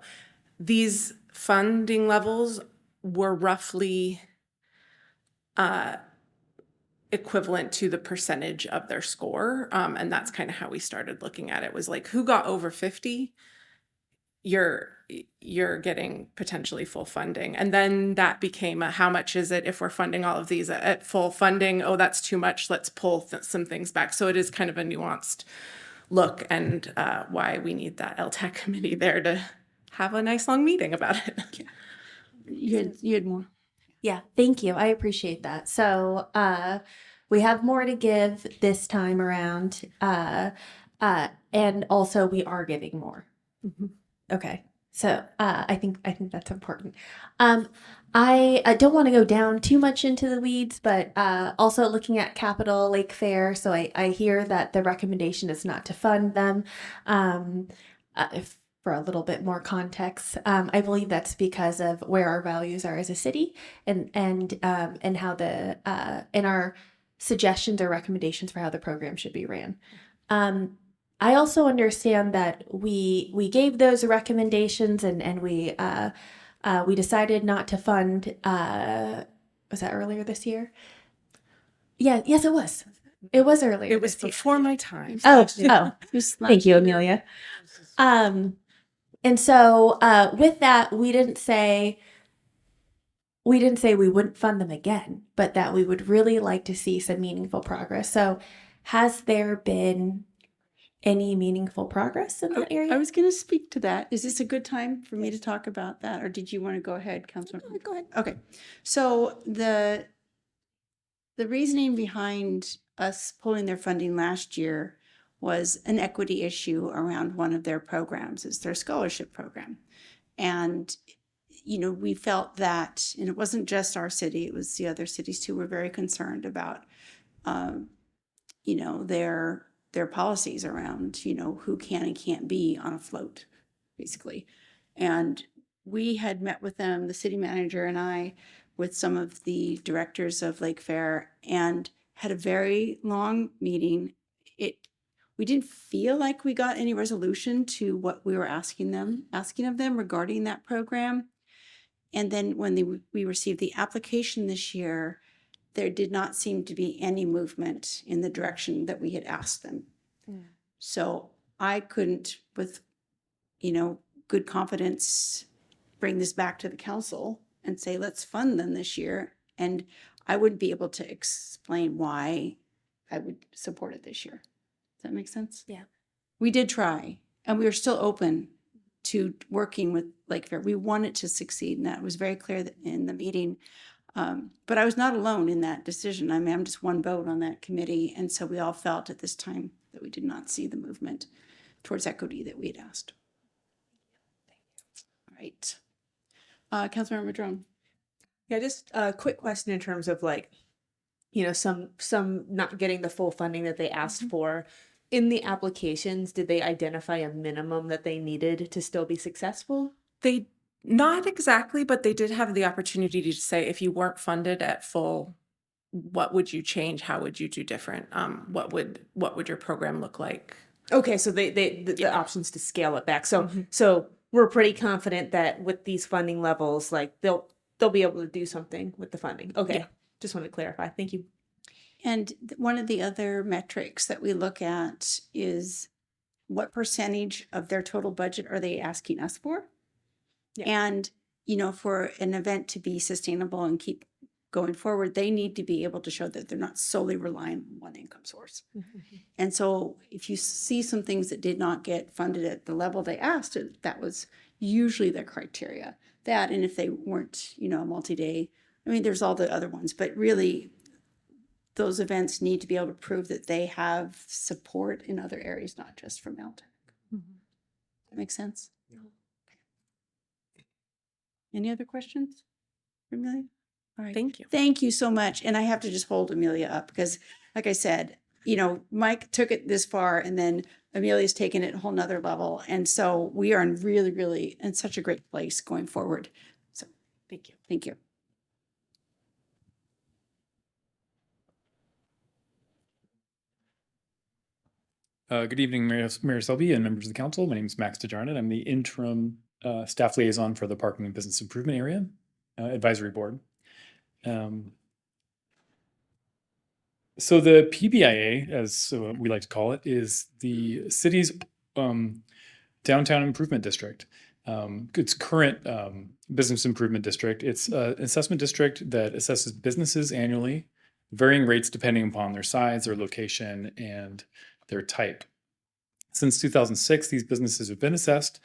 these funding levels were roughly equivalent to the percentage of their score. And that's kind of how we started looking at it, was like, who got over 50? You're getting potentially full funding. And then that became how much is it if we're funding all of these at full funding? Oh, that's too much. Let's pull some things back. So it is kind of a nuanced look, and why we need that LTAC committee there to have a nice long meeting about it. You had more. Yeah, thank you. I appreciate that. So we have more to give this time around, and also we are giving more. Okay, so I think that's important. I don't want to go down too much into the weeds, but also looking at Capital Lake Fair. So I hear that the recommendation is not to fund them. For a little bit more context, I believe that's because of where our values are as a city, and how and our suggestions or recommendations for how the program should be ran. I also understand that we gave those recommendations and we decided not to fund. Was that earlier this year? Yeah. Yes, it was. It was earlier. It was this year. before my time. Oh. Thank you, Amelia. And so with that, we didn't say we wouldn't fund them again, but that we would really like to see some meaningful progress. So has there been any meaningful progress in that area? I was going to speak to that. Is this a good time for me to talk about that, or did you want to go ahead, Councilmember? Go ahead. Okay, so the reasoning behind us pulling their funding last year was an equity issue around one of their programs. It's their scholarship program. And, you know, we felt that, and it wasn't just our city, it was the other cities too, were very concerned about, you know, their policies around, you know, who can and can't be on a float, basically. And we had met with them, the city manager and I, with some of the directors of Lake Fair, and had a very long meeting. We didn't feel like we got any resolution to what we were asking of them regarding that program. And then when we received the application this year, there did not seem to be any movement in the direction that we had asked them. So I couldn't, with, you know, good confidence, bring this back to the council and say, let's fund them this year. And I wouldn't be able to explain why I would support it this year. Does that make sense? Yeah. We did try, and we are still open to working with Lake Fair. We want it to succeed, and that was very clear in the meeting. But I was not alone in that decision. I mean, I'm just one vote on that committee. And so we all felt at this time that we did not see the movement towards equity that we had asked. All right. Councilmember Madrone. Yeah, just a quick question in terms of like, you know, some not getting the full funding that they asked for. In the applications, did they identify a minimum that they needed to still be successful? They not exactly, but they did have the opportunity to say if you weren't funded at full, what would you change? How would you do different? What would your program look like? Okay, so the options to scale it back. So we're pretty confident that with these funding levels, like they'll be able to do something with the funding. Okay, Yeah. Just want to clarify. Thank you. And one of the other metrics that we look at is what percentage of their total budget are they asking us for? Yeah. And, you know, for an event to be sustainable and keep going forward, they need to be able to show that they're not solely relying on one income source. And so if you see some things that did not get funded at the level they asked, that was usually the criteria. That, and if they weren't, you know, multi-day, I mean, there's all the other ones, but really those events need to be able to prove that they have support in other areas, not just from Altec. That makes sense? Any other questions for Amelia? All right. Thank you. Thank you so much. And I have to just hold Amelia up because, like I said, you know, Mike took it this far and then Amelia's taken it a whole nother level. And so we are in really, really in such a great place going forward. So Thank you. thank you. Good evening, Mayor Selby and members of the council. My name is Max DeJarnett. I'm the interim staff liaison for the Parking and Business Improvement Area Advisory Board. So the PBIA, as we like to call it, is the city's downtown improvement district. It's current business improvement district. It's an assessment district that assesses businesses annually, varying rates depending upon their size, their location, and their type. Since 2006, these businesses have been assessed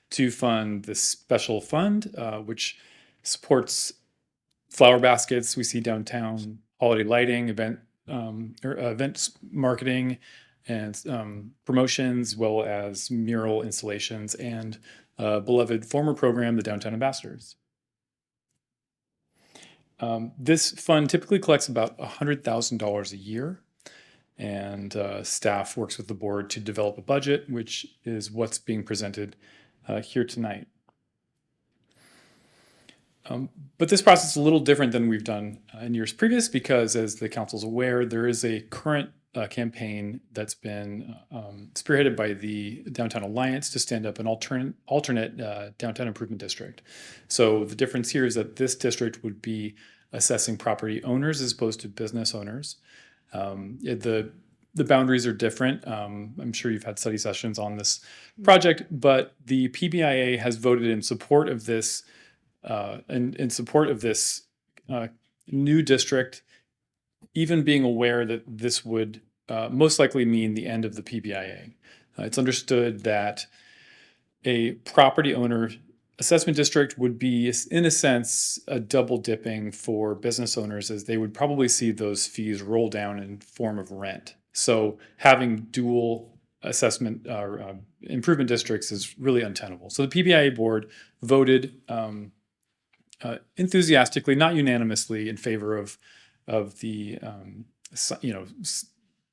to fund this special fund, which supports flower baskets we see downtown, holiday lighting, events marketing, and promotions, as well as mural installations and beloved former program, the Downtown Ambassadors. This fund typically collects about $100,000 a year, and staff works with the board to develop a budget, which is what's being presented here tonight. But this process is a little different than we've done in years previous because, as the council's aware, there is a current campaign that's been spearheaded by the Downtown Alliance to stand up an alternate downtown improvement district. So the difference here is that this district would be assessing property owners as opposed to business owners. The the boundaries are different. I'm sure you've had study sessions on this project, but the PBIA has voted in support of this, in support of this new district, even being aware that this would most likely mean the end of the PBIA. It's understood that a property owner assessment district would be, in a sense, a double dipping for business owners, as they would probably see those fees roll down in form of rent. So having dual assessment or improvement districts is really untenable. So the PBIA board voted enthusiastically, not unanimously, in favor of the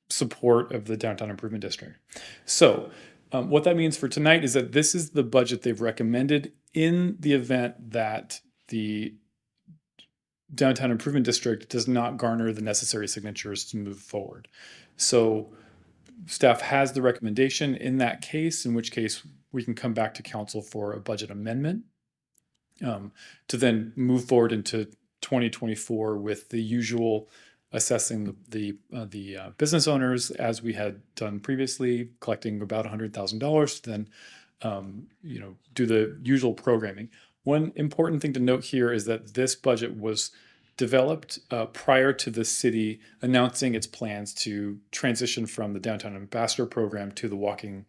support of the downtown improvement district. So what that means for tonight is that this is the budget they've recommended in the event that the downtown improvement district does not garner the necessary signatures to move forward. So staff has the recommendation in that case, in which case we can come back to council for a budget amendment to then move forward into 2024 with the usual assessing the business owners as we had done previously, collecting about $100,000 to then do the usual programming. One important thing to note here is that this budget was developed prior to the city announcing its plans to transition from the Downtown Ambassador Program to the Walking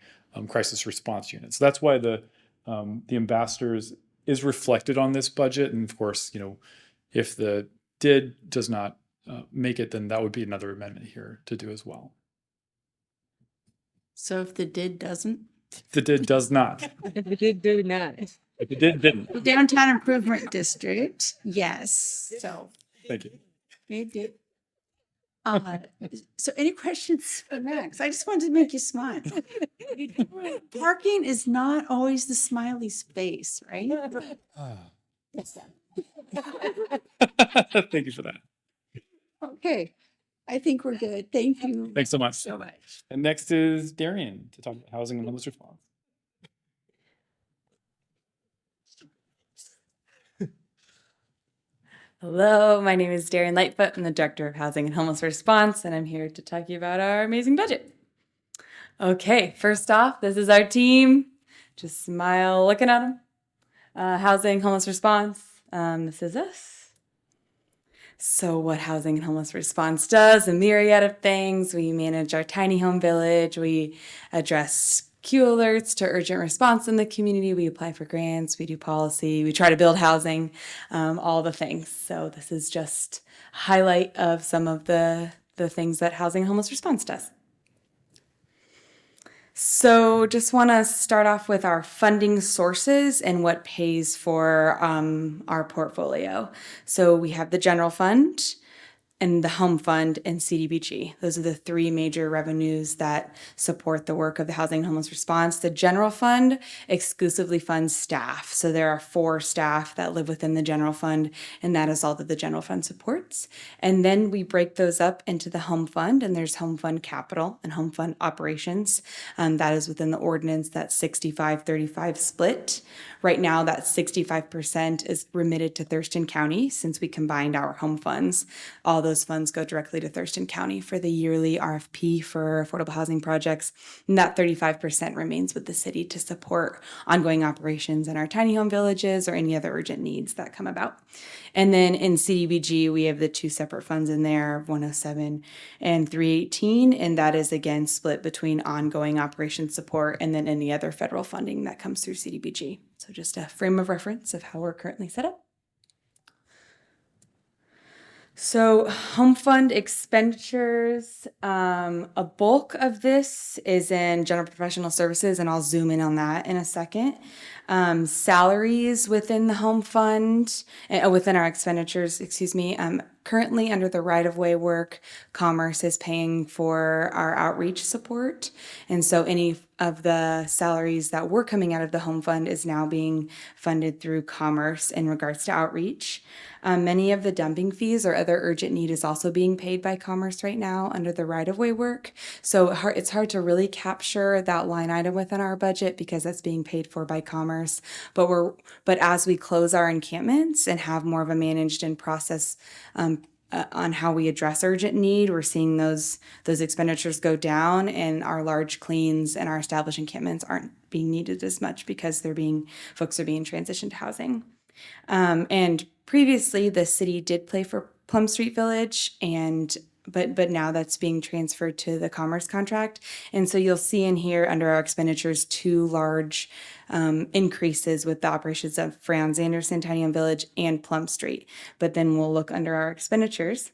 Crisis Response Unit. So that's why the ambassadors is reflected on this budget. And of course, if the DID does not make it, then that would be another amendment here to do as well. So if the did doesn't? The DID does not. If it did do not. If the DID didn't. The Downtown Improvement District, yes. So Thank you. they did. So any questions for Max? I just wanted to make you smile. Parking is not always the smiley face, right? Thank you for that. Okay, I think we're good. Thank you. Thanks so much. So much. And next is Darian to talk about housing and homeless response. Hello, my name is Darian Lightfoot. I'm the Director of Housing and Homeless Response, and I'm here to talk to you about our amazing budget. Okay, first off, this is our team. Just smile looking at them. Housing, Homeless Response. This is us. So what Housing and Homeless Response does, a myriad of things. We manage our tiny home village. We address Q alerts to urgent response in the community. We apply for grants. We do policy. We try to build housing, all the things. So this is just a highlight of some of the things that Housing and Homeless Response does. So just want to start off with our funding sources and what pays for our portfolio. So we have the general fund and the home fund and CDBG. Those are the three major revenues that support the work of the Housing and Homeless Response. The general fund exclusively funds staff. So there are 4 staff that live within the general fund, and that is all that the general fund supports. And then we break those up into the home fund, and there's home fund capital and home fund operations. That is within the ordinance, that 65-35 split. Right now, that 65% is remitted to Thurston County since we combined our home funds. All those funds go directly to Thurston County for the yearly RFP for affordable housing projects. And that 35% remains with the city to support ongoing operations in our tiny home villages or any other urgent needs that come about. And then in CDBG, we have the 2 separate funds in there, 107 and 318. And that is again split between ongoing operation support and then any other federal funding that comes through CDBG. So just a frame of reference of how we're currently set up. So home fund expenditures, a bulk of this is in general professional services, and I'll zoom in on that in a second. Salaries within the home fund, within our expenditures, currently under the right-of-way work, Commerce is paying for our outreach support. And so any of the salaries that were coming out of the home fund is now being funded through Commerce in regards to outreach. Many of the dumping fees or other urgent need is also being paid by Commerce right now under the right-of-way work. So it's hard to really capture that line item within our budget because that's being paid for by Commerce. But as we close our encampments and have more of a managed and process on how we address urgent need. We're seeing those expenditures go down, and our large cleans and our established encampments aren't being needed as much because folks are being transitioned to housing. And previously, the city did pay for Plum Street Village, but now that's being transferred to the Commerce contract. And so you'll see in here under our expenditures 2 large increases with the operations of Franz Anderson Tiny Home Village and Plum Street. But then we'll look under our expenditures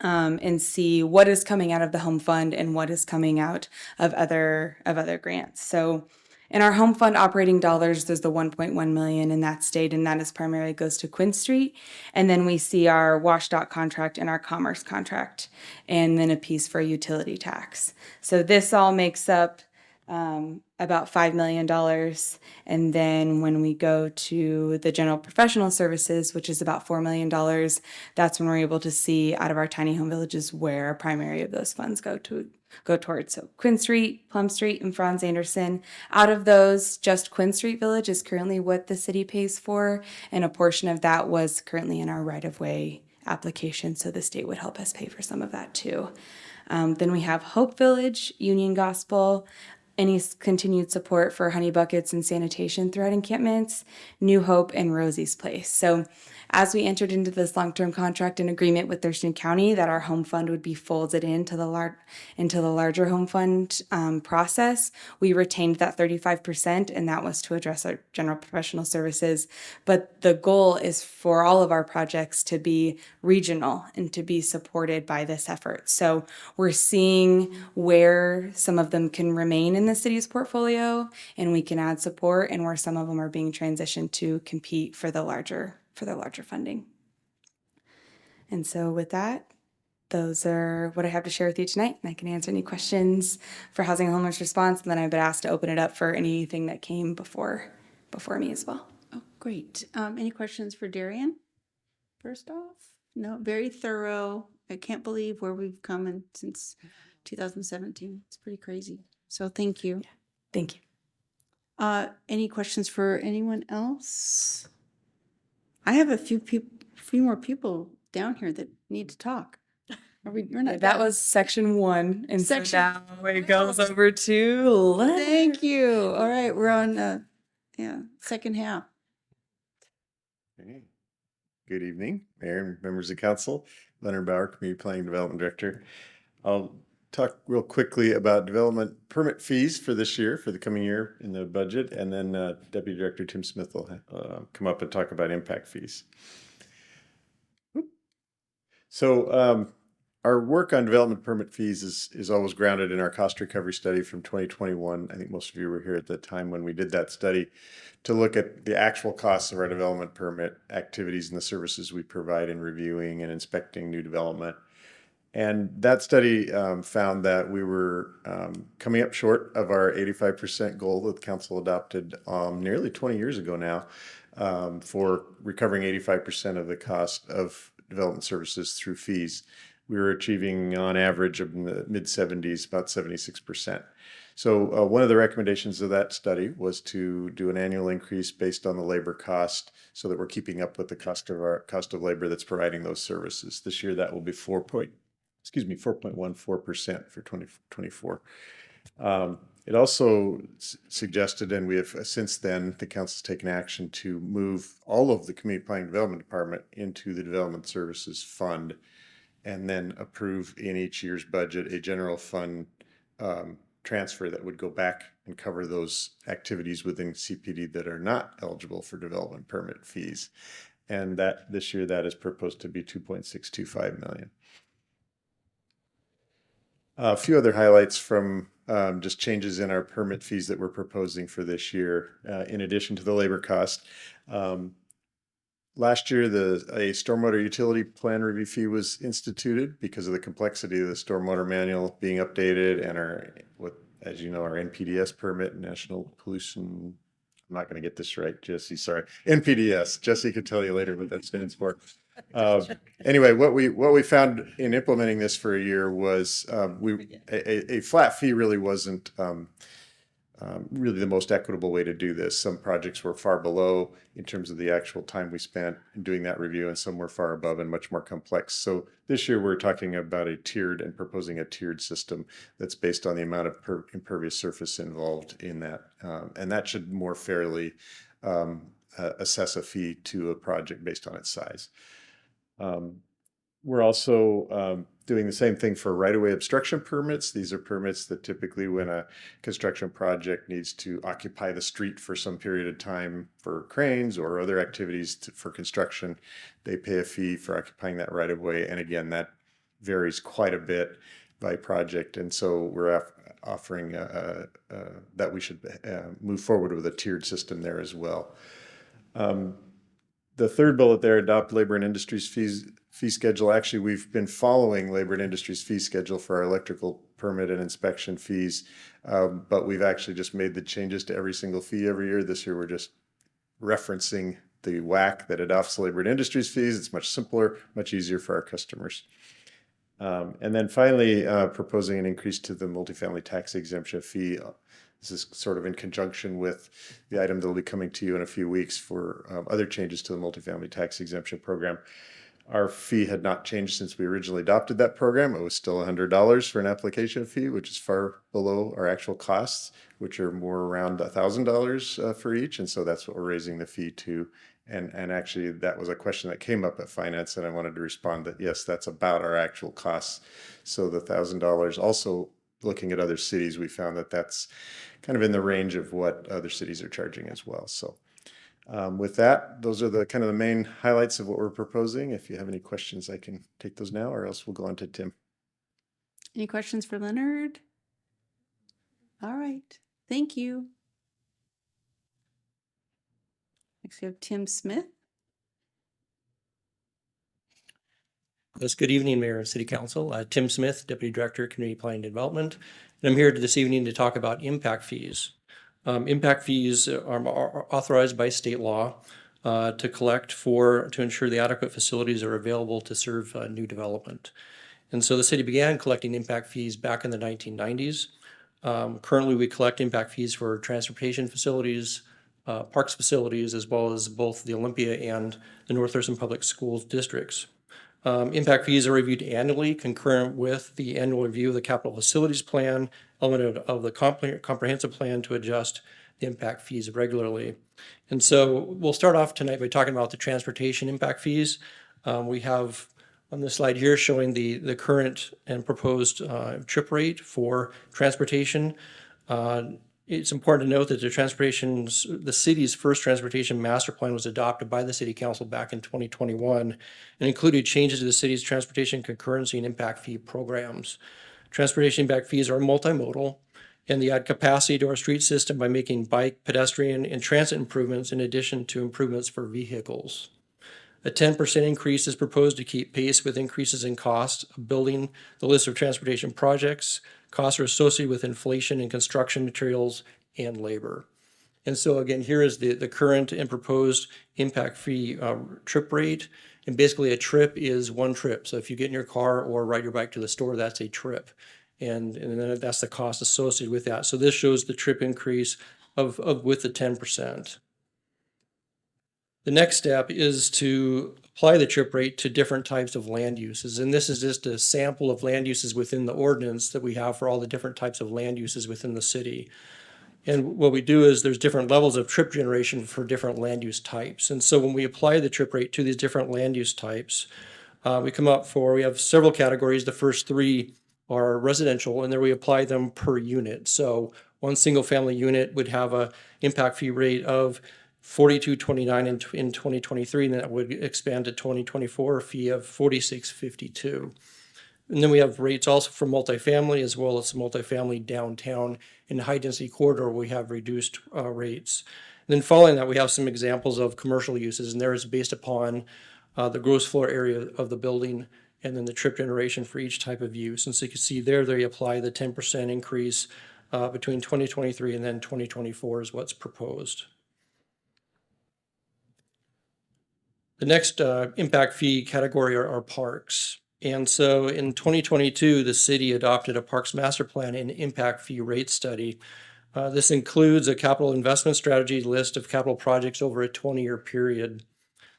and see what is coming out of the home fund and what is coming out of other grants. So in our home fund operating dollars, there's the 1.1 million in that state, and that is primarily goes to Quinn Street. And then we see our WashDOT contract and our Commerce contract, and then a piece for utility tax. So this all makes up about $5 million. And then when we go to the general professional services, which is about $4 million, that's when we're able to see out of our tiny home villages where a primary of those funds go towards. So Quinn Street, Plum Street, and Franz Anderson. Out of those, just Quinn Street Village is currently what the city pays for, and a portion of that was currently in our right-of-way application, so the state would help us pay for some of that too. Then we have Hope Village, Union Gospel, any continued support for honey buckets and sanitation throughout encampments, New Hope, and Rosie's Place. So as we entered into this long-term contract and agreement with Thurston County that our home fund would be folded into the larger home fund process, we retained that 35%, and that was to address our general professional services. But the goal is for all of our projects to be regional and to be supported by this effort. So we're seeing where some of them can remain in the city's portfolio and we can add support, and where some of them are being transitioned to compete for the larger funding. And so with that, those are what I have to share with you tonight. And I can answer any questions for Housing and Homeless Response. And then I've been asked to open it up for anything that came before me as well. Oh, great. Any questions for Darian? First off? No, very thorough. I can't believe where we've come since 2017. It's pretty crazy. So thank you. Thank you. Any questions for anyone else? I have a few more people down here that need to talk. We're not That done. was section 1, and so Section- now it goes over to Thank you. All right, we're on second half. Okay. Good evening, Mayor and members of council. Leonard Bauer, Community Planning Development Director. I'll talk real quickly about development permit fees for this year, for the coming year in the budget, and then Deputy Director Tim Smith will come up and talk about impact fees. So our work on development permit fees is always grounded in our cost recovery study from 2021. I think most of you were here at the time when we did that study to look at the actual costs of our development permit activities and the services we provide in reviewing and inspecting new development. And that study found that we were coming up short of our 85% goal that the council adopted nearly 20 years ago now for recovering 85% of the cost of development services through fees. We were achieving on average in the mid-70s, about 76%. So one of the recommendations of that study was to do an annual increase based on the labor cost so that we're keeping up with the cost of labor that's providing those services. This year that will be 4.14% for 2024. It also suggested, and we have since then, the council's taken action to move all of the Community Planning Development Department into the Development Services Fund, and then approve in each year's budget a general fund transfer that would go back and cover those activities within CPD that are not eligible for development permit fees. And that this year that is proposed to be $2.625 million. A few other highlights from just changes in our permit fees that we're proposing for this year, in addition to the labor cost. Last year, a stormwater utility plan review fee was instituted because of the complexity of the stormwater manual being updated and as you know, our NPDS permit, National Pollution. I'm not going to get this right, Jesse. Sorry, NPDS. Jesse could tell you later what that stands for. Anyway, what we found in implementing this for a year was a flat fee really wasn't really the most equitable way to do this. Some projects were far below in terms of the actual time we spent in doing that review, and some were far above and much more complex. So this year we're talking about proposing a tiered system that's based on the amount of impervious surface involved in that. And that should more fairly assess a fee to a project based on its size. We're also doing the same thing for right-of-way obstruction permits. These are permits that typically when a construction project needs to occupy the street for some period of time for cranes or other activities for construction, they pay a fee for occupying that right-of-way. And again, that varies quite a bit by project. And so we're offering that we should move forward with a tiered system there as well. The third bullet there, adopt labor and industries fee schedule. Actually, we've been following labor and industries fee schedule for our electrical permit and inspection fees, but we've actually just made the changes to every single fee every year. This year, we're just referencing the WAC that adopts labor and industries fees. It's much simpler, much easier for our customers. And then finally, proposing an increase to the multifamily tax exemption fee. This is sort of in conjunction with the item that will be coming to you in a few weeks for other changes to the multifamily tax exemption program. Our fee had not changed since we originally adopted that program. It was still $100 for an application fee, which is far below our actual costs, which are more around $1,000 for each. And so that's what we're raising the fee to. And actually, that was a question that came up at finance, and I wanted to respond that yes, that's about our actual costs. So the $1,000, also looking at other cities, we found that that's kind of in the range of what other cities are charging as well. So with that, those are the kind of the main highlights of what we're proposing. If you have any questions, I can take those now, or else we'll go on to Tim. Any questions for Leonard? All right, thank you. Next, we have Tim Smith. Yes, good evening, Mayor and City Council. Tim Smith, Deputy Director, Community Planning and Development. And I'm here this evening to talk about impact fees. Impact fees are authorized by state law to collect to ensure the adequate facilities are available to serve new development. And so the city began collecting impact fees back in the 1990s. Currently, we collect impact fees for transportation facilities, parks facilities, as well as both the Olympia and the North Thurston Public Schools districts. Impact fees are reviewed annually, concurrent with the annual review of the capital facilities plan, element of the comprehensive plan to adjust the impact fees regularly. And so we'll start off tonight by talking about the transportation impact fees. We have on this slide here showing the current and proposed trip rate for transportation. It's important to note that the city's first transportation master plan was adopted by the City Council back in 2021 and included changes to the city's transportation concurrency and impact fee programs. Transportation impact fees are multimodal, and they add capacity to our street system by making bike, pedestrian, and transit improvements in addition to improvements for vehicles. A 10% increase is proposed to keep pace with increases in cost of building the list of transportation projects. Costs are associated with inflation in construction materials and labor. And so again, here is the current and proposed impact fee trip rate. And basically a trip is one trip. So if you get in your car or ride your bike to the store, that's a trip. And then that's the cost associated with that. So this shows the trip increase with the 10%. The next step is to apply the trip rate to different types of land uses. And this is just a sample of land uses within the ordinance that we have for all the different types of land uses within the city. And what we do is there's different levels of trip generation for different land use types. And so when we apply the trip rate to these different land use types, we have several categories. The first three are residential, and then we apply them per unit. So one single family unit would have a impact fee rate of $42.29 in 2023, and that would expand to 2024 a fee of $46.52. And then we have rates also for multifamily, as well as multifamily downtown in the high density corridor. We have reduced rates. And then following that, we have some examples of commercial uses, and there is based upon the gross floor area of the building and then the trip generation for each type of use. And so you can see there they apply the 10% increase between 2023 and then 2024 is what's proposed. The next impact fee category are parks. And so in 2022, the city adopted a Parks Master Plan and impact fee rate study. This includes a capital investment strategy list of capital projects over a 20-year period.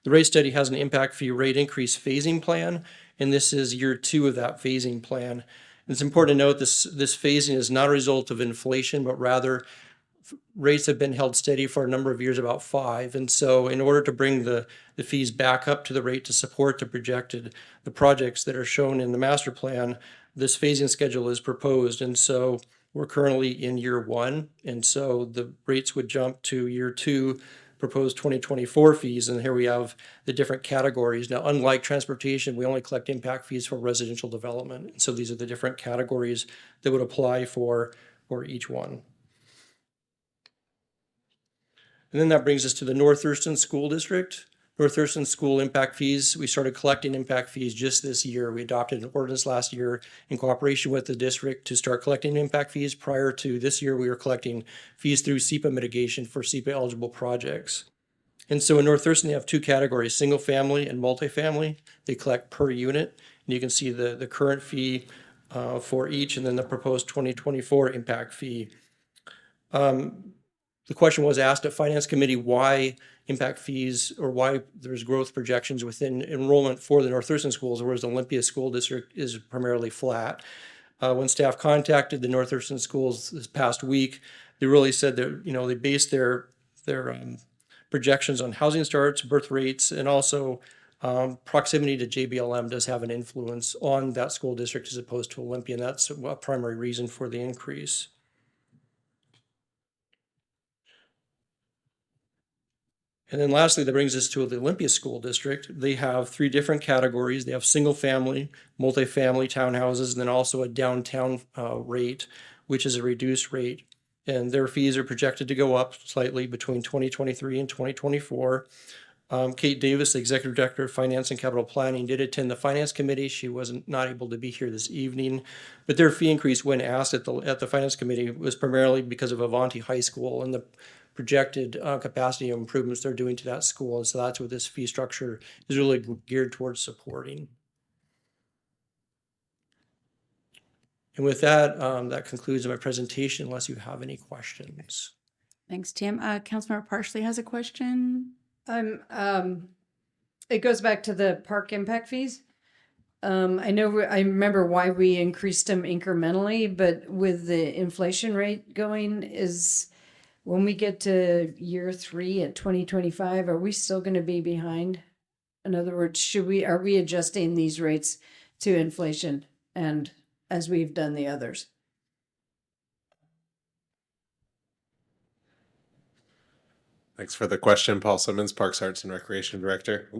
The rate study has an impact fee rate increase phasing plan, and this is year 2 of that phasing plan. It's important to note this phasing is not a result of inflation, but rather rates have been held steady for a number of years, about 5. And so in order to bring the fees back up to the rate to support the projects that are shown in the master plan, this phasing schedule is proposed. And so we're currently in year 1. And so the rates would jump to year 2, proposed 2024 fees. And here we have the different categories. Now, unlike transportation, we only collect impact fees for residential development. And so these are the different categories that would apply for each one. And then that brings us to the North Thurston School District. North Thurston School impact fees, we started collecting impact fees just this year. We adopted an ordinance last year in cooperation with the district to start collecting impact fees. Prior to this year, we were collecting fees through SEPA mitigation for SEPA eligible projects. And so in North Thurston, they have 2 categories, single family and multifamily. They collect per unit. And you can see the current fee for each, and then the proposed 2024 impact fee. The question was asked at Finance Committee why impact fees, or why there's growth projections within enrollment for the North Thurston schools, whereas the Olympia School District is primarily flat. When staff contacted the North Thurston schools this past week, they really said that, they based their projections on housing starts, birth rates, and also proximity to JBLM does have an influence on that school district as opposed to Olympia, and that's a primary reason for the increase. And then lastly, that brings us to the Olympia School District. They have 3 different categories. They have single family, multifamily townhouses, and then also a downtown rate, which is a reduced rate. And their fees are projected to go up slightly between 2023 and 2024. Kate Davis, the Executive Director of Finance and Capital Planning, did attend the Finance Committee. She wasn't not able to be here this evening, but their fee increase when asked at the Finance Committee was primarily because of Avanti High School and the projected capacity improvements they're doing to that school. And so that's what this fee structure is really geared towards supporting. And with that, that concludes my presentation unless you have any questions. Thanks, Tim. Councilmember Parsley has a question. It goes back to the park impact fees. I remember why we increased them incrementally, but with the inflation rate going, when we get to year 3 at 2025, are we still going to be behind? In other words, are we adjusting these rates to inflation and as we've done the others? Thanks for the question, Paul Simmons, Parks, Arts, and Recreation Director.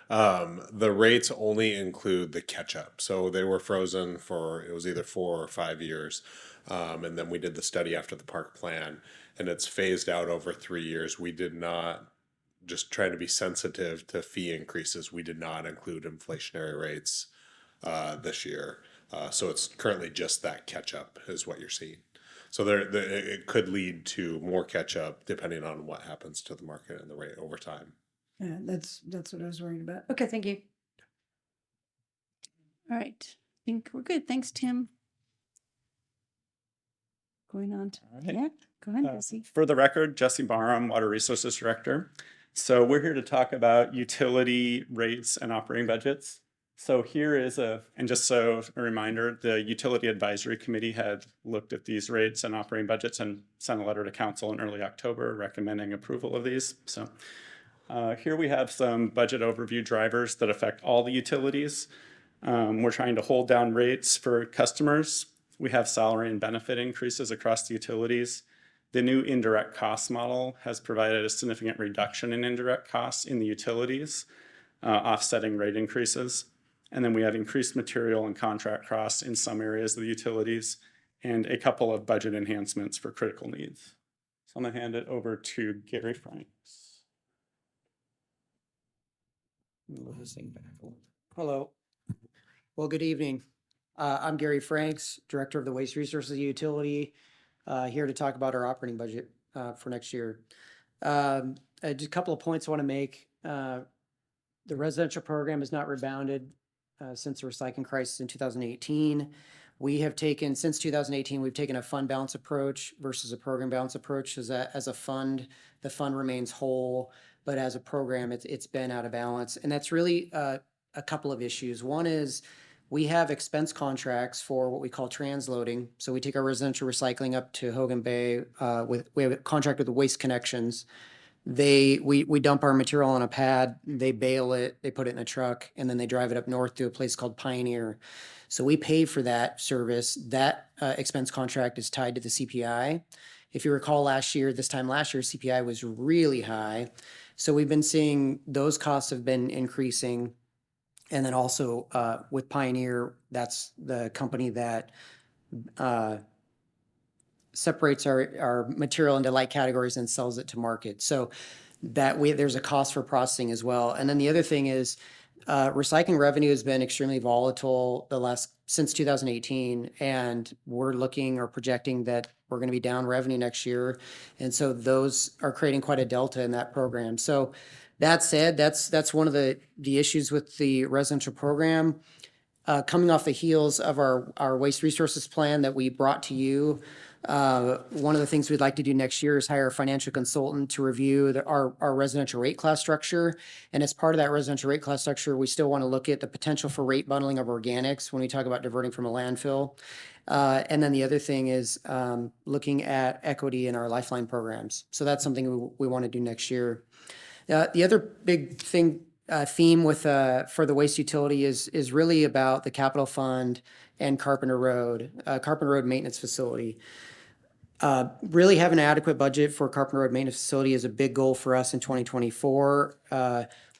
The rates only include the catch-up. So they were frozen for, it was either 4 or 5 years. And then we did the study after the park plan, and it's phased out over 3 years. We did not, just trying to be sensitive to fee increases, we did not include inflationary rates this year. So it's currently just that catch-up is what you're seeing. So it could lead to more catch-up depending on what happens to the market and the rate over time. Yeah, that's what I was worried about. Okay, thank you. All right. I think we're good. Thanks, Tim. Going on to, yeah, go ahead, Jesse. For the record, Jesse Barham, Water Resources Director. So we're here to talk about utility rates and operating budgets. So here is and just so a reminder, the Utility Advisory Committee had looked at these rates and operating budgets and sent a letter to council in early October recommending approval of these. So here we have some budget overview drivers that affect all the utilities. We're trying to hold down rates for customers. We have salary and benefit increases across the utilities. The new indirect cost model has provided a significant reduction in indirect costs in the utilities, offsetting rate increases. And then we have increased material and contract costs in some areas of the utilities and a couple of budget enhancements for critical needs. So I'm going to hand it over to Gary Franks. Hello. Well, good evening. I'm Gary Franks, Director of the Waste Resources Utility, here to talk about our operating budget for next year. Just a couple of points I want to make. The residential program has not rebounded since the recycling crisis in 2018. We have taken, since 2018, we've taken a fund balance approach versus a program balance approach. As a fund, the fund remains whole, but as a program, it's been out of balance. And that's really a couple of issues. One is we have expense contracts for what we call transloading. So we take our residential recycling up to Hogan Bay. We have a contract with the Waste Connections. We dump our material on a pad, they bale it, they put it in a truck, and then they drive it up north to a place called Pioneer. So we pay for that service. That expense contract is tied to the CPI. If you recall this time last year, CPI was really high. So we've been seeing those costs have been increasing. And then also with Pioneer, that's the company that separates our material into light categories and sells it to market. So there's a cost for processing as well. And then the other thing is recycling revenue has been extremely volatile since 2018, and we're looking or projecting that we're going to be down revenue next year. And so those are creating quite a delta in that program. So that said, that's one of the issues with the residential program. Coming off the heels of our waste resources plan that we brought to you, one of the things we'd like to do next year is hire a financial consultant to review our residential rate class structure. And as part of that residential rate class structure, we still want to look at the potential for rate bundling of organics when we talk about diverting from a landfill. And then the other thing is looking at equity in our lifeline programs. So that's something we want to do next year. The other big theme for the waste utility is really about the capital fund and Carpenter Road maintenance facility. Really having an adequate budget for Carpenter Road maintenance facility is a big goal for us in 2024.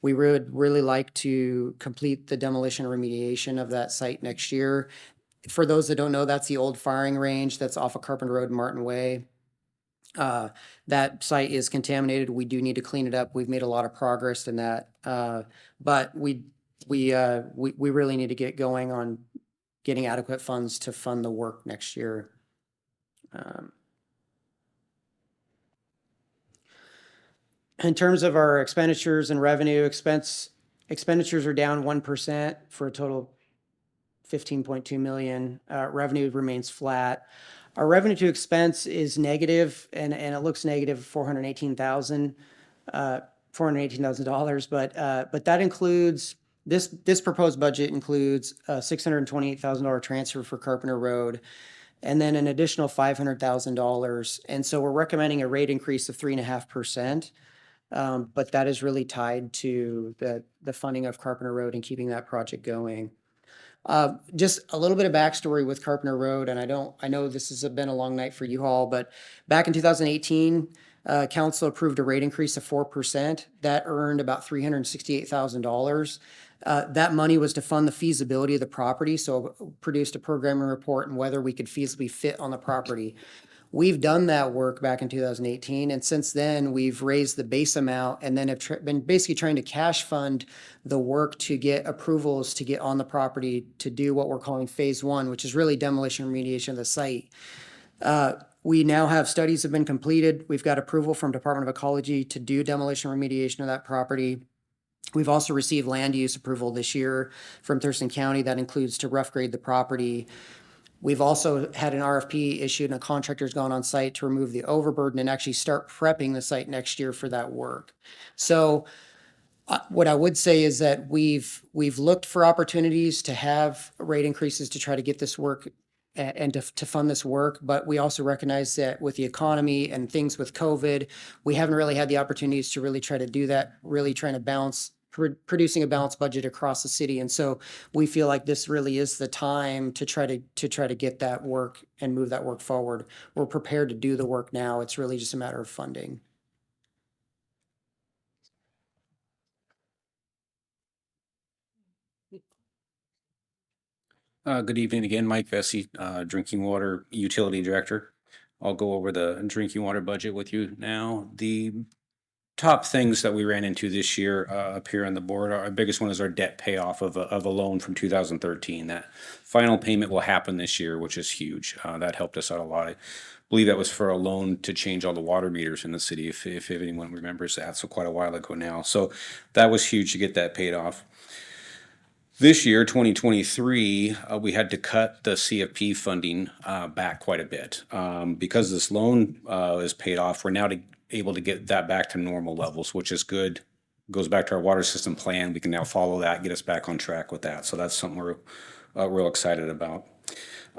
We would really like to complete the demolition and remediation of that site next year. For those that don't know, that's the old firing range that's off of Carpenter Road and Martin Way. That site is contaminated. We do need to clean it up. We've made a lot of progress in that. But we really need to get going on getting adequate funds to fund the work next year. In terms of our expenditures and revenue, expenditures are down 1% for a total of $15.2 million. Revenue remains flat. Our revenue to expense is negative, and it looks negative $418,000, but that includes this proposed budget includes a $628,000 transfer for Carpenter Road, and then an additional $500,000. And so we're recommending a rate increase of 3.5%. But that is really tied to the funding of Carpenter Road and keeping that project going. Just a little bit of backstory with Carpenter Road, and I know this has been a long night for you all, but back in 2018, council approved a rate increase of 4%. That earned about $368,000. That money was to fund the feasibility of the property, so produced a programming report and whether we could feasibly fit on the property. We've done that work back in 2018, and since then we've raised the base amount and then have been basically trying to cash fund the work to get approvals to get on the property to do what we're calling phase one, which is really demolition remediation of the site. We now have studies have been completed. We've got approval from Department of Ecology to do demolition remediation of that property. We've also received land use approval this year from Thurston County that includes to rough grade the property. We've also had an RFP issued and a contractor's gone on site to remove the overburden and actually start prepping the site next year for that work. So what I would say is that we've looked for opportunities to have rate increases to try to get this work and to fund this work, but we also recognize that with the economy and things with COVID, we haven't really had the opportunities to really try to do that, really trying to balance producing a balanced budget across the city. And so we feel like this really is the time to try to get that work and move that work forward. We're prepared to do the work now. It's really just a matter of funding. Good evening again, Mike Vesey, Drinking Water Utility Director. I'll go over the drinking water budget with you now. The top things that we ran into this year up here on the board, our biggest one is our debt payoff of a loan from 2013. That final payment will happen this year, which is huge. That helped us out a lot. I believe that was for a loan to change all the water meters in the city, if anyone remembers that. So quite a while ago now. So that was huge to get that paid off. This year, 2023, we had to cut the CFP funding back quite a bit. Because this loan is paid off, we're now able to get that back to normal levels, which is good. Goes back to our water system plan. We can now follow that, get us back on track with that. So that's something we're real excited about.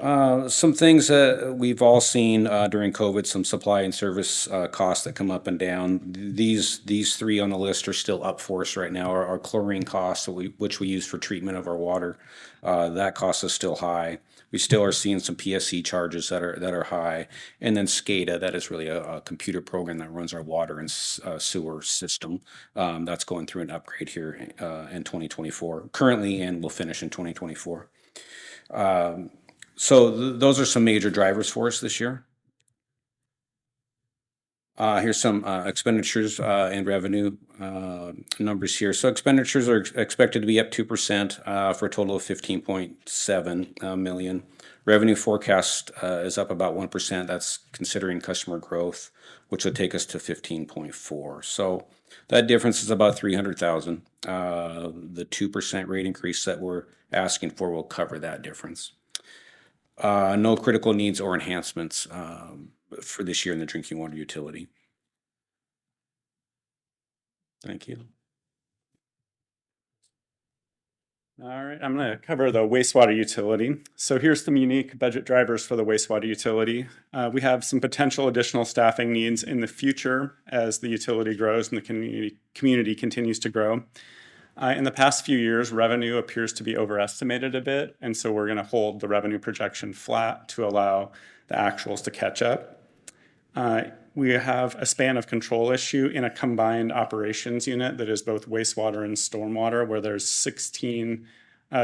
Some things that we've all seen during COVID, some supply and service costs that come up and down. These three on the list are still up for us right now. Our chlorine costs, which we use for treatment of our water, that cost is still high. We still are seeing some PSC charges that are high, and then SCADA, that is really a computer program that runs our water and sewer system. That's going through an upgrade here in 2024, currently, and will finish in 2024. So those are some major drivers for us this year. Here's some expenditures and revenue numbers here. So expenditures are expected to be up 2% for a total of 15.7 million. Revenue forecast is up about 1%. That's considering customer growth, which would take us to 15.4. So that difference is about 300,000. The 2% rate increase that we're asking for will cover that difference. No critical needs or enhancements for this year in the drinking water utility. Thank you. All right, I'm going to cover the wastewater utility. So here's some unique budget drivers for the wastewater utility. We have some potential additional staffing needs in the future as the utility grows and the community continues to grow. In the past few years, revenue appears to be overestimated a bit, and so we're going to hold the revenue projection flat to allow the actuals to catch up. We have a span of control issue in a combined operations unit that is both wastewater and stormwater, where there's 16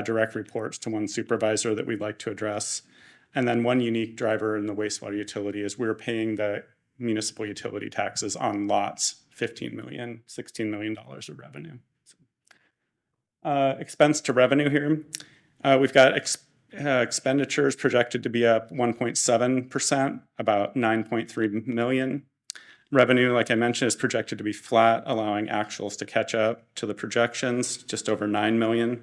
direct reports to one supervisor that we'd like to address. And then one unique driver in the wastewater utility is we're paying the municipal utility taxes on lots, $16 million of revenue. Expense to revenue here. We've got expenditures projected to be up 1.7%, about 9.3 million. Revenue, like I mentioned, is projected to be flat, allowing actuals to catch up to the projections, just over 9 million.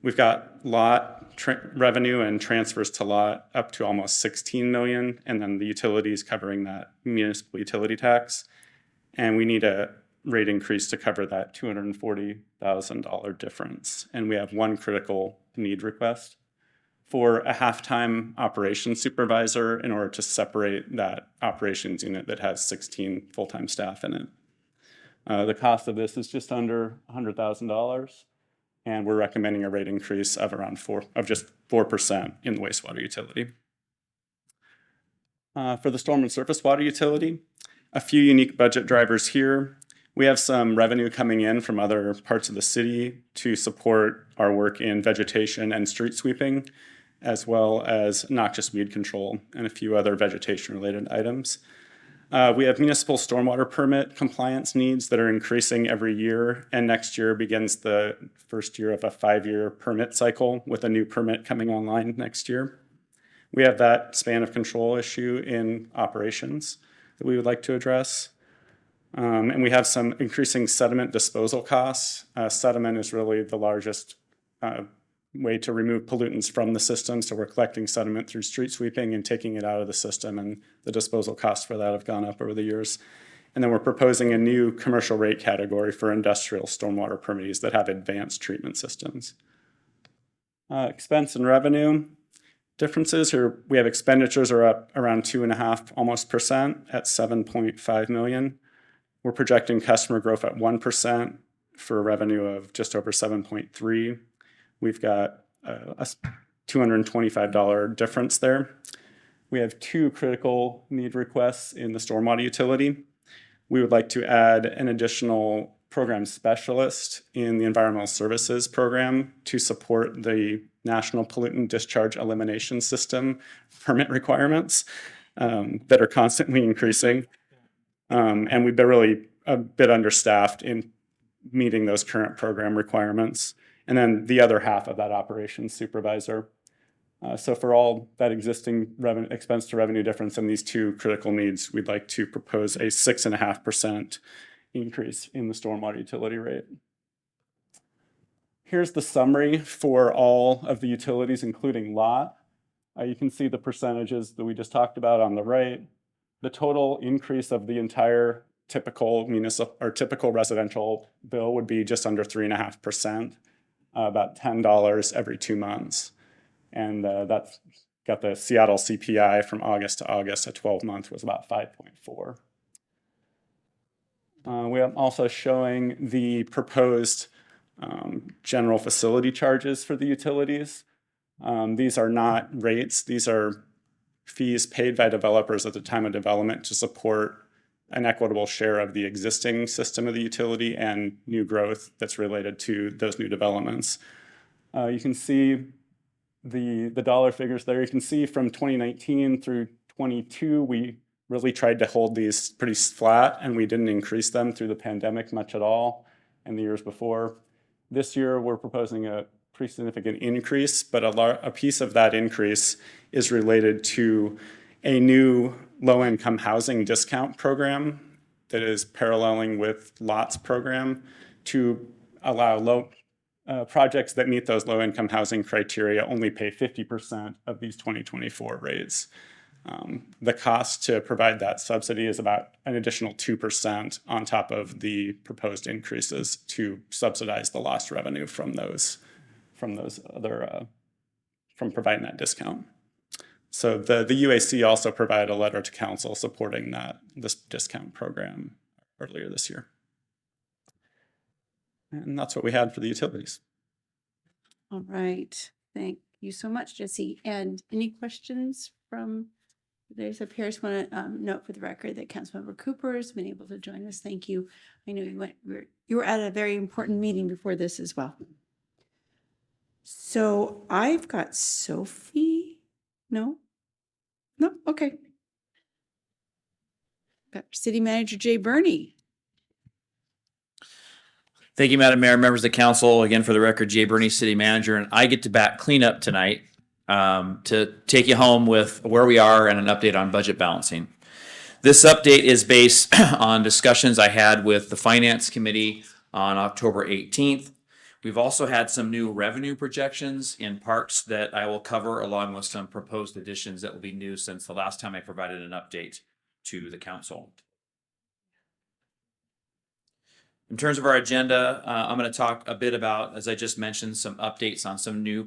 We've got lot revenue and transfers to lot up to almost 16 million, and then the utilities covering that municipal utility tax. And we need a rate increase to cover that $240,000 difference. And we have one critical need request for a half-time operations supervisor in order to separate that operations unit that has 16 full-time staff in it. The cost of this is just under $100,000, and we're recommending a rate increase of around just 4% in the wastewater utility. For the storm and surface water utility, a few unique budget drivers here. We have some revenue coming in from other parts of the city to support our work in vegetation and street sweeping, as well as noxious weed control and a few other vegetation-related items. We have municipal stormwater permit compliance needs that are increasing every year, and next year begins the first year of a 5-year permit cycle with a new permit coming online next year. We have that span of control issue in operations that we would like to address. And we have some increasing sediment disposal costs. Sediment is really the largest way to remove pollutants from the system. So we're collecting sediment through street sweeping and taking it out of the system, and the disposal costs for that have gone up over the years. And then we're proposing a new commercial rate category for industrial stormwater permittees that have advanced treatment systems. Expense and revenue differences here. We have expenditures are up around 2.5% almost at 7.5 million. We're projecting customer growth at 1% for a revenue of just over 7.3. We've got a $225 difference there. We have 2 critical need requests in the stormwater utility. We would like to add an additional program specialist in the environmental services program to support the National Pollutant Discharge Elimination System permit requirements that are constantly increasing. And we've been really a bit understaffed in meeting those current program requirements. And then the other half of that operations supervisor. So for all that existing expense to revenue difference in these 2 critical needs, we'd like to propose a 6.5% increase in the stormwater utility rate. Here's the summary for all of the utilities, including lot. You can see the percentages that we just talked about on the right. The total increase of the entire typical municipal or typical residential bill would be just under 3.5%, about $10 every 2 months. And that's got the Seattle CPI from August to August, a 12-month was about 5.4. We are also showing the proposed general facility charges for the utilities. These are not rates, these are fees paid by developers at the time of development to support an equitable share of the existing system of the utility and new growth that's related to those new developments. You can see the dollar figures there. You can see from 2019 through 22, we really tried to hold these pretty flat, and we didn't increase them through the pandemic much at all and the years before. This year, we're proposing a pretty significant increase, but a piece of that increase is related to a new low-income housing discount program that is paralleling with LOTS program to allow projects that meet those low-income housing criteria only pay 50% of these 2024 rates. The cost to provide that subsidy is about an additional 2% on top of the proposed increases to subsidize the lost revenue from providing that discount. So the UAC also provided a letter to council supporting this discount program earlier this year. And that's what we had for the utilities. All right. Thank you so much, Jesse. And any questions from there's a Pierce? Want to note for the record that Councilmember Cooper has been able to join us. Thank you. I know you were at a very important meeting before this as well. So I've got Sophie. No? No? Okay. Got City Manager Jay Burney. Thank you, Madam Mayor, members of the council. Again, for the record, Jay Burney, City Manager, and I get to back cleanup tonight to take you home with where we are and an update on budget balancing. This update is based on discussions I had with the Finance Committee on October 18th. We've also had some new revenue projections in parks that I will cover, along with some proposed additions that will be new since the last time I provided an update to the council. In terms of our agenda, I'm going to talk a bit about, as I just mentioned, some updates on some new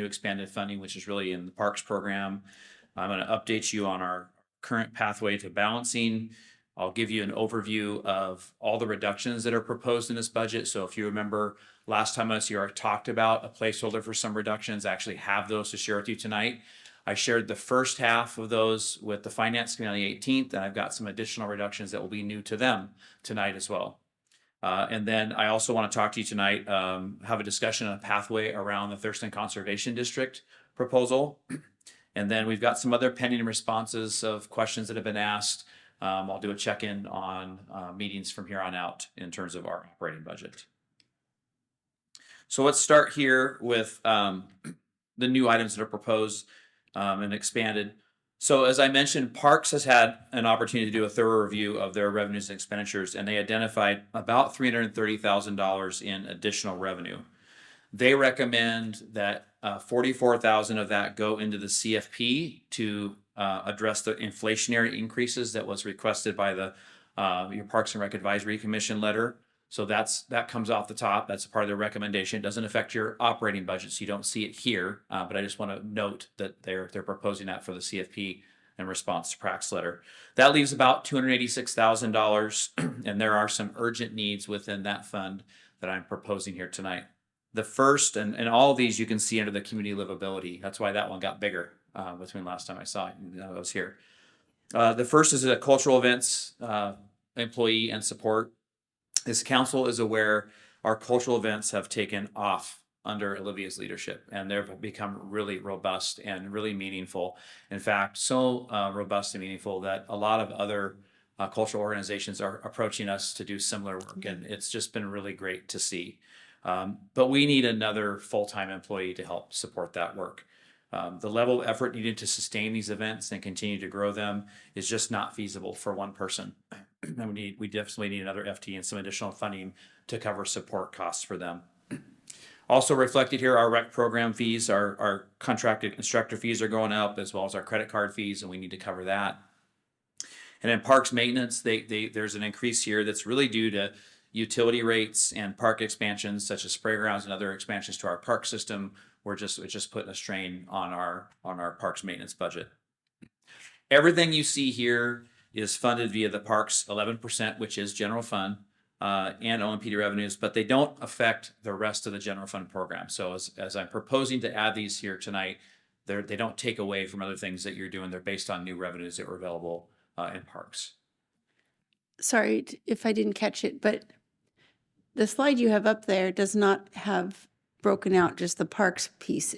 expanded funding, which is really in the parks program. I'm going to update you on our current pathway to balancing. I'll give you an overview of all the reductions that are proposed in this budget. So if you remember last time I talked about a placeholder for some reductions, I actually have those to share with you tonight. I shared the first half of those with the Finance Committee on the 18th, and I've got some additional reductions that will be new to them tonight as well. And then I also want to talk to you tonight, have a discussion on a pathway around the Thurston Conservation District proposal. And then we've got some other pending responses of questions that have been asked. I'll do a check-in on meetings from here on out in terms of our operating budget. So let's start here with the new items that are proposed and expanded. So as I mentioned, Parks has had an opportunity to do a thorough review of their revenues and expenditures, and they identified about $330,000 in additional revenue. They recommend that $44,000 of that go into the CFP to address the inflationary increases that was requested by your Parks and Rec Advisory Commission letter. So that comes off the top. That's a part of their recommendation. It doesn't affect your operating budget, so you don't see it here. But I just want to note that they're proposing that for the CFP in response to Prax's letter. That leaves about $286,000, and there are some urgent needs within that fund that I'm proposing here tonight. The first, and all of these you can see under the community livability. That's why that one got bigger between last time I saw it and I was here. The first is a cultural events employee and support. This council is aware our cultural events have taken off under Olivia's leadership, and they've become really robust and really meaningful. In fact, so robust and meaningful that a lot of other cultural organizations are approaching us to do similar work, and it's just been really great to see. But we need another full-time employee to help support that work. The level of effort needed to sustain these events and continue to grow them is just not feasible for one person. And we definitely need another FTE and some additional funding to cover support costs for them. Also reflected here, our rec program fees, our contracted instructor fees are going up, as well as our credit card fees, and we need to cover that. And in parks maintenance, there's an increase here that's really due to utility rates and park expansions, such as spray grounds and other expansions to our park system. It's just putting a strain on our parks maintenance budget. Everything you see here is funded via the parks 11%, which is general fund, and OMPD revenues, but they don't affect the rest of the general fund program. So as I'm proposing to add these here tonight, they don't take away from other things that you're doing. They're based on new revenues that were available in parks. Sorry if I didn't catch it, but the slide you have up there does not have broken out just the parks piece.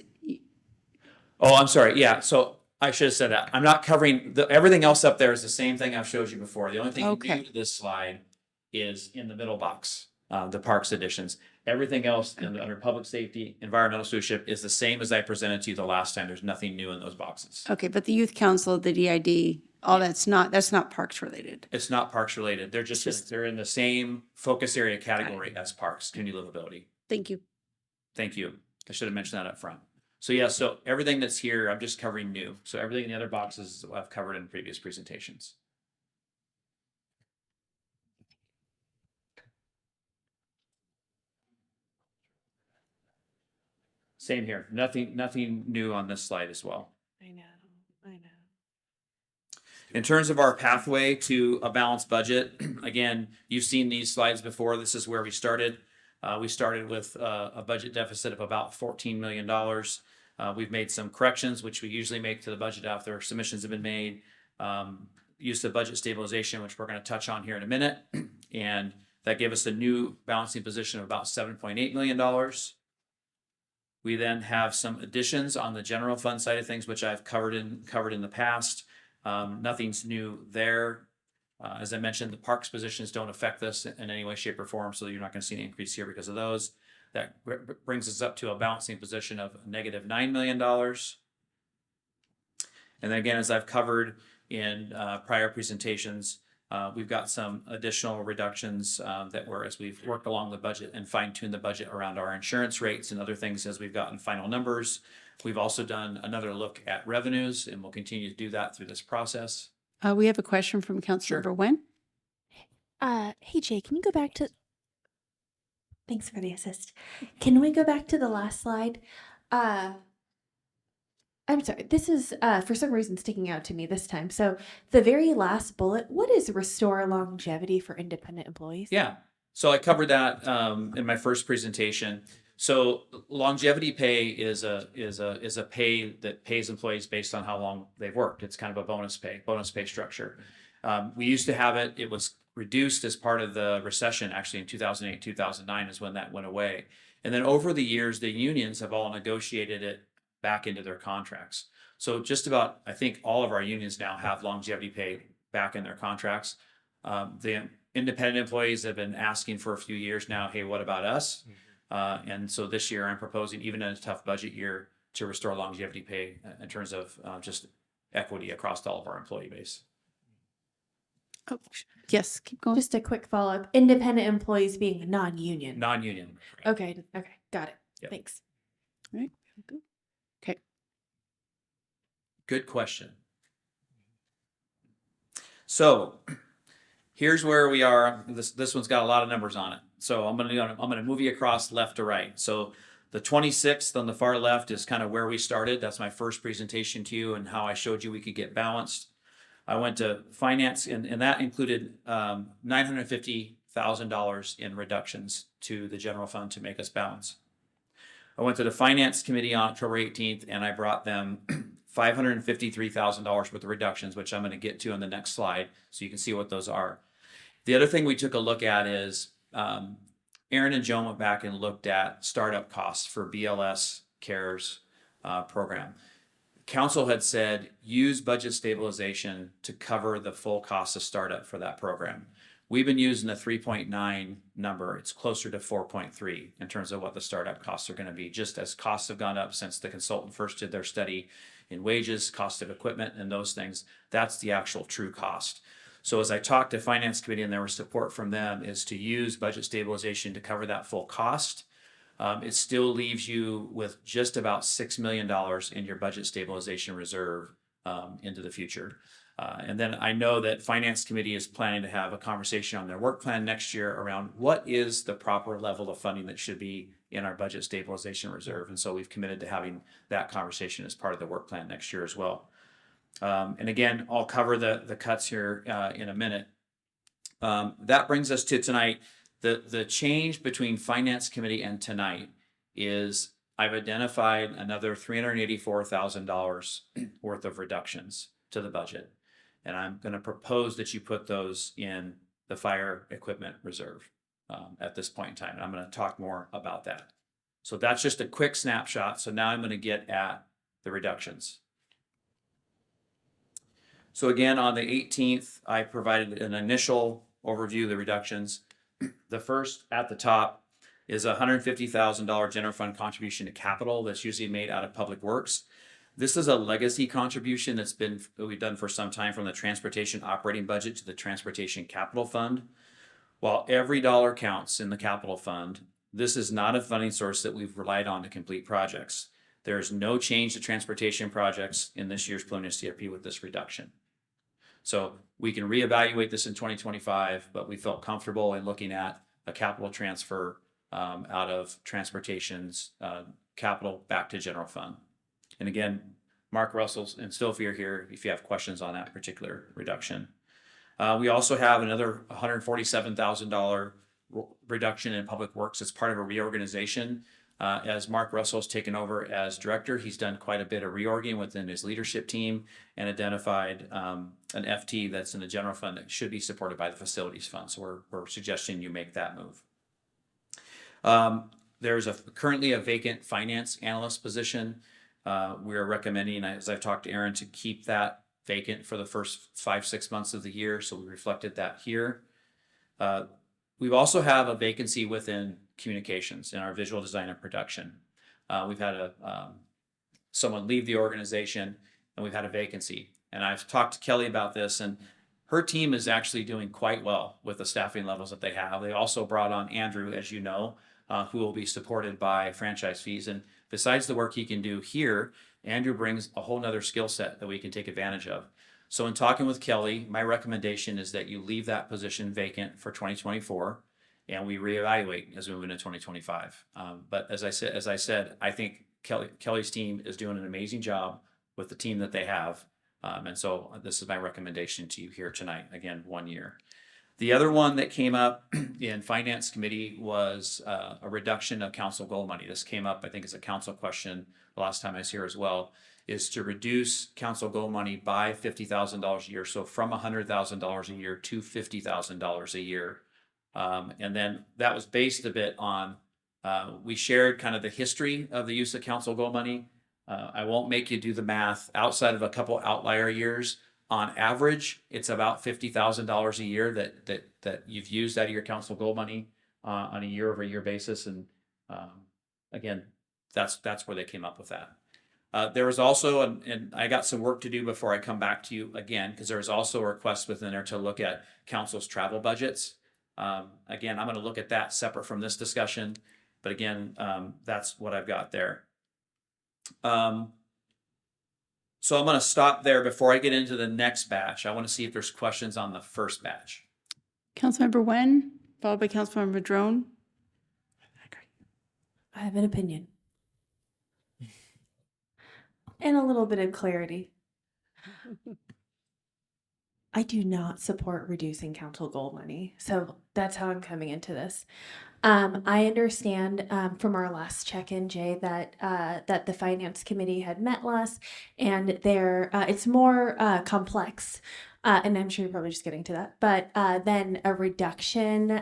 Oh, I'm sorry. Yeah. So I should have said that. I'm not covering everything else up there is the same thing I've showed you before. The only thing new to this slide is in the middle box, the parks additions. Everything else under public safety, environmental stewardship is the same as I presented to you the last time. There's nothing new in those boxes. Okay, but the youth council, the DID, all that's not parks related. It's not parks related. They're they're in the same focus area category as parks, community livability. Thank you. Thank you. I should have mentioned that up front. So yeah, so everything that's here, I'm just covering new. So everything in the other boxes I've covered in previous presentations. Same here. Nothing new on this slide as well. I know. In terms of our pathway to a balanced budget, again, you've seen these slides before. This is where we started. We started with a budget deficit of about $14 million. We've made some corrections, which we usually make to the budget after submissions have been made. Use of budget stabilization, which we're going to touch on here in a minute. And that gave us a new balancing position of about $7.8 million. We then have some additions on the general fund side of things, which I've covered in the past. Nothing's new there. As I mentioned, the parks positions don't affect this in any way, shape, or form, so you're not going to see an increase here because of those. That brings us up to a balancing position of negative $9 million. And then again, as I've covered in prior presentations, we've got some additional reductions that were as we've worked along the budget and fine-tuned the budget around our insurance rates and other things as we've gotten final numbers. We've also done another look at revenues, and we'll continue to do that through this process. We have a question from Councilmember Wen. Hey Jay, can you go back to? Thanks for the assist. Can we go back to the last slide? I'm sorry. This is for some reason sticking out to me this time. So the very last bullet. What is restore longevity for independent employees? Yeah. So I covered that in my first presentation. So longevity pay is a pay that pays employees based on how long they've worked. It's kind of a bonus pay structure. We used to have it. It was reduced as part of the recession, actually in 2008, 2009 is when that went away. And then over the years, the unions have all negotiated it back into their contracts. So just about, I think all of our unions now have longevity pay back in their contracts. The independent employees have been asking for a few years now, hey, what about us? And so this year I'm proposing, even in a tough budget year, to restore longevity pay in terms of just equity across all of our employee base. Oh, yes, keep going. Just a quick follow-up. Independent employees being non-union. Non-union. Okay, got it. Yep. Thanks. All right. Okay. Good question. So here's where we are. This one's got a lot of numbers on it. So I'm gonna move you across left to right. So the 26th on the far left is kind of where we started. That's my first presentation to you and how I showed you we could get balanced. I went to finance, and that included $950,000 in reductions to the general fund to make us balance. I went to the finance committee on October 18th, and I brought them $553,000 worth of reductions, which I'm going to get to on the next slide, so you can see what those are. The other thing we took a look at is Aaron and Joan went back and looked at startup costs for BLS CARES program. Council had said use budget stabilization to cover the full cost of startup for that program. We've been using the 3.9 number. It's closer to 4.3 in terms of what the startup costs are going to be, just as costs have gone up since the consultant first did their study in wages, cost of equipment, and those things. That's the actual true cost. So as I talked to Finance Committee and there was support from them is to use budget stabilization to cover that full cost. it still leaves you with just about $6 million in your budget stabilization reserve into the future. And then I know that Finance Committee is planning to have a conversation on their work plan next year around what is the proper level of funding that should be in our budget stabilization reserve. And so we've committed to having that conversation as part of the work plan next year as well. And again, I'll cover the cuts here in a minute. That brings us to tonight. The change between Finance Committee and tonight is I've identified another $384,000 worth of reductions to the budget. And I'm going to propose that you put those in the fire equipment reserve at this point in time. And I'm going to talk more about that. So that's just a quick snapshot. So now I'm going to get at the reductions. So again, on the 18th, I provided an initial overview of the reductions. The first at the top is a $150,000 general fund contribution to capital that's usually made out of public works. This is a legacy contribution that we've done for some time from the transportation operating budget to the transportation capital fund. While every dollar counts in the capital fund, this is not a funding source that we've relied on to complete projects. There is no change to transportation projects in this year's preliminary CRP with this reduction. So we can reevaluate this in 2025, but we felt comfortable in looking at a capital transfer out of transportation's capital back to general fund. And again, Mark Russell and Sophie are here if you have questions on that particular reduction. We also have another $147,000 reduction in public works as part of a reorganization. As Mark Russell's taken over as director, he's done quite a bit of reorging within his leadership team and identified an FT that's in the general fund that should be supported by the facilities fund. So we're suggesting you make that move. There's currently a vacant finance analyst position. We're recommending, as I've talked to Aaron, to keep that vacant for the first 5-6 months of the year. So we reflected that here. We also have a vacancy within communications in our visual design and production. We've had someone leave the organization and we've had a vacancy. And I've talked to Kelly about this, and her team is actually doing quite well with the staffing levels that they have. They also brought on Andrew, as you know, who will be supported by franchise fees. And besides the work he can do here, Andrew brings a whole nother skill set that we can take advantage of. So in talking with Kelly, my recommendation is that you leave that position vacant for 2024 and we reevaluate as we move into 2025. But as I said, I think Kelly's team is doing an amazing job with the team that they have. And so this is my recommendation to you here tonight. Again, 1 year. The other one that came up in Finance Committee was a reduction of council goal money. This came up, I think, as a council question the last time I was here as well, is to reduce council goal money by $50,000 a year. So from $100,000 a year to $50,000 a year. And then that was based a bit on, we shared kind of the history of the use of council goal money. I won't make you do the math outside of a couple outlier years. On average, it's about $50,000 a year that you've used out of your council goal money on a year-over-year basis. And again, that's where they came up with that. There was also, and I got some work to do before I come back to you again, because there was also a request within there to look at council's travel budgets. Again, I'm going to look at that separate from this discussion, but again, that's what I've got there. So I'm going to stop there before I get into the next batch. I want to see if there's questions on the first batch. Councilmember Wen, followed by Councilmember Drone. I have an opinion. And a little bit of clarity. I do not support reducing council goal money. So that's how I'm coming into this. I understand from our last check-in, Jay, that the Finance Committee had met last, and it's more complex, and I'm sure you're probably just getting to that, but then a reduction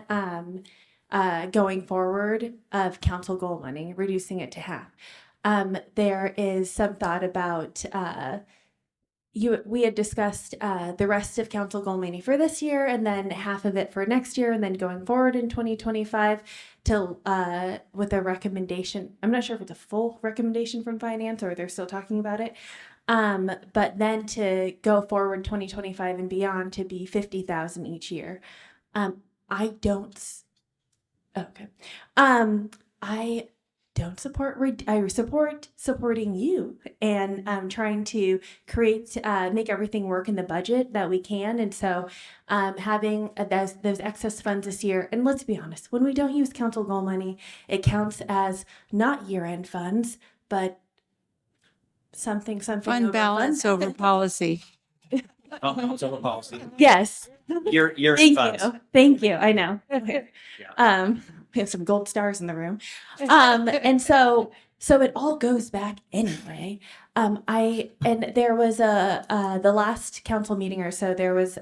going forward of council goal money, reducing it to half. There is some thought about we had discussed the rest of council goal money for this year and then half of it for next year and then going forward in 2025 with a recommendation. I'm not sure if it's a full recommendation from finance or they're still talking about it. But then to go forward 2025 and beyond to be 50,000 each year. I don't support, I support supporting you and trying to create, make everything work in the budget that we can. And so having those excess funds this year, and let's be honest, when we don't use council goal money, it counts as not year-end funds, but something Fund over balance over policy. Over policy. Yes. Your Thank funds. you. Thank you. I know. We have some gold stars in the room. And so it all goes back anyway. And there was the last council meeting or so, there was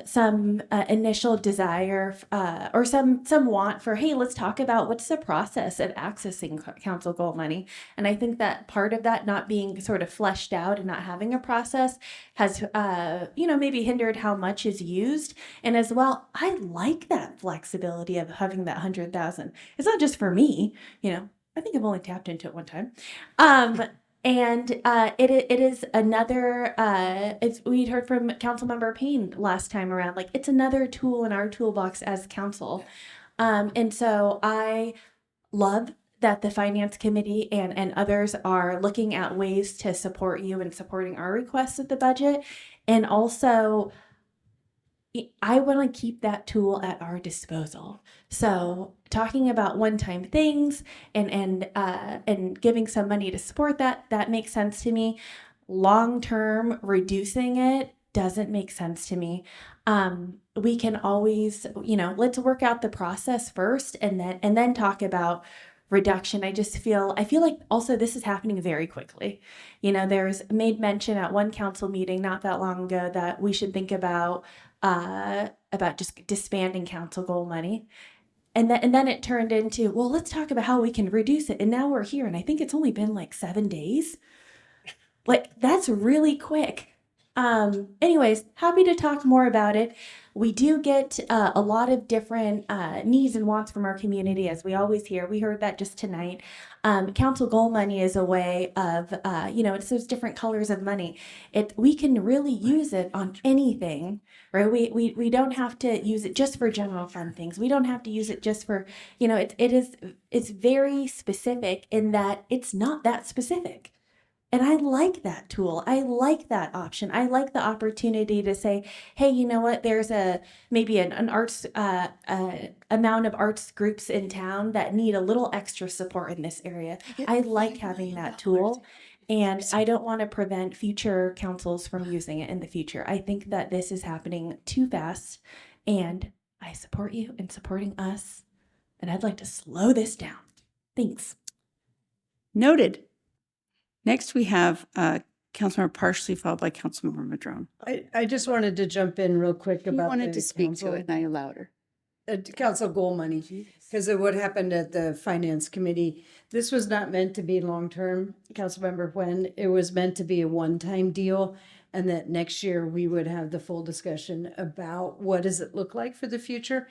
some initial desire or some want for, hey, let's talk about what's the process of accessing council goal money. And I think that part of that not being sort of fleshed out and not having a process has, maybe hindered how much is used. And as well, I like that flexibility of having that 100,000. It's not just for me, I think I've only tapped into it one time. And it is another, we'd heard from Councilmember Payne last time around, like it's another tool in our toolbox as council. And so I love that the Finance Committee and others are looking at ways to support you and supporting our requests of the budget. And also, I want to keep that tool at our disposal. So talking about one-time things and giving some money to support that makes sense to me. Long-term, reducing it doesn't make sense to me. We can always, let's work out the process first and then talk about reduction. I feel like also this is happening very quickly. There's made mention at one council meeting not that long ago that we should think about just disbanding council goal money. And then it turned into, well, let's talk about how we can reduce it. And now we're here. And I think it's only been like 7 days. Like, that's really quick. Anyways, happy to talk more about it. We do get a lot of different needs and wants from our community, as we always hear. We heard that just tonight. Council goal money is a way of, it's those different colors of money. We can really use it on anything, right? We don't have to use it just for general fund things. We don't have to use it just for, it's very specific in that it's not that specific. And I like that tool. I like that option. I like the opportunity to say, hey, you know what? There's maybe an arts amount of arts groups in town that need a little extra support in this area. I like having that tool. And I don't want to prevent future councils from using it in the future. I think that this is happening too fast. And I support you in supporting us. And I'd like to slow this down. Thanks. Noted. Next, we have Councilmember Parsley, followed by Councilmember Madrone. I just wanted to jump in real quick You about wanted the to speak council, to it, and I allowed her. Council goal money, because of what happened at the Finance Committee. This was not meant to be long-term, Councilmember Nguyen. It was meant to be a one-time deal, and that next year we would have the full discussion about what does it look like for the future.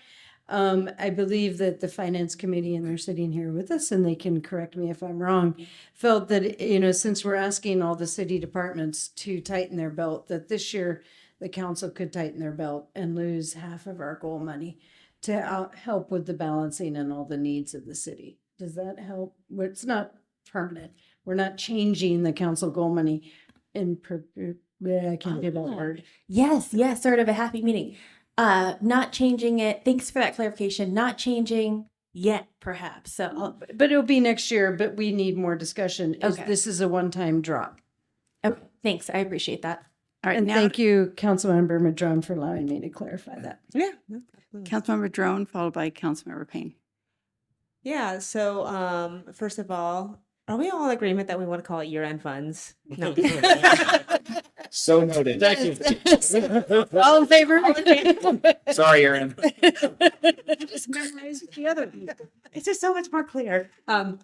I believe that the Finance Committee, and they're sitting here with us, and they can correct me if I'm wrong, felt that, since we're asking all the city departments to tighten their belt, that this year the council could tighten their belt and lose half of our goal money to help with the balancing and all the needs of the city. Does that help? Well, it's not permanent. We're not changing the council goal money I can't do that word. Yes, sort of a happy meeting. Not changing it. Thanks for that clarification. Not changing yet, perhaps. So, but it'll be next year. But we need more discussion. Okay. This is a one-time drop. Okay, thanks. I appreciate that. All right, And now thank you, Councilmember Madrone, for allowing me to clarify that. Yeah. Councilmember Drone, followed by Councilmember Payne. Yeah. So, first of all, are we all in agreement that we want to call it year-end funds? No. So noted. Thank you. All in favor? Sorry, Aaron. Just memorize the other. It's just so much more clear. In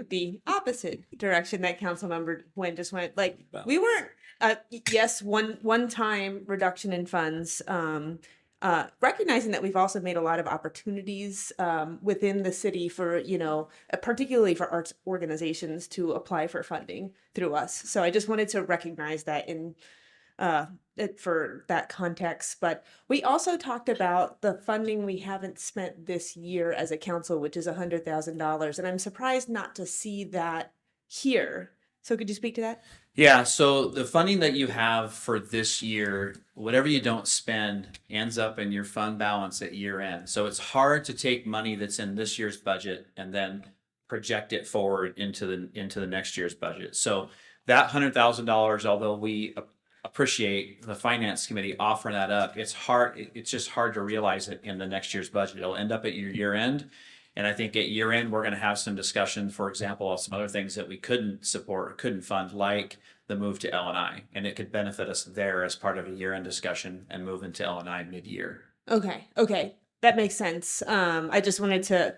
the opposite direction that Councilmember Nguyen just went, we weren't, yes, one-time reduction in funds, recognizing that we've also made a lot of opportunities within the city for, particularly for arts organizations to apply for funding through us. So I just wanted to recognize that in for that context. But we also talked about the funding we haven't spent this year as a council, which is $100,000. And I'm surprised not to see that here. So could you speak to that? Yeah, so the funding that you have for this year, whatever you don't spend ends up in your fund balance at year end. So it's hard to take money that's in this year's budget and then project it forward into the next year's budget. So that $100,000, although we appreciate the finance committee offering that up, it's just hard to realize it in the next year's budget. It'll end up at your year end. And I think at year end, we're going to have some discussion, for example, of some other things that we couldn't support or couldn't fund, like the move to L&I. And it could benefit us there as part of a year end discussion and move into L&I mid-year. Okay. That makes sense. I just wanted to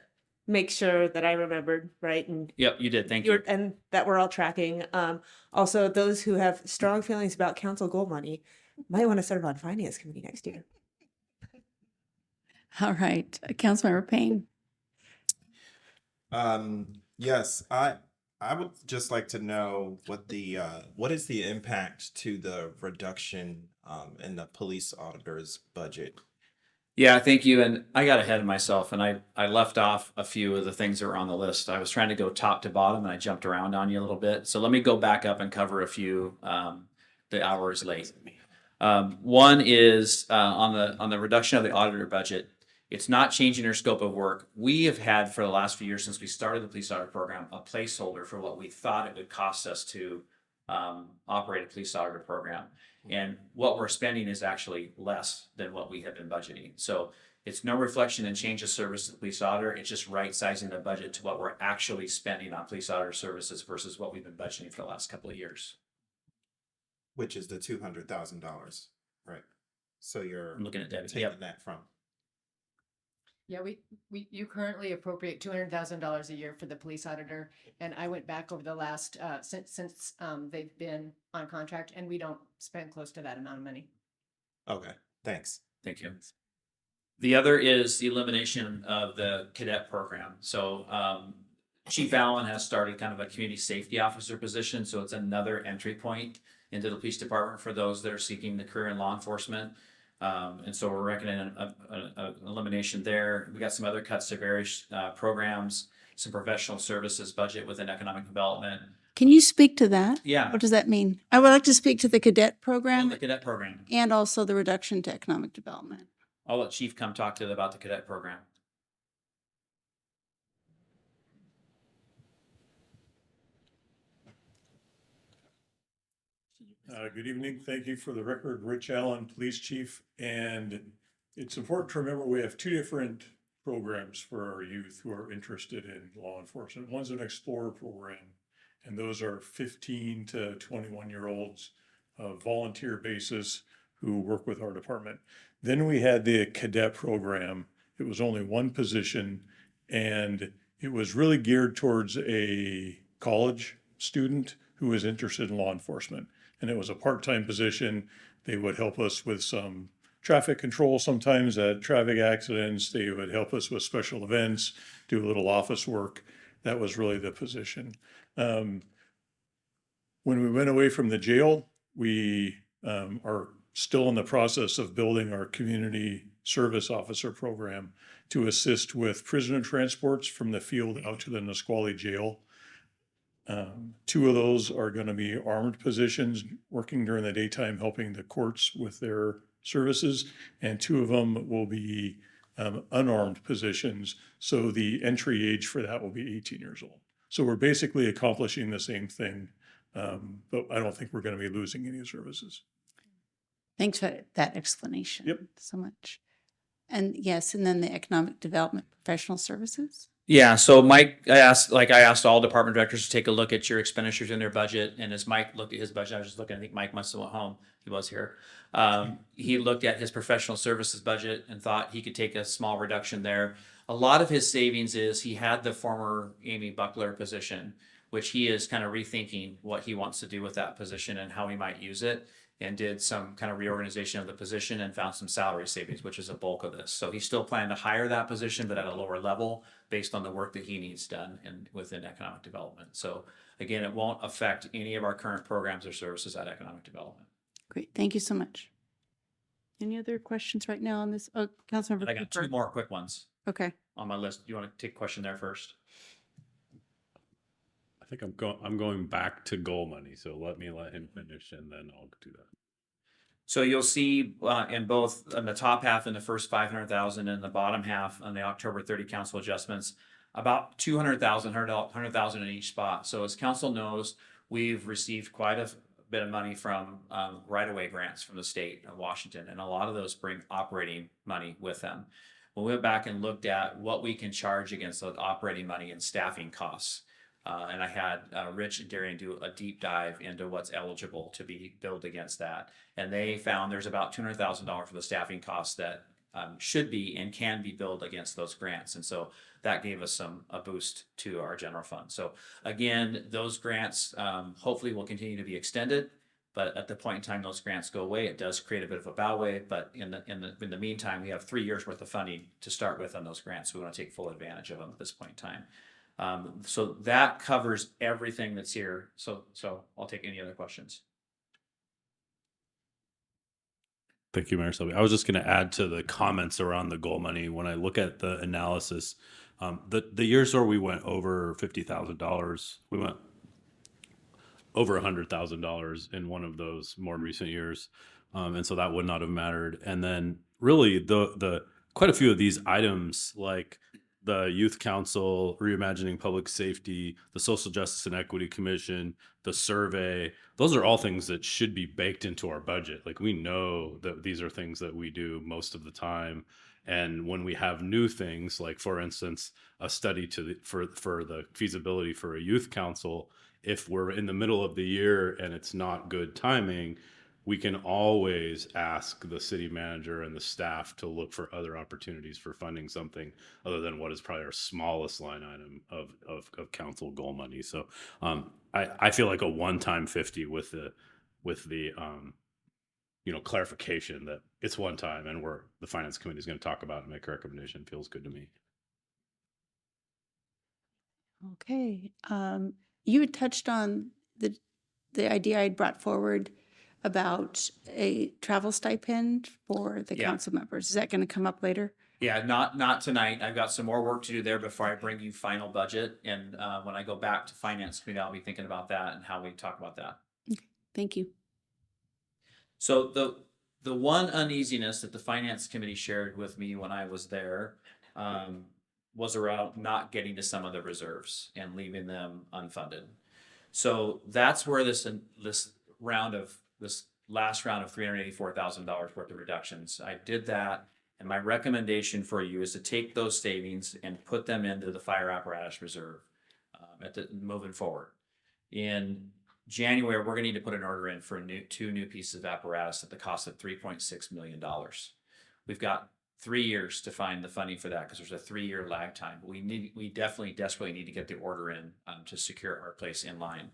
make sure that I remembered, right? And Yep, you did. Thank you. and that we're all tracking. Also, those who have strong feelings about council goal money might want to serve on finance committee next year. All right, Councilmember Payne. Yes, I would just like to know what is the impact to the reduction in the police auditor's budget? Yeah, thank you. And I got ahead of myself and I left off a few of the things that were on the list. I was trying to go top to bottom and I jumped around on you a little bit. So let me go back up and cover a few the hours late. One is on the reduction of the auditor budget. It's not changing our scope of work. We have had for the last few years since we started the police auditor program a placeholder for what we thought it would cost us to operate a police auditor program. And what we're spending is actually less than what we have been budgeting. So it's no reflection in change of service to the police auditor. It's just right sizing the budget to what we're actually spending on police auditor services versus what we've been budgeting for the last couple of years. Which is the $200,000, right? So you're I'm looking at Debbie. taking that from. Yeah, you currently appropriate $200,000 a year for the police auditor, and I went back over the last since they've been on contract, and we don't spend close to that amount of money. Okay, thanks. Thank you. The other is the elimination of the cadet program. So Chief Allen has started kind of a community safety officer position, so it's another entry point into the police department for those that are seeking the career in law enforcement. And so we're reckoning an elimination there. We got some other cuts to various programs, some professional services budget within economic development. Can you speak to that? Yeah. What does that mean? I would like to speak to the cadet program The cadet program. and also the reduction to economic development. I'll let Chief come talk to you about the cadet program. Good evening. Thank you. For the record, Rich Allen, Police Chief. And it's important to remember we have two different programs for our youth who are interested in law enforcement. One's an Explorer program, and those are 15 to 21-year-olds, volunteer basis, who work with our department. Then we had the cadet program. It was only one position, and it was really geared towards a college student who was interested in law enforcement. And it was a part-time position. They would help us with some traffic control sometimes at traffic accidents. They would help us with special events, do a little office work. That was really the position. When we went away from the jail, we are still in the process of building our community service officer program to assist with prisoner transports from the field out to the Nisqually jail. Two of those are going to be armed positions, working during the daytime, helping the courts with their services, and two of them will be unarmed positions. So the entry age for that will be 18 years old. So we're basically accomplishing the same thing, but I don't think we're going to be losing any services. Thanks for that explanation. Yep. So much. And yes, and then the economic development professional services. Yeah, so Mike, I asked all department directors to take a look at your expenditures in their budget, and as Mike looked at his budget, I was just looking, I think Mike must have went home, he was here. He looked at his professional services budget and thought he could take a small reduction there. A lot of his savings is he had the former Amy Buckler position, which he is kind of rethinking what he wants to do with that position and how he might use it, and did some kind of reorganization of the position and found some salary savings, which is a bulk of this. So he's still planning to hire that position, but at a lower level based on the work that he needs done within economic development. So again, it won't affect any of our current programs or services at economic development. Great. Thank you so much. Any other questions right now on this? Oh, Councilmember I got Cooper. two more quick ones Okay. on my list. You want to take a question there first? I think I'm going back to goal money, so let him finish and then I'll do that. So you'll see in both in the top half in the first 500,000 and the bottom half on the October 30 council adjustments, about 200,000, 100,000 in each spot. So as council knows, we've received quite a bit of money from right-of-way grants from the state of Washington, and a lot of those bring operating money with them. We went back and looked at what we can charge against those operating money and staffing costs. And I had Rich and Darian do a deep dive into what's eligible to be billed against that. And they found there's about $200,000 for the staffing costs that should be and can be billed against those grants. And so that gave us a boost to our general fund. So again, those grants hopefully will continue to be extended. But at the point in time those grants go away, it does create a bit of a bow wave. But in the meantime, we have 3 years worth of funding to start with on those grants. So we want to take full advantage of them at this point in time. So that covers everything that's here. So I'll take any other questions. Thank you, Mayor Selby. I was just going to add to the comments around the goal money. When I look at the analysis, the years where we went over $50,000, we went over $100,000 in one of those more recent years, and so that would not have mattered. And then really the quite a few of these items like the Youth Council, Reimagining Public Safety, the Social Justice and Equity Commission, the survey, those are all things that should be baked into our budget. Like we know that these are things that we do most of the time. And when we have new things, like for instance, a study for the feasibility for a youth council, if we're in the middle of the year and it's not good timing, we can always ask the city manager and the staff to look for other opportunities for funding something other than what is probably our smallest line item of council goal money. So I feel like a one-time 50 with the clarification that it's one time and the finance committee is going to talk about and make a recommendation feels good to me. Okay. You had touched on the idea I had brought forward about a travel stipend for the council members. Is that going to come up later? Yeah, not tonight. I've got some more work to do there before I bring you final budget. And when I go back to finance committee, I'll be thinking about that and how we talk about that. Okay. Thank you. So the one uneasiness that the finance committee shared with me when I was there was around not getting to some of the reserves and leaving them unfunded. So that's where this last round of $384,000 worth of reductions, I did that. And my recommendation for you is to take those savings and put them into the fire apparatus reserve moving forward. In January, we're going to need to put an order in for two new pieces of apparatus at the cost of $3.6 million. We've got 3 years to find the funding for that because there's a 3-year lag time. But we definitely desperately need to get the order in to secure our place in line.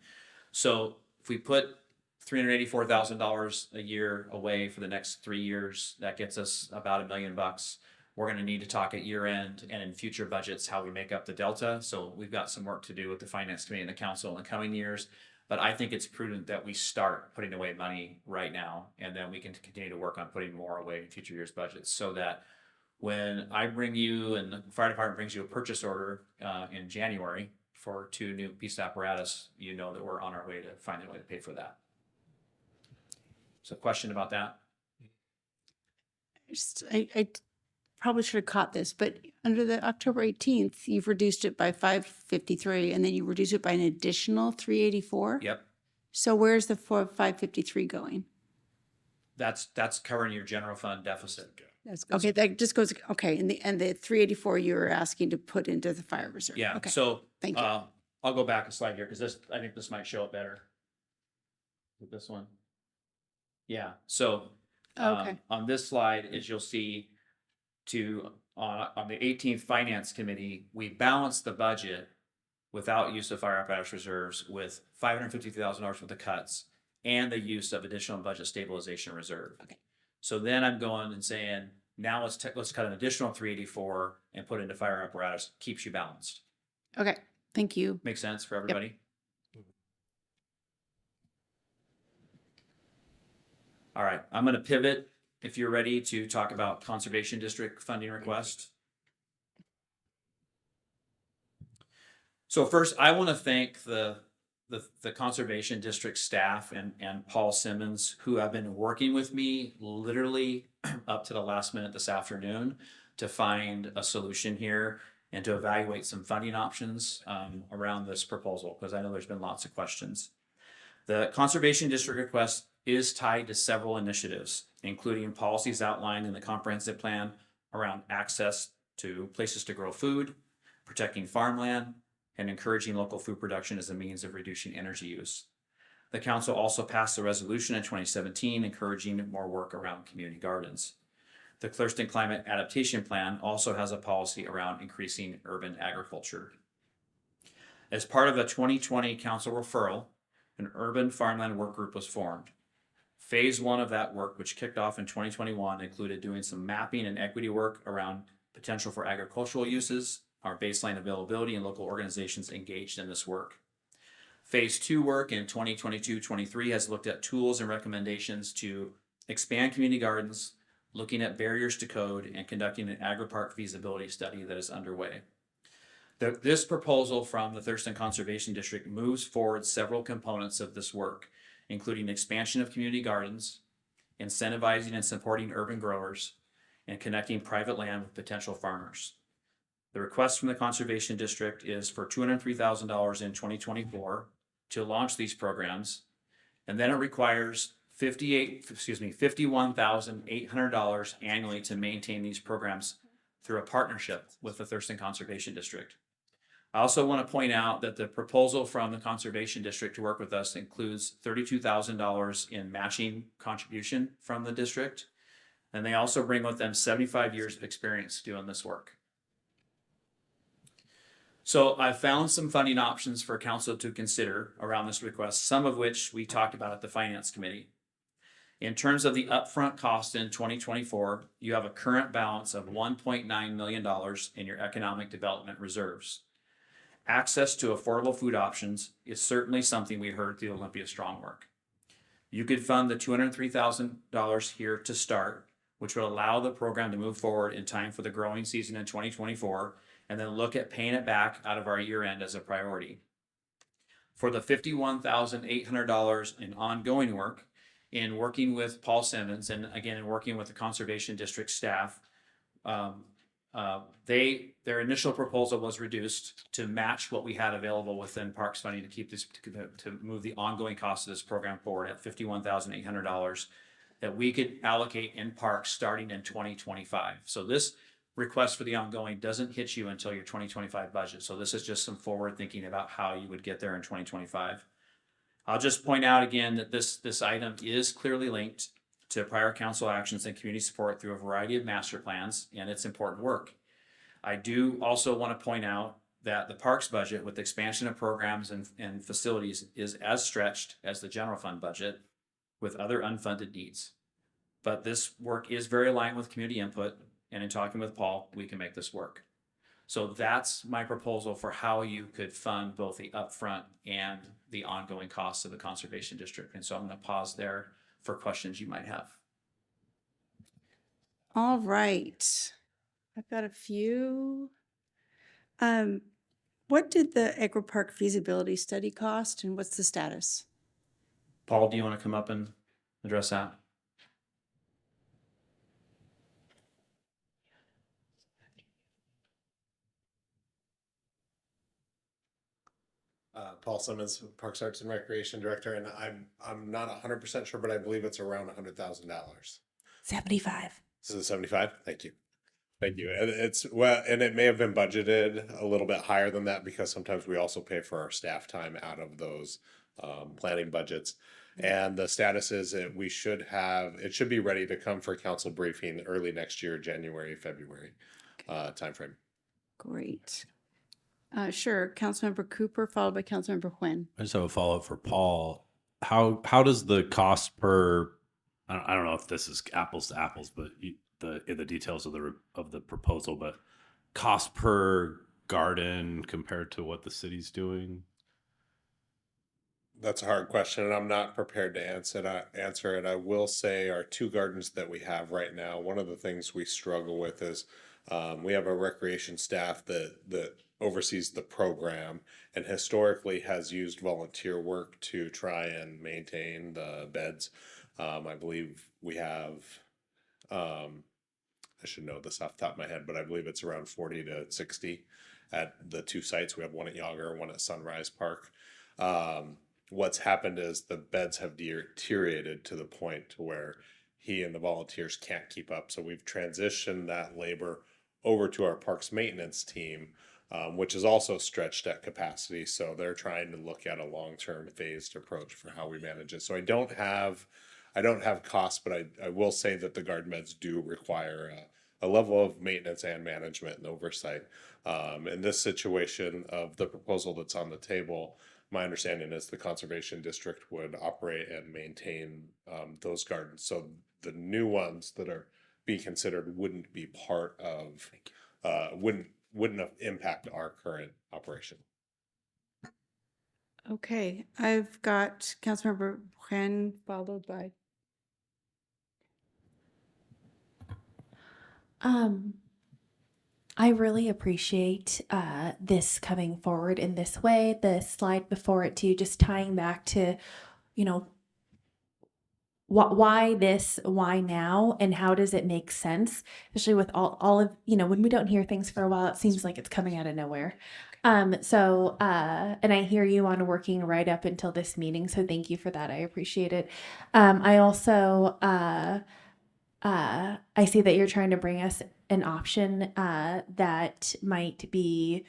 So if we put $384,000 a year away for the next 3 years, that gets us about $1 million. We're going to need to talk at year end and in future budgets how we make up the delta. So we've got some work to do with the finance committee and the council in the coming years. But I think it's prudent that we start putting away money right now, and then we can continue to work on putting more away in future years' budgets so that when I bring you and the fire department brings you a purchase order in January for 2 new pieces of apparatus, you know that we're on our way to finding a way to pay for that. So question about that? I probably should have caught this, but under the October 18th, you've reduced it by 553 and then you reduce it by an additional 384. Yep. So where's the 553 going? That's covering your general fund deficit. Okay, that just goes, okay, and the 384 you were asking to put into the fire reserve. Yeah, okay. so Thank you. I'll go back a slide here because I think this might show it better. With this one. Yeah, so Okay. on this slide, as you'll see, on the 18th Finance Committee, we balanced the budget without use of fire apparatus reserves with $550,000 worth of cuts and the use of additional budget stabilization reserve. Okay. So then I'm going and saying, now let's cut an additional 384 and put into fire apparatus, keeps you balanced. Okay, thank you. Makes sense for everybody? All right, I'm going to pivot if you're ready to talk about Conservation District funding request. So first, I want to thank the Conservation District staff and Paul Simmons, who have been working with me literally up to the last minute this afternoon to find a solution here and to evaluate some funding options around this proposal, because I know there's been lots of questions. The Conservation District request is tied to several initiatives, including policies outlined in the comprehensive plan around access to places to grow food, protecting farmland, and encouraging local food production as a means of reducing energy use. The council also passed a resolution in 2017 encouraging more work around community gardens. The Thurston Climate Adaptation Plan also has a policy around increasing urban agriculture. As part of a 2020 council referral, an urban farmland work group was formed. Phase 1 of that work, which kicked off in 2021, included doing some mapping and equity work around potential for agricultural uses, our baseline availability, and local organizations engaged in this work. Phase 2 work in 2022-23 has looked at tools and recommendations to expand community gardens, looking at barriers to code, and conducting an agri-park feasibility study that is underway. This proposal from the Thurston Conservation District moves forward several components of this work, including expansion of community gardens, incentivizing and supporting urban growers, and connecting private land with potential farmers. The request from the Conservation District is for $203,000 in 2024 to launch these programs, and then it requires $51,800 annually to maintain these programs through a partnership with the Thurston Conservation District. I also want to point out that the proposal from the Conservation District to work with us includes $32,000 in matching contribution from the district, and they also bring with them 75 years of experience doing this work. So I've found some funding options for council to consider around this request, some of which we talked about at the Finance Committee. In terms of the upfront cost in 2024, you have a current balance of $1.9 million in your economic development reserves. Access to affordable food options is certainly something we heard through Olympia Strong Work. You could fund the $203,000 here to start, which would allow the program to move forward in time for the growing season in 2024, and then look at paying it back out of our year end as a priority. For the $51,800 in ongoing work, in working with Paul Simmons, and again, in working with the Conservation District staff, their initial proposal was reduced to match what we had available within Parks funding to keep this, to move the ongoing cost of this program forward at $51,800 that we could allocate in Parks starting in 2025. So this request for the ongoing doesn't hit you until your 2025 budget. So this is just some forward thinking about how you would get there in 2025. I'll just point out again that this item is clearly linked to prior council actions and community support through a variety of master plans, and it's important work. I do also want to point out that the parks budget with expansion of programs and facilities is as stretched as the general fund budget with other unfunded needs. But this work is very aligned with community input, and in talking with Paul, we can make this work. So that's my proposal for how you could fund both the upfront and the ongoing costs of the Conservation District. And so I'm going to pause there for questions you might have. All right. I've got a few. What did the agri-park feasibility study cost and what's the status? Paul, do you want to come up and address that? Paul Simmons, Parks, Arts, and Recreation Director, and I'm not 100% sure, but I believe it's around $100,000. 75. This is 75. Thank you. Thank you. And it's well, and it may have been budgeted a little bit higher than that because sometimes we also pay for our staff time out of those planning budgets. And the status is that it should be ready to come for council briefing early next year, January, February timeframe. Great. Sure. Councilmember Cooper, followed by Councilmember Huynh. I just have a follow-up for Paul. How does the cost per, I don't know if this is apples to apples, but the details of the proposal, but cost per garden compared to what the city's doing? That's a hard question, and I'm not prepared to answer it. I will say our two gardens that we have right now, one of the things we struggle with is we have a recreation staff that oversees the program and historically has used volunteer work to try and maintain the beds. I believe we have, I should know this off the top of my head, but I believe it's around 40 to 60 at the two sites. We have one at Yager, one at Sunrise Park. What's happened is the beds have deteriorated to the point to where he and the volunteers can't keep up. So we've transitioned that labor over to our parks maintenance team, which is also stretched at capacity. So they're trying to look at a long-term phased approach for how we manage it. So I don't have costs, but I will say that the garden beds do require a level of maintenance and management and oversight. In this situation of the proposal that's on the table, my understanding is the conservation district would operate and maintain those gardens. So the new ones that are being considered wouldn't be part of, wouldn't impact our current operation. Okay, I've got Councilmember Chen followed by. I really appreciate this coming forward in this way. The slide before it too, just tying back to, you know, why this, why now, and how does it make sense? Especially with all of, you know, when we don't hear things for a while, it seems like it's coming out of nowhere. And I hear you on working right up until this meeting, so thank you for that. I appreciate it. I also I see that you're trying to bring us an option that might be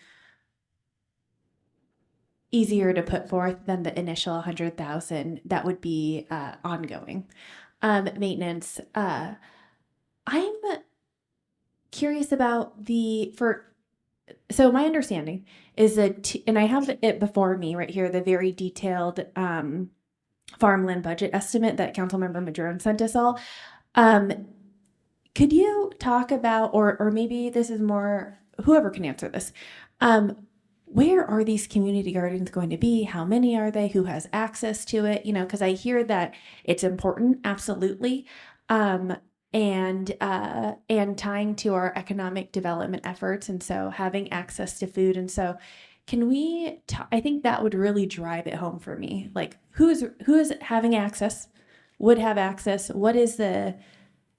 easier to put forth than the initial 100,000 that would be ongoing maintenance. I'm curious about so my understanding is that, and I have it before me right here, the very detailed farmland budget estimate that Councilmember Madron sent us all. Could you talk about, or maybe this is more, whoever can answer this, where are these community gardens going to be? How many are they? Who has access to it? You know, because I hear that it's important, absolutely, and tying to our economic development efforts, and so having access to food, and so can we? I think that would really drive it home for me. Like, who is having access? Would have access? What is the?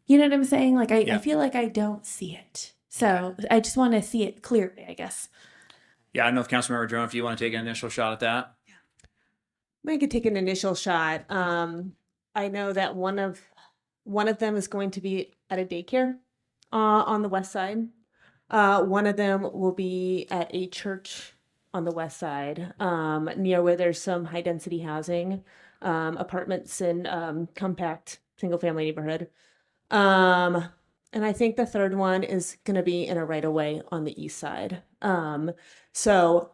You know what I'm saying? Like, I feel like I don't see it, so I just want to see it clearly, I guess. Yeah, I don't know if Councilmember Drone, if you want to take an initial shot at that. I could take an initial shot. I know that one of them is going to be at a daycare on the west side. One of them will be at a church on the west side, near where there's some high density housing, apartments in compact single family neighborhood. And I think the third one is going to be in a right of way on the east side. So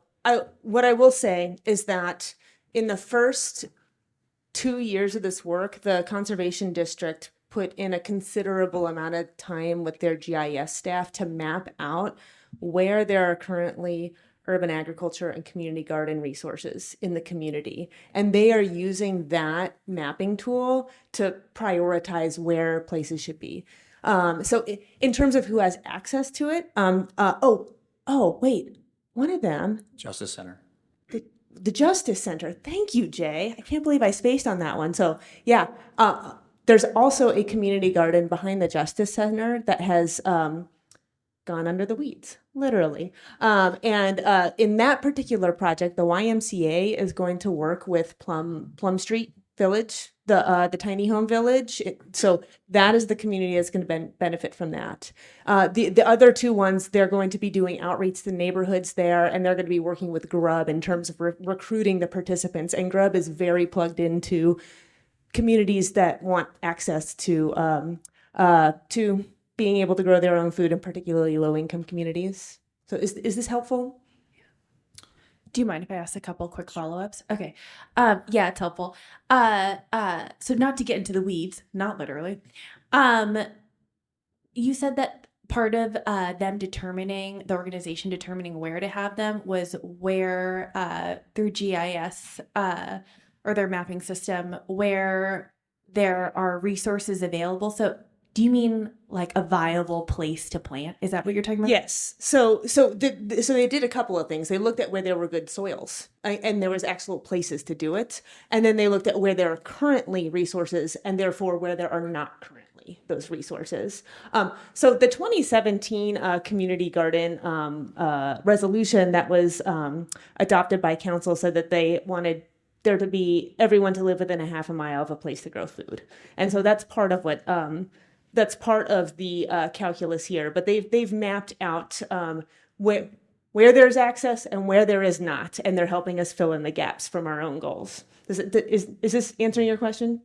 what I will say is that in the first 2 years of this work, the conservation district put in a considerable amount of time with their GIS staff to map out where there are currently urban agriculture and community garden resources in the community. And they are using that mapping tool to prioritize where places should be. So in terms of who has access to it, wait, one of them, Justice Center. the Justice Center. Thank you, Jay. I can't believe I spaced on that one. So yeah, there's also a community garden behind the Justice Center that has gone under the weeds, literally. And in that particular project, the YMCA is going to work with Plum Street Village, the tiny home village. So that is the community that's going to benefit from that. The other two ones, they're going to be doing outreach to neighborhoods there, and they're going to be working with Grub in terms of recruiting the participants. And Grub is very plugged into communities that want access to being able to grow their own food, in particularly low-income communities. So is this helpful? Do you mind if I ask a couple quick follow-ups? Okay. Yeah, it's helpful. So not to get into the weeds, not literally. You said that part of the organization determining where to have them was where through GIS or their mapping system where there are resources available. So do you mean like a viable place to plant? Is that what you're talking about? Yes. So they did a couple of things. They looked at where there were good soils, and there was actual places to do it. And then they looked at where there are currently resources, and therefore where there are not currently those resources. So the 2017 community garden resolution that was adopted by council said that they wanted there to be everyone to live within a half a mile of a place to grow food. And so that's part of what that's part of the calculus here. But they've mapped out where there's access and where there is not, and they're helping us fill in the gaps from our own goals. Is this answering your question?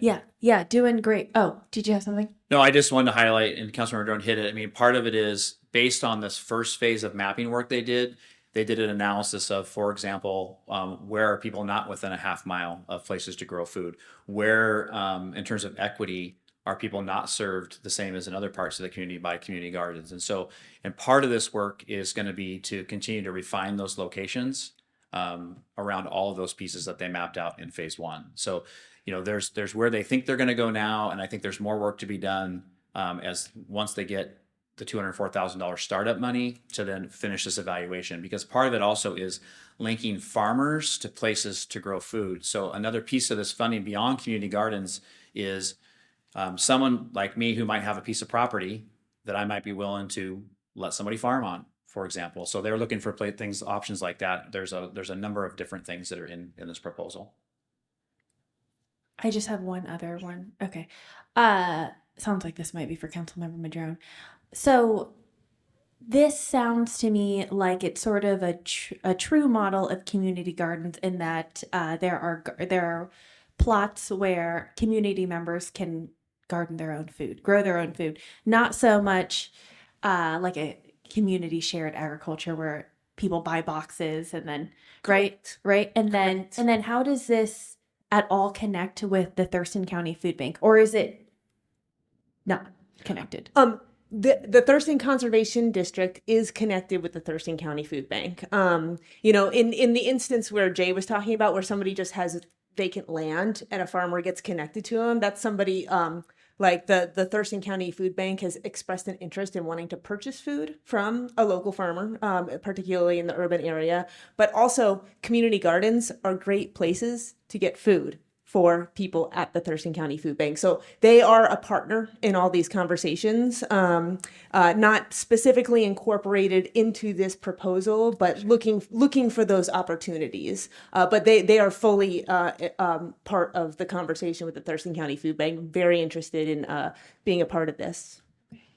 Yeah, doing great. Oh, did you have something? No, I just wanted to highlight, and Councilmember Drone hit it. I mean, part of it is based on this first phase of mapping work they did. They did an analysis of, for example, where are people not within a half mile of places to grow food? Where, in terms of equity, are people not served the same as in other parts of the community by community gardens? And so, and part of this work is going to be to continue to refine those locations around all of those pieces that they mapped out in phase one. So, you know, there's where they think they're going to go now, and I think there's more work to be done as once they get the $204,000 startup money to then finish this evaluation, because part of it also is linking farmers to places to grow food. So another piece of this funding beyond community gardens is someone like me who might have a piece of property that I might be willing to let somebody farm on, for example. So they're looking for things, options like that. There's a number of different things that are in this proposal. I just have one other one. Okay. Sounds like this might be for Councilmember Madrone. So this sounds to me like it's sort of a true model of community gardens in that there are plots where community members can garden their own food, grow their own food. Not so much like a community shared agriculture where people buy boxes and then right and then how does this at all connect with the Thurston County Food Bank, or is it not connected? The Thurston Conservation District is connected with the Thurston County Food Bank. You know, in the instance where Jay was talking about, where somebody just has vacant land and a farmer gets connected to them, that's somebody like the Thurston County Food Bank has expressed an interest in wanting to purchase food from a local farmer, particularly in the urban area. But also, community gardens are great places to get food for people at the Thurston County Food Bank. So they are a partner in all these conversations, not specifically incorporated into this proposal, but looking for those opportunities. But they are fully part of the conversation with the Thurston County Food Bank. Very interested in being a part of this.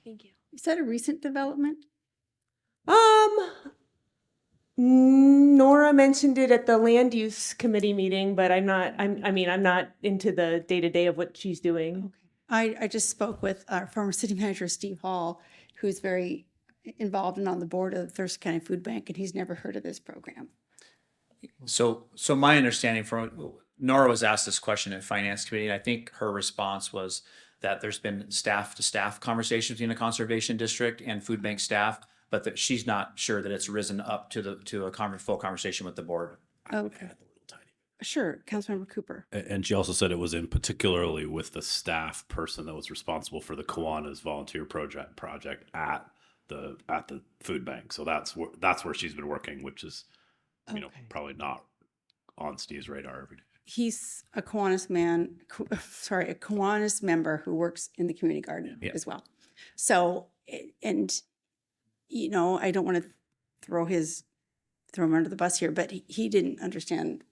Thank you. Is that a recent development? Nora mentioned it at the land use committee meeting, but I'm not into the day-to-day of what she's doing. I just spoke with our former city manager, Steve Hall, who's very involved and on the board of the Thurston County Food Bank, and he's never heard of this program. So my understanding from Nora was asked this question at Finance Committee, and I think her response was that there's been staff to staff conversations between the Conservation District and Food Bank staff, but that she's not sure that it's risen up to a full conversation with the board. Okay. Sure, Councilmember Cooper. And she also said it was in particularly with the staff person that was responsible for the Kiwanis volunteer project at the food bank. So that's where she's been working, which is, you know, probably not on Steve's radar every day. He's a Kiwanis a Kiwanis member who works in the community garden as well. So, and you know, I don't want to throw him under the bus here, but he didn't understand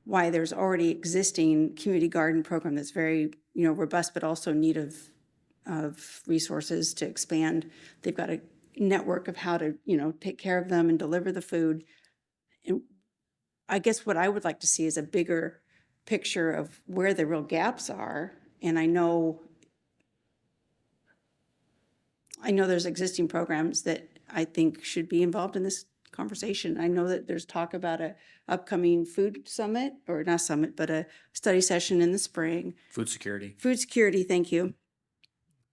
why there's already existing community garden program that's very, you know, robust, but also in need of resources to expand. They've got a network of how to, you know, take care of them and deliver the food. And I guess what I would like to see is a bigger picture of where the real gaps are. And I know there's existing programs that I think should be involved in this conversation. I know that there's talk about a upcoming food summit, or not summit, but a study session in the spring. Food security. Food security, thank you.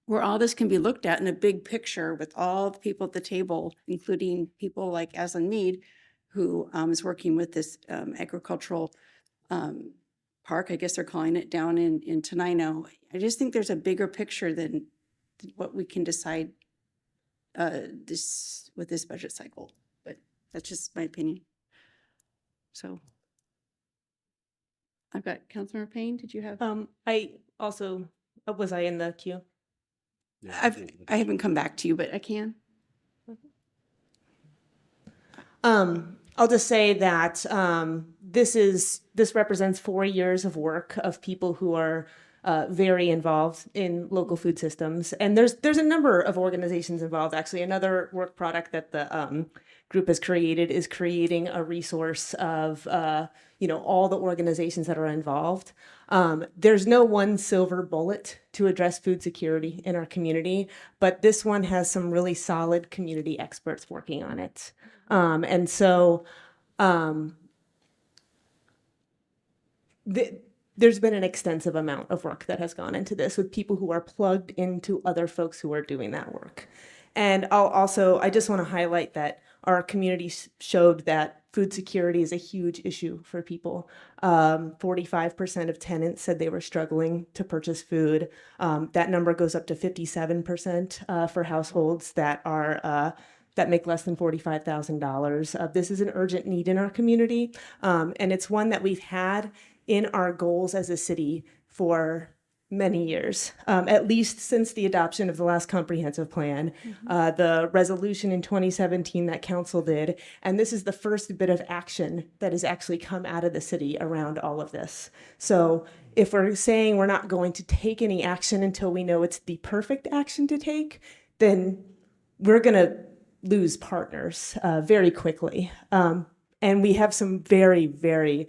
Where all this can be looked at in a big picture with all the people at the table, including people like Aslan Mead, who is working with this agricultural park, I guess they're calling it, down in Tenino. I just think there's a bigger picture than what we can decide with this budget cycle, but that's just my opinion. So I've got Councilmember Payne. Did you have? I also, was I in the queue? I haven't come back to you, but I can. I'll just say that this represents 4 years of work of people who are very involved in local food systems, and there's a number of organizations involved. Actually, another work product that the group has created is creating a resource of all the organizations that are involved. There's no one silver bullet to address food security in our community, but this one has some really solid community experts working on it. And so there's been an extensive amount of work that has gone into this with people who are plugged into other folks who are doing that work. And I just want to highlight that our community showed that food security is a huge issue for people. 45% of tenants said they were struggling to purchase food. That number goes up to 57% for households that make less than $45,000. This is an urgent need in our community, and it's one that we've had in our goals as a city for many years, at least since the adoption of the last comprehensive plan, the resolution in 2017 that council did, and this is the first bit of action that has actually come out of the city around all of this. So if we're saying we're not going to take any action until we know it's the perfect action to take, then we're going to lose partners very quickly. And we have some very, very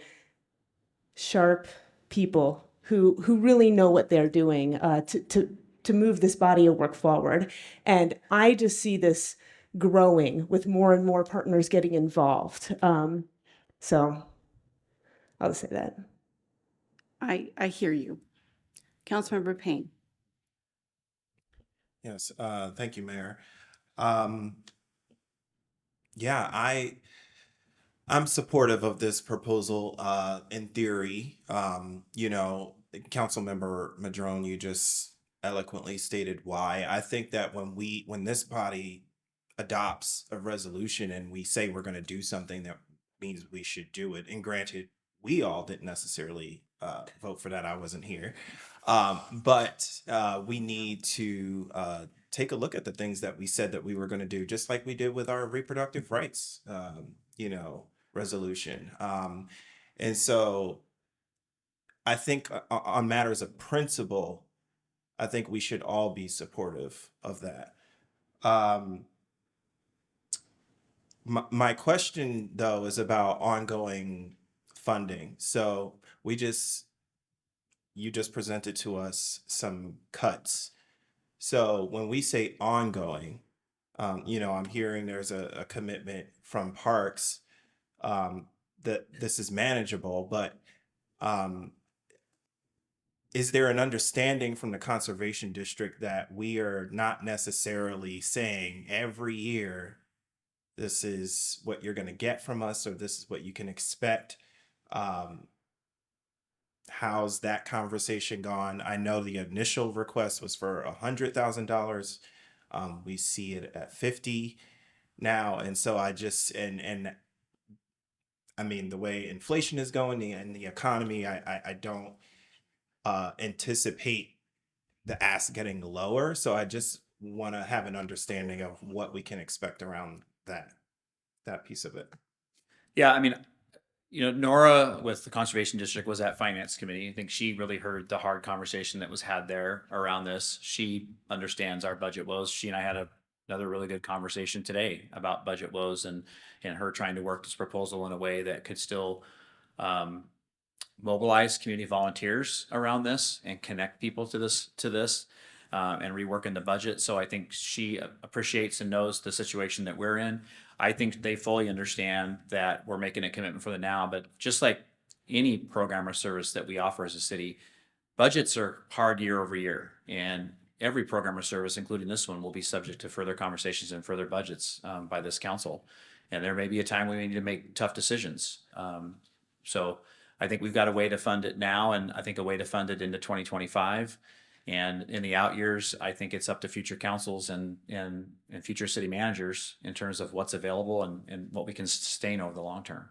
sharp people who really know what they're doing to move this body of work forward. And I just see this growing with more and more partners getting involved. So I'll just say that. I hear you. Councilmember Payne. Yes, thank you, Mayor. Yeah, I'm supportive of this proposal in theory. Councilmember Madrone, you just eloquently stated why. I think that when this body adopts a resolution and we say we're going to do something, that means we should do it. And granted, we all didn't necessarily vote for that. I wasn't here. But we need to take a look at the things that we said that we were going to do, just like we did with our reproductive rights, resolution. And so I think on matters of principle, I think we should all be supportive of that. My question, though, is about ongoing funding. So you just presented to us some cuts. So when we say ongoing, I'm hearing there's a commitment from Parks that this is manageable, but is there an understanding from the Conservation District that we are not necessarily saying every year this is what you're going to get from us, or this is what you can expect? How's that conversation gone? I know the initial request was for $100,000. We see it at 50 now, and so I mean, the way inflation is going and the economy, I don't anticipate the ask getting lower. So I just want to have an understanding of what we can expect around that piece of it. Yeah, I mean, Nora with the Conservation District was at Finance Committee. I think she really heard the hard conversation that was had there around this. She understands our budget woes. She and I had another really good conversation today about budget woes and her trying to work this proposal in a way that could still mobilize community volunteers around this and connect people to this and reworking the budget. So I think she appreciates and knows the situation that we're in. I think they fully understand that we're making a commitment for the now, but just like any program or service that we offer as a city, budgets are hard year over year, and every program or service, including this one, will be subject to further conversations and further budgets by this council. And there may be a time we need to make tough decisions. So I think we've got a way to fund it now, and I think a way to fund it into 2025. And in the out years, I think it's up to future councils and future city managers in terms of what's available and what we can sustain over the long term.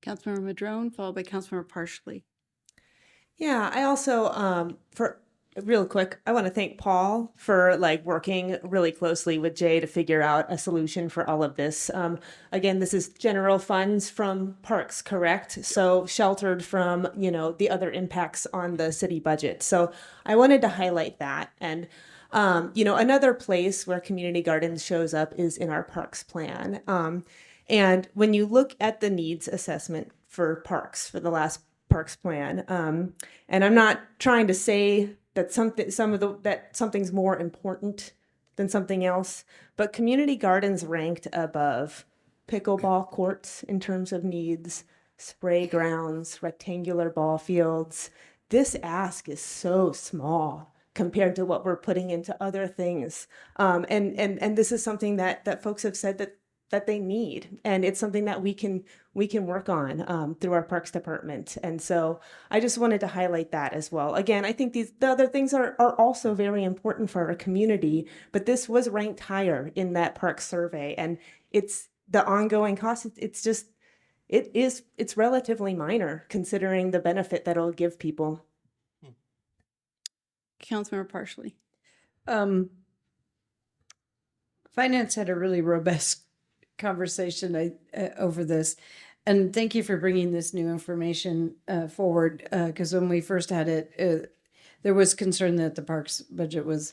Councilmember Madrone, followed by Councilmember Partially. Yeah, I also for real quick, I want to thank Paul for like working really closely with Jay to figure out a solution for all of this. Again, this is general funds from parks, correct? So sheltered from, you know, the other impacts on the city budget. So I wanted to highlight that. And you know, another place where community gardens shows up is in our parks plan. And when you look at the needs assessment for parks for the last parks plan, and I'm not trying to say that something's more important than something else, but community gardens ranked above pickleball courts in terms of needs, spray grounds, rectangular ball fields. This ask is so small compared to what we're putting into other things. And this is something that folks have said that they need, and it's something that we can work on through our parks department. And so I just wanted to highlight that as well. Again, I think the other things are also very important for our community, but this was ranked higher in that park survey, and it's the ongoing cost. It's relatively minor considering the benefit that it'll give people. Councilmember Partially. Finance had a really robust conversation over this, and thank you for bringing this new information forward, because when we first had it, there was concern that the parks budget was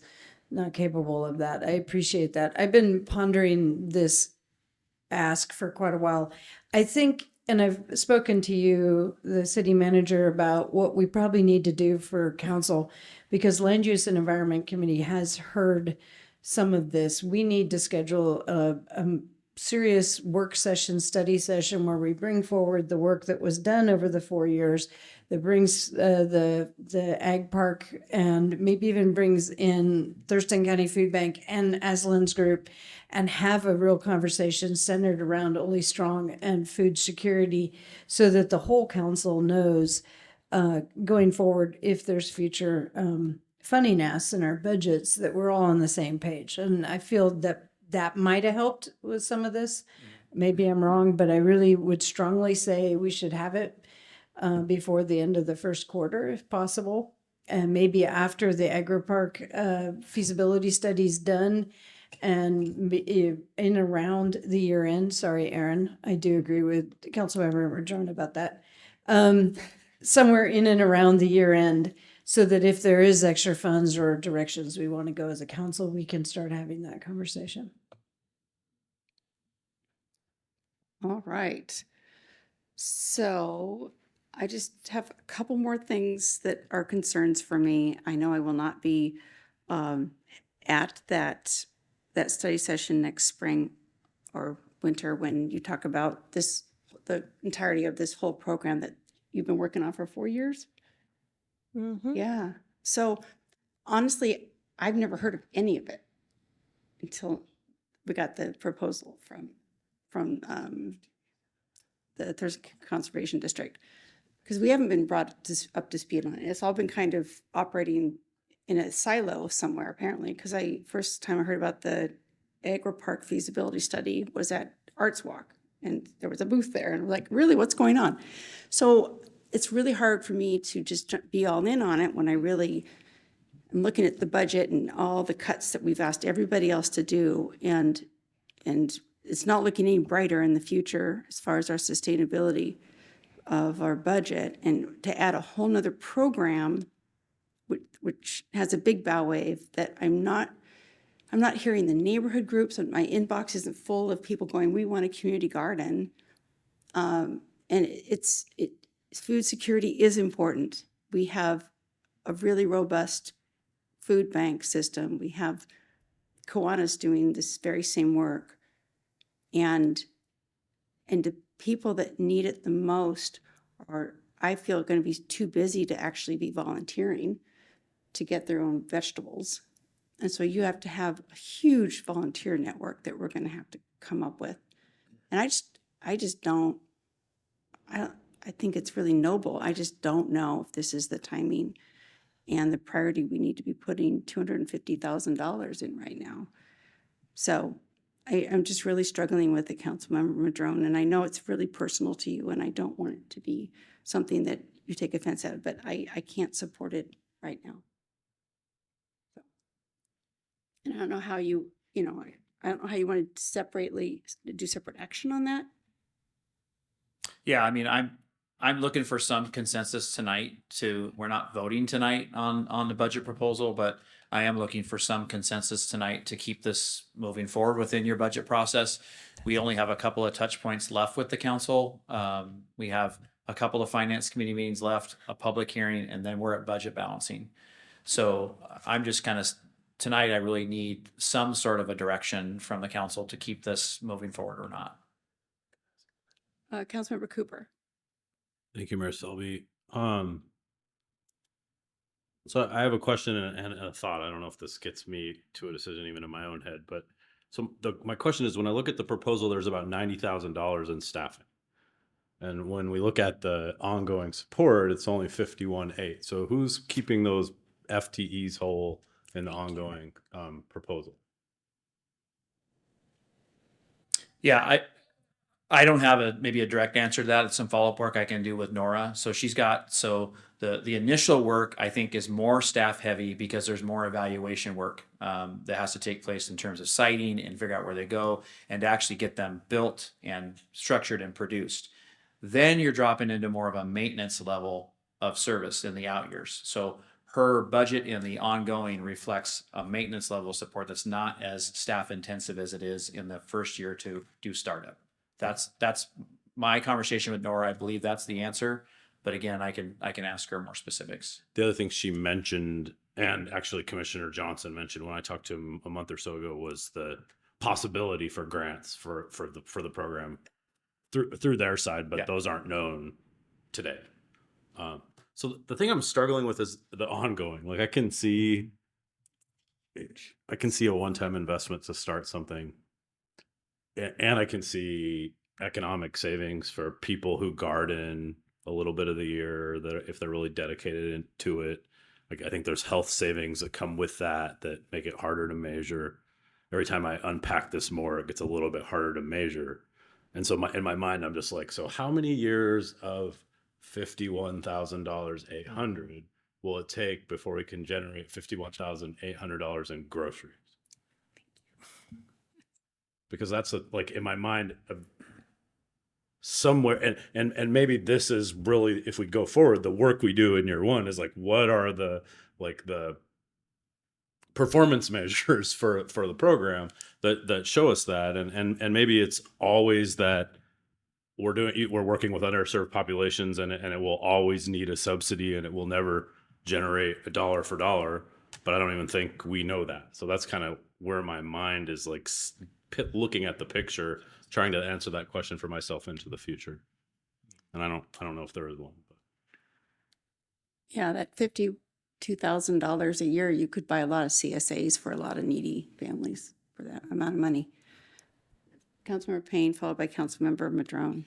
not capable of that. I appreciate that. I've been pondering this ask for quite a while. I think, and I've spoken to you, the city manager, about what we probably need to do for council, because Land Use and Environment Committee has heard some of this. We need to schedule a serious work session, study session, where we bring forward the work that was done over the 4 years, that brings the ag park, and maybe even brings in Thurston County Food Bank and Aslan's group, and have a real conversation centered around Ole Strong and food security, so that the whole council knows going forward, if there's future funding asks in our budgets, that we're all on the same page. And I feel that might have helped with some of this. Maybe I'm wrong, but I really would strongly say we should have it before the end of the first quarter, if possible. And maybe after the agri-park feasibility study's done, and in around the year end. Sorry, Aaron, I do agree with Councilmember Madrone about that. Somewhere in and around the year end, so that if there is extra funds or directions we want to go as a council, we can start having that conversation. All right. So I just have a couple more things that are concerns for me. I know I will not be at that study session next spring or winter when you talk about this, the entirety of this whole program that you've been working on for 4 years. Mm-hmm. Yeah. So honestly, I've never heard of any of it until we got the proposal from the Thurston Conservation District, because we haven't been brought up to speed on it. It's all been kind of operating in a silo somewhere, apparently, because first time I heard about the agri-park feasibility study was at Arts Walk, and there was a booth there, and we're like, really, what's going on? So it's really hard for me to just be all in on it when I really am looking at the budget and all the cuts that we've asked everybody else to do, and it's not looking any brighter in the future as far as our sustainability of our budget. And to add a whole nother program, which has a big bow wave, that I'm not hearing the neighborhood groups, and my inbox isn't full of people going, we want a community garden. And food security is important. We have a really robust food bank system. We have Kiwanis doing this very same work. And the people that need it the most are, I feel, going to be too busy to actually be volunteering to get their own vegetables. And so you have to have a huge volunteer network that we're going to have to come up with. And I just don't I think it's really noble. I just don't know if this is the timing and the priority we need to be putting $250,000 in right now. So I'm just really struggling with it, Councilmember Madrone, and I know it's really personal to you, and I don't want it to be something that you take offense at, but I can't support it right now. So, and I don't know how I don't know how you want to do separate action on that. Yeah, I mean, I'm looking for some consensus tonight we're not voting tonight on the budget proposal, but I am looking for some consensus tonight to keep this moving forward within your budget process. We only have a couple of touch points left with the council. We have a couple of finance committee meetings left, a public hearing, and then we're at budget balancing. So I'm just tonight I really need some sort of a direction from the council to keep this moving forward or not. Councilmember Cooper. Thank you, Mayor Selby. So I have a question and a thought. I don't know if this gets me to a decision even in my own head, but my question is, when I look at the proposal, there's about $90,000 in staffing. And when we look at the ongoing support, it's only 51.8. So who's keeping those FTEs whole in the ongoing proposal? Yeah, I don't have maybe a direct answer to that. It's some follow-up work I can do with Nora. So the initial work I think is more staff heavy because there's more evaluation work that has to take place in terms of siting and figure out where they go and to actually get them built and structured and produced. Then you're dropping into more of a maintenance level of service in the out years. So her budget in the ongoing reflects a maintenance level of support that's not as staff intensive as it is in the first year to do startup. That's my conversation with Nora. I believe that's the answer. But again, I can ask her more specifics. The other thing she mentioned, and actually Commissioner Johnson mentioned when I talked to him a month or so ago, was the possibility for grants for the program through their side, but those aren't known today. So the thing I'm struggling with is the ongoing. Like I can see a one-time investment to start something. And I can see economic savings for people who garden a little bit of the year, that if they're really dedicated to it. Like I think there's health savings that come with that make it harder to measure. Every time I unpack this more, it gets a little bit harder to measure. And so in my mind, I'm just like, so how many years of $51,800 will it take before we can generate $51,800 in groceries? Because that's like in my mind somewhere, and maybe this is really, if we go forward, the work we do in year one is like, what are the performance measures for the program that show us that, and maybe it's always that we're working with underserved populations, and it will always need a subsidy, and it will never generate a dollar for dollar. But I don't even think we know that. So that's kind of where my mind is like looking at the picture, trying to answer that question for myself into the future. And I don't know if there is one. But. Yeah, that $52,000 a year, you could buy a lot of CSAs for a lot of needy families for that amount of money. Councilmember Payne, followed by Councilmember Madrone.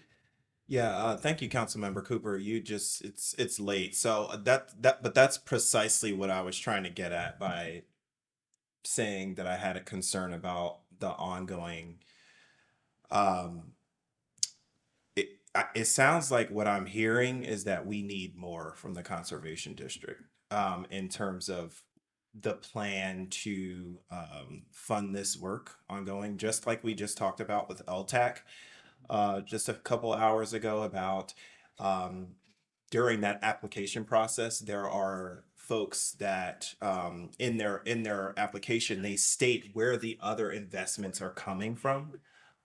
Yeah, thank you, Councilmember Cooper. It's late, so but that's precisely what I was trying to get at by saying that I had a concern about the ongoing. It sounds like what I'm hearing is that we need more from the conservation district in terms of the plan to fund this work ongoing, just like we just talked about with LTAC just a couple hours ago about during that application process, there are folks that in their application, they state where the other investments are coming from.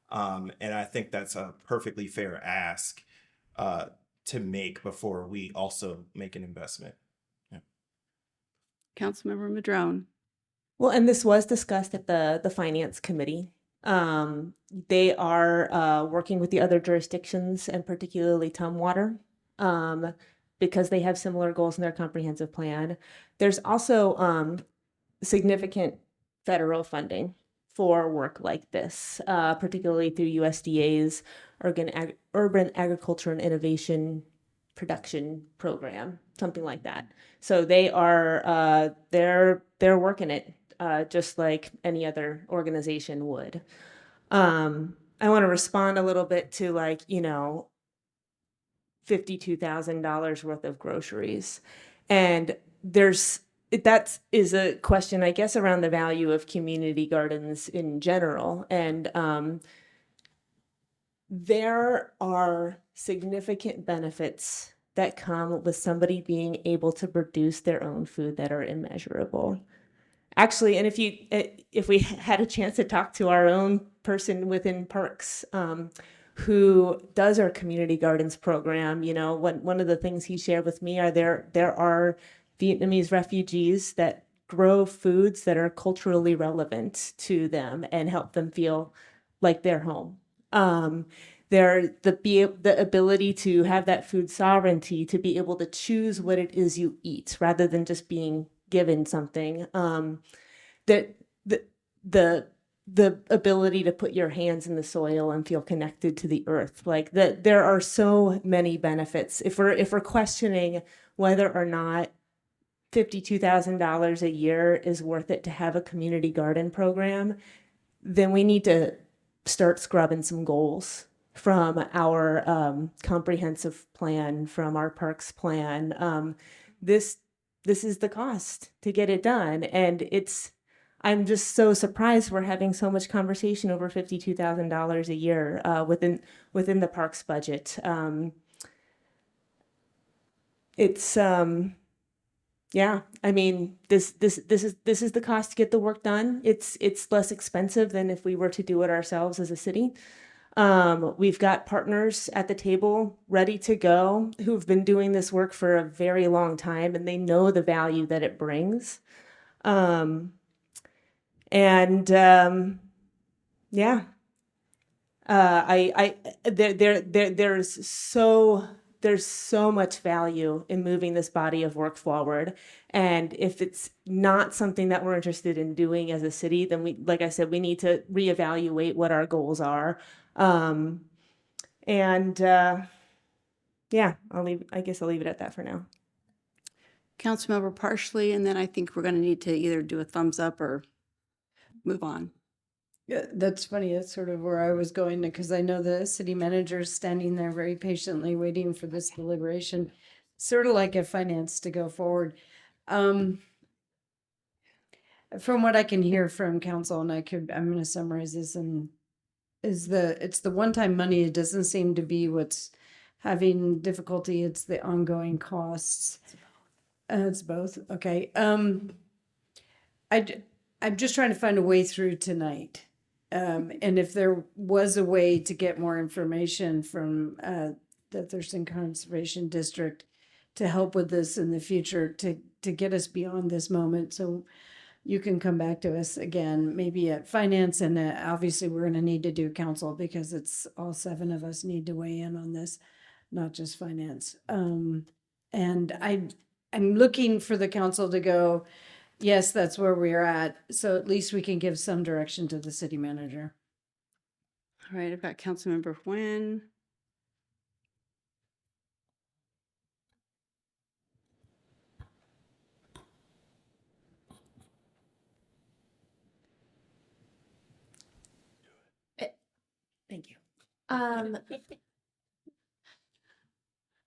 And I think that's a perfectly fair ask to make before we also make an investment. Yeah. Councilmember Madrone. Well, and this was discussed at the finance committee. They are working with the other jurisdictions, and particularly Tumwater, because they have similar goals in their comprehensive plan. There's also significant federal funding for work like this, particularly through USDA's Urban Agriculture and Innovation Production Program, something like that. So they are they're working it just like any other organization would. I want to respond a little bit to like, you know, $52,000 worth of groceries. And that is a question, I guess, around the value of community gardens in general. And there are significant benefits that come with somebody being able to produce their own food that are immeasurable. Actually, and if we had a chance to talk to our own person within Parks, who does our community gardens program, you know, one of the things he shared with me are there are Vietnamese refugees that grow foods that are culturally relevant to them and help them feel like they're home. The ability to have that food sovereignty, to be able to choose what it is you eat rather than just being given something. That the ability to put your hands in the soil and feel connected to the earth, like that, there are so many benefits. If we're questioning whether or not $52,000 a year is worth it to have a community garden program, then we need to start scrubbing some goals from our comprehensive plan, from our parks plan. This is the cost to get it done, and I'm just so surprised we're having so much conversation over $52,000 a year within the parks budget. Yeah, I mean, this is the cost to get the work done. It's less expensive than if we were to do it ourselves as a city. We've got partners at the table ready to go who've been doing this work for a very long time, and they know the value that it brings. Yeah, there's so much value in moving this body of work forward. And if it's not something that we're interested in doing as a city, then like I said, we need to reevaluate what our goals are. Yeah, I guess I'll leave it at that for now. Councilmember Partially, and then I think we're going to need to either do a thumbs up or move on. Yeah, that's funny. That's sort of where I was going, because I know the city manager is standing there very patiently waiting for this deliberation, sort of like a finance to go forward. From what I can hear from council, and I'm going to summarize this, and it's the one-time money. It doesn't seem to be what's having difficulty. It's the ongoing costs. It's both. Okay. I'm just trying to find a way through tonight. And if there was a way to get more information from the Thurston Conservation District to help with this in the future, to get us beyond this moment, so you can come back to us again, maybe at finance, and obviously we're going to need to do council, because it's all 7 of us need to weigh in on this, not just finance. And I'm looking for the council to go, yes, that's where we're at. So at least we can give some direction to the city manager. All right, I've got Councilmember Nguyen. Thank you.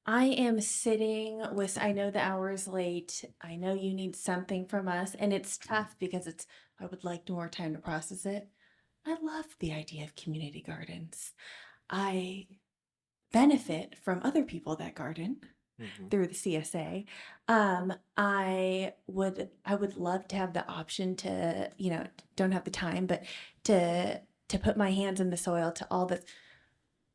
I am sitting with, I know the hour is late. I know you need something from us, and it's tough because I would like more time to process it. I love the idea of community gardens. I benefit from other people that garden through the CSA. I would love to have the option to, don't have the time, but to put my hands in the soil to all the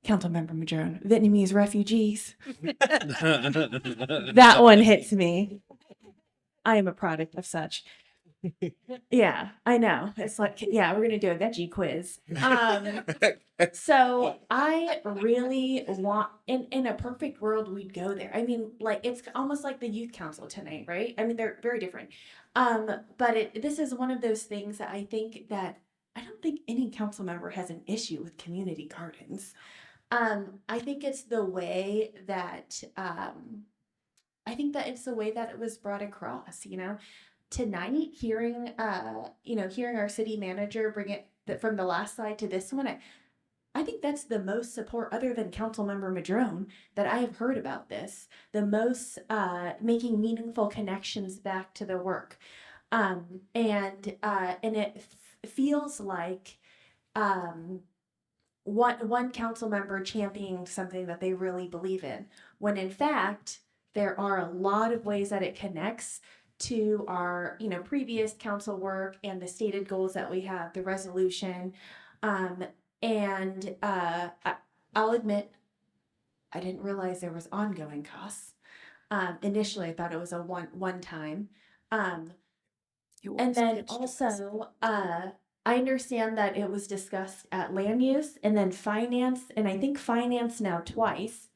Councilmember Madrone, Vietnamese refugees. That one hits me. I am a product of such. Yeah, I know. It's like, yeah, we're gonna do a veggie quiz. So I really want, in a perfect world, we'd go there. I mean, like, it's almost like the youth council tonight, right? I mean, they're very different. But this is one of those things that I think that I don't think any council member has an issue with community gardens. I think it's the way that I think that it's the way that it was brought across, you know. Tonight, hearing hearing our city manager bring it from the last slide to this one, I think that's the most support, other than Councilmember Madrone, that I have heard about this. The most making meaningful connections back to the work, and it feels like one council member championing something that they really believe in, when in fact there are a lot of ways that it connects to our previous council work and the stated goals that we have, the resolution. I'll admit, I didn't realize there was ongoing costs. Initially I thought it was a one time. And then also, I understand that it was discussed at land use and then finance, and I think finance now twice.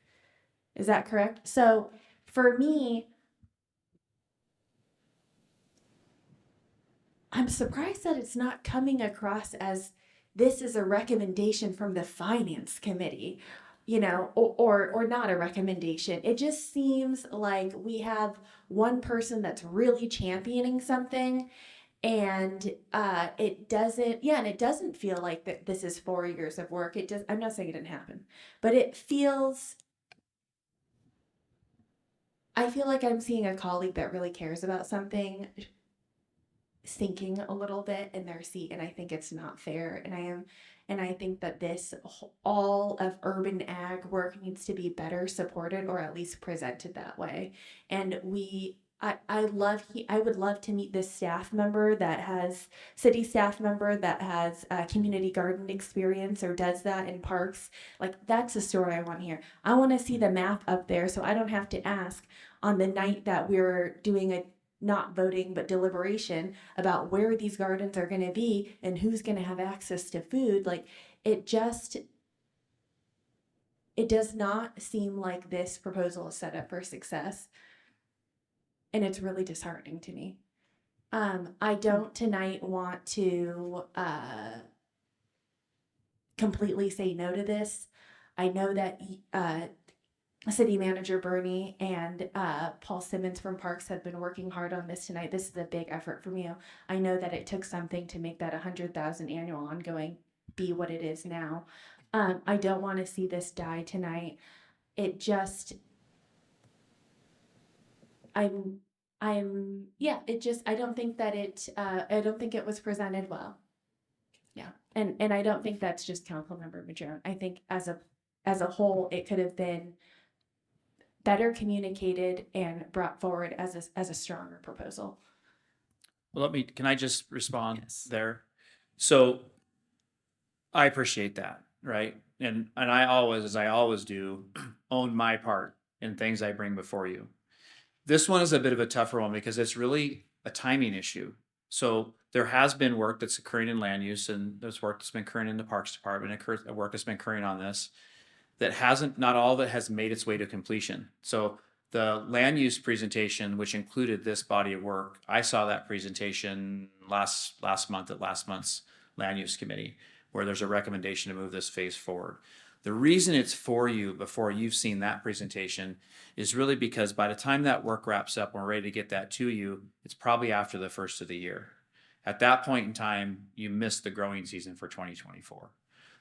Is that correct? So for me, I'm surprised that it's not coming across as this is a recommendation from the finance committee, or not a recommendation. It just seems like we have one person that's really championing something, and it doesn't feel like that this is 4 years of work. I'm not saying it didn't happen, but I feel like I'm seeing a colleague that really cares about something sinking a little bit in their seat, and I think it's not fair. And I think that all of urban ag work needs to be better supported, or at least presented that way. And I would love to meet this city staff member that has community garden experience or does that in parks. Like, that's the story I want to hear. I want to see the map up there so I don't have to ask on the night that we're doing a not voting but deliberation about where these gardens are going to be and who's going to have access to food. Like, it does not seem like this proposal is set up for success, and it's really disheartening to me. I don't tonight want to completely say no to this. I know that City Manager Bernie and Paul Simmons from Parks have been working hard on this tonight. This is a big effort from you. I know that it took something to make that 100,000 annual ongoing be what it is now. I don't want to see this die tonight. It just, I don't think that I don't think it was presented well. Yeah. And I don't think that's just Councilmember Madrone. I think as a whole, it could have been better communicated and brought forward as a stronger proposal. Well, can I just respond there? So I appreciate that, right? And I always, as I always do, own my part in things I bring before you. This one is a bit of a tougher one because it's really a timing issue. So there has been work that's occurring in land use, and there's work that's been occurring in the Parks Department, work that's been occurring on this that not all of it has made its way to completion. So the land use presentation, which included this body of work, I saw that presentation last month at last month's land use committee, where there's a recommendation to move this phase forward. The reason it's for you before you've seen that presentation is really because by the time that work wraps up and we're ready to get that to you, it's probably after the first of the year. At that point in time, you missed the growing season for 2024.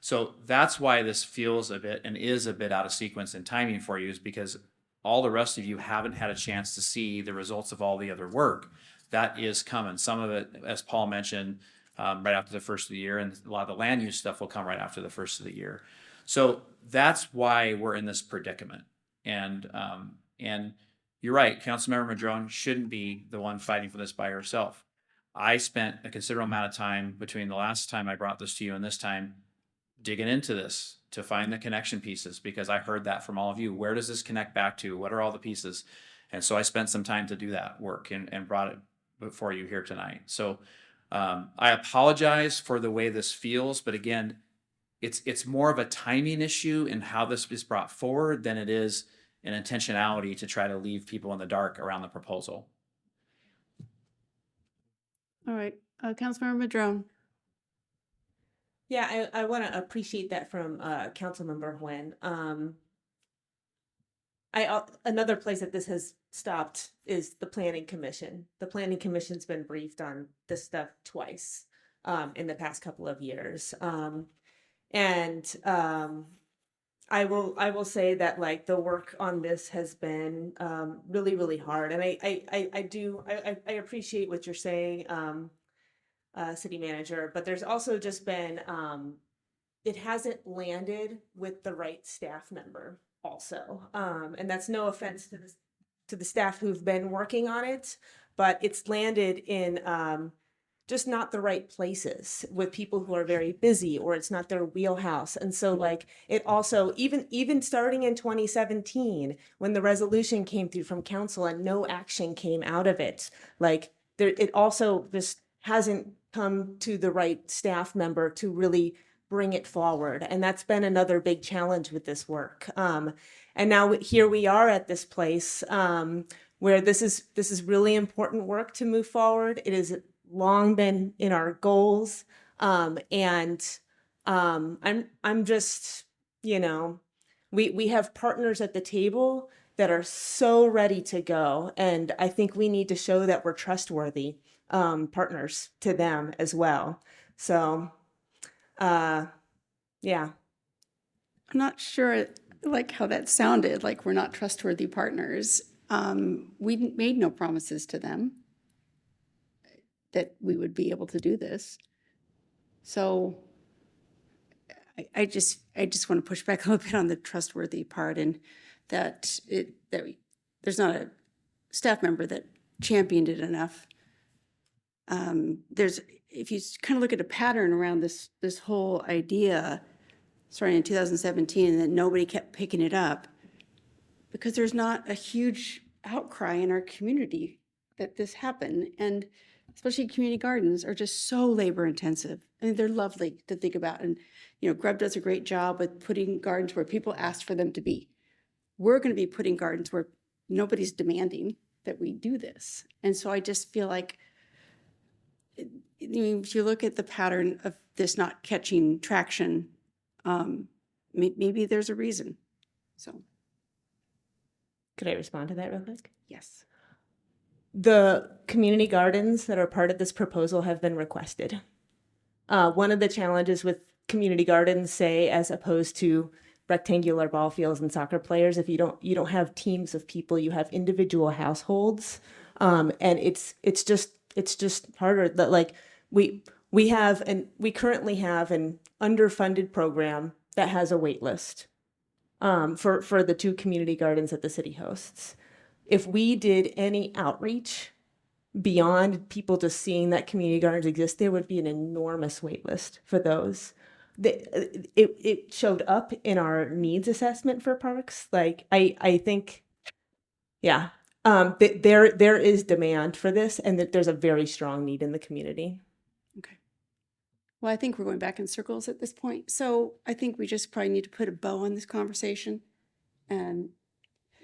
So that's why this feels a bit and is a bit out of sequence in timing for you, is because all the rest of you haven't had a chance to see the results of all the other work. That is coming. Some of it, as Paul mentioned, right after the first of the year, and a lot of the land use stuff will come right after the first of the year. So that's why we're in this predicament. And you're right, Councilmember Madrone shouldn't be the one fighting for this by herself. I spent a considerable amount of time between the last time I brought this to you and this time digging into this to find the connection pieces, because I heard that from all of you. Where does this connect back to? What are all the pieces? And so I spent some time to do that work and brought it before you here tonight. So I apologize for the way this feels, but again, it's more of a timing issue in how this is brought forward than it is an intentionality to try to leave people in the dark around the proposal. All right, Councilmember Madrone. Yeah, I want to appreciate that from Councilmember Nguyen. Another place that this has stopped is the Planning Commission. The Planning Commission's been briefed on this stuff twice in the past couple of years. And I will say that like the work on this has been really, really hard. And I appreciate what you're saying, city manager, but there's also just been it hasn't landed with the right staff member also. And that's no offense to the staff who've been working on it, but it's landed in just not the right places with people who are very busy, or it's not their wheelhouse. And so like it also, even starting in 2017, when the resolution came through from council and no action came out of it, like there, it also just hasn't come to the right staff member to really bring it forward. And that's been another big challenge with this work. And now here we are at this place where this is really important work to move forward. It has long been in our goals. I'm just, we have partners at the table that are so ready to go. And I think we need to show that we're trustworthy partners to them as well. So, yeah. I'm not sure like how that sounded, like we're not trustworthy partners. We made no promises to them that we would be able to do this. So I just want to push back a little bit on the trustworthy part, and that there's not a staff member that championed it enough. If you kind of look at a pattern around this whole idea, starting in 2017, and then nobody kept picking it up, because there's not a huge outcry in our community that this happened. And especially community gardens are just so labor intensive. I mean, they're lovely to think about. And, Grub does a great job with putting gardens where people asked for them to be. We're going to be putting gardens where nobody's demanding that we do this. And so I just feel like, if you look at the pattern of this not catching traction, maybe there's a reason. So. Could I respond to that real quick? Yes. The community gardens that are part of this proposal have been requested. One of the challenges with community gardens, say, as opposed to rectangular ball fields and soccer players, if you don't have teams of people, you have individual households, and it's just harder. That like we currently have an underfunded program that has a wait list for the 2 community gardens that the city hosts. If we did any outreach beyond people just seeing that community gardens exist, there would be an enormous wait list for those. It showed up in our needs assessment for parks. Like I think, yeah, there is demand for this, and that there's a very strong need in the community. Okay. Well, I think we're going back in circles at this point. So I think we just probably need to put a bow on this conversation. And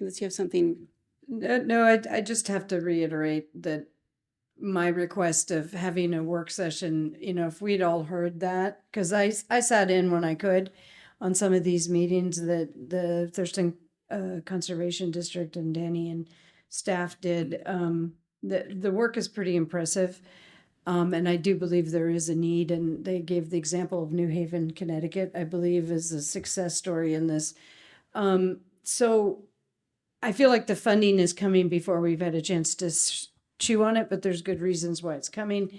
unless you have something. No, I just have to reiterate that my request of having a work session, if we'd all heard that, because I sat in when I could on some of these meetings that the Thurston Conservation District and Danny and staff did. The work is pretty impressive. And I do believe there is a need, and they gave the example of New Haven, Connecticut, I believe, is a success story in this. So I feel like the funding is coming before we've had a chance to chew on it, but there's good reasons why it's coming.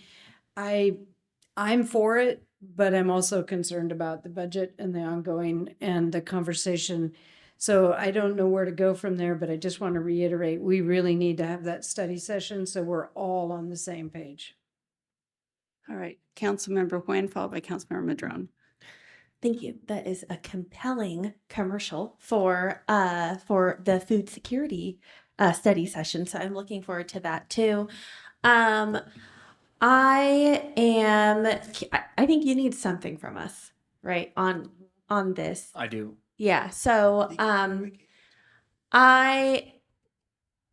I'm for it, but I'm also concerned about the budget and the ongoing and the conversation. So I don't know where to go from there, but I just want to reiterate, we really need to have that study session so we're all on the same page. All right, Councilmember Nguyen, followed by Councilmember Madrone. Thank you. That is a compelling commercial for the food security study session. So I'm looking forward to that too. I think you need something from us, right? On this. I do. Yeah. So I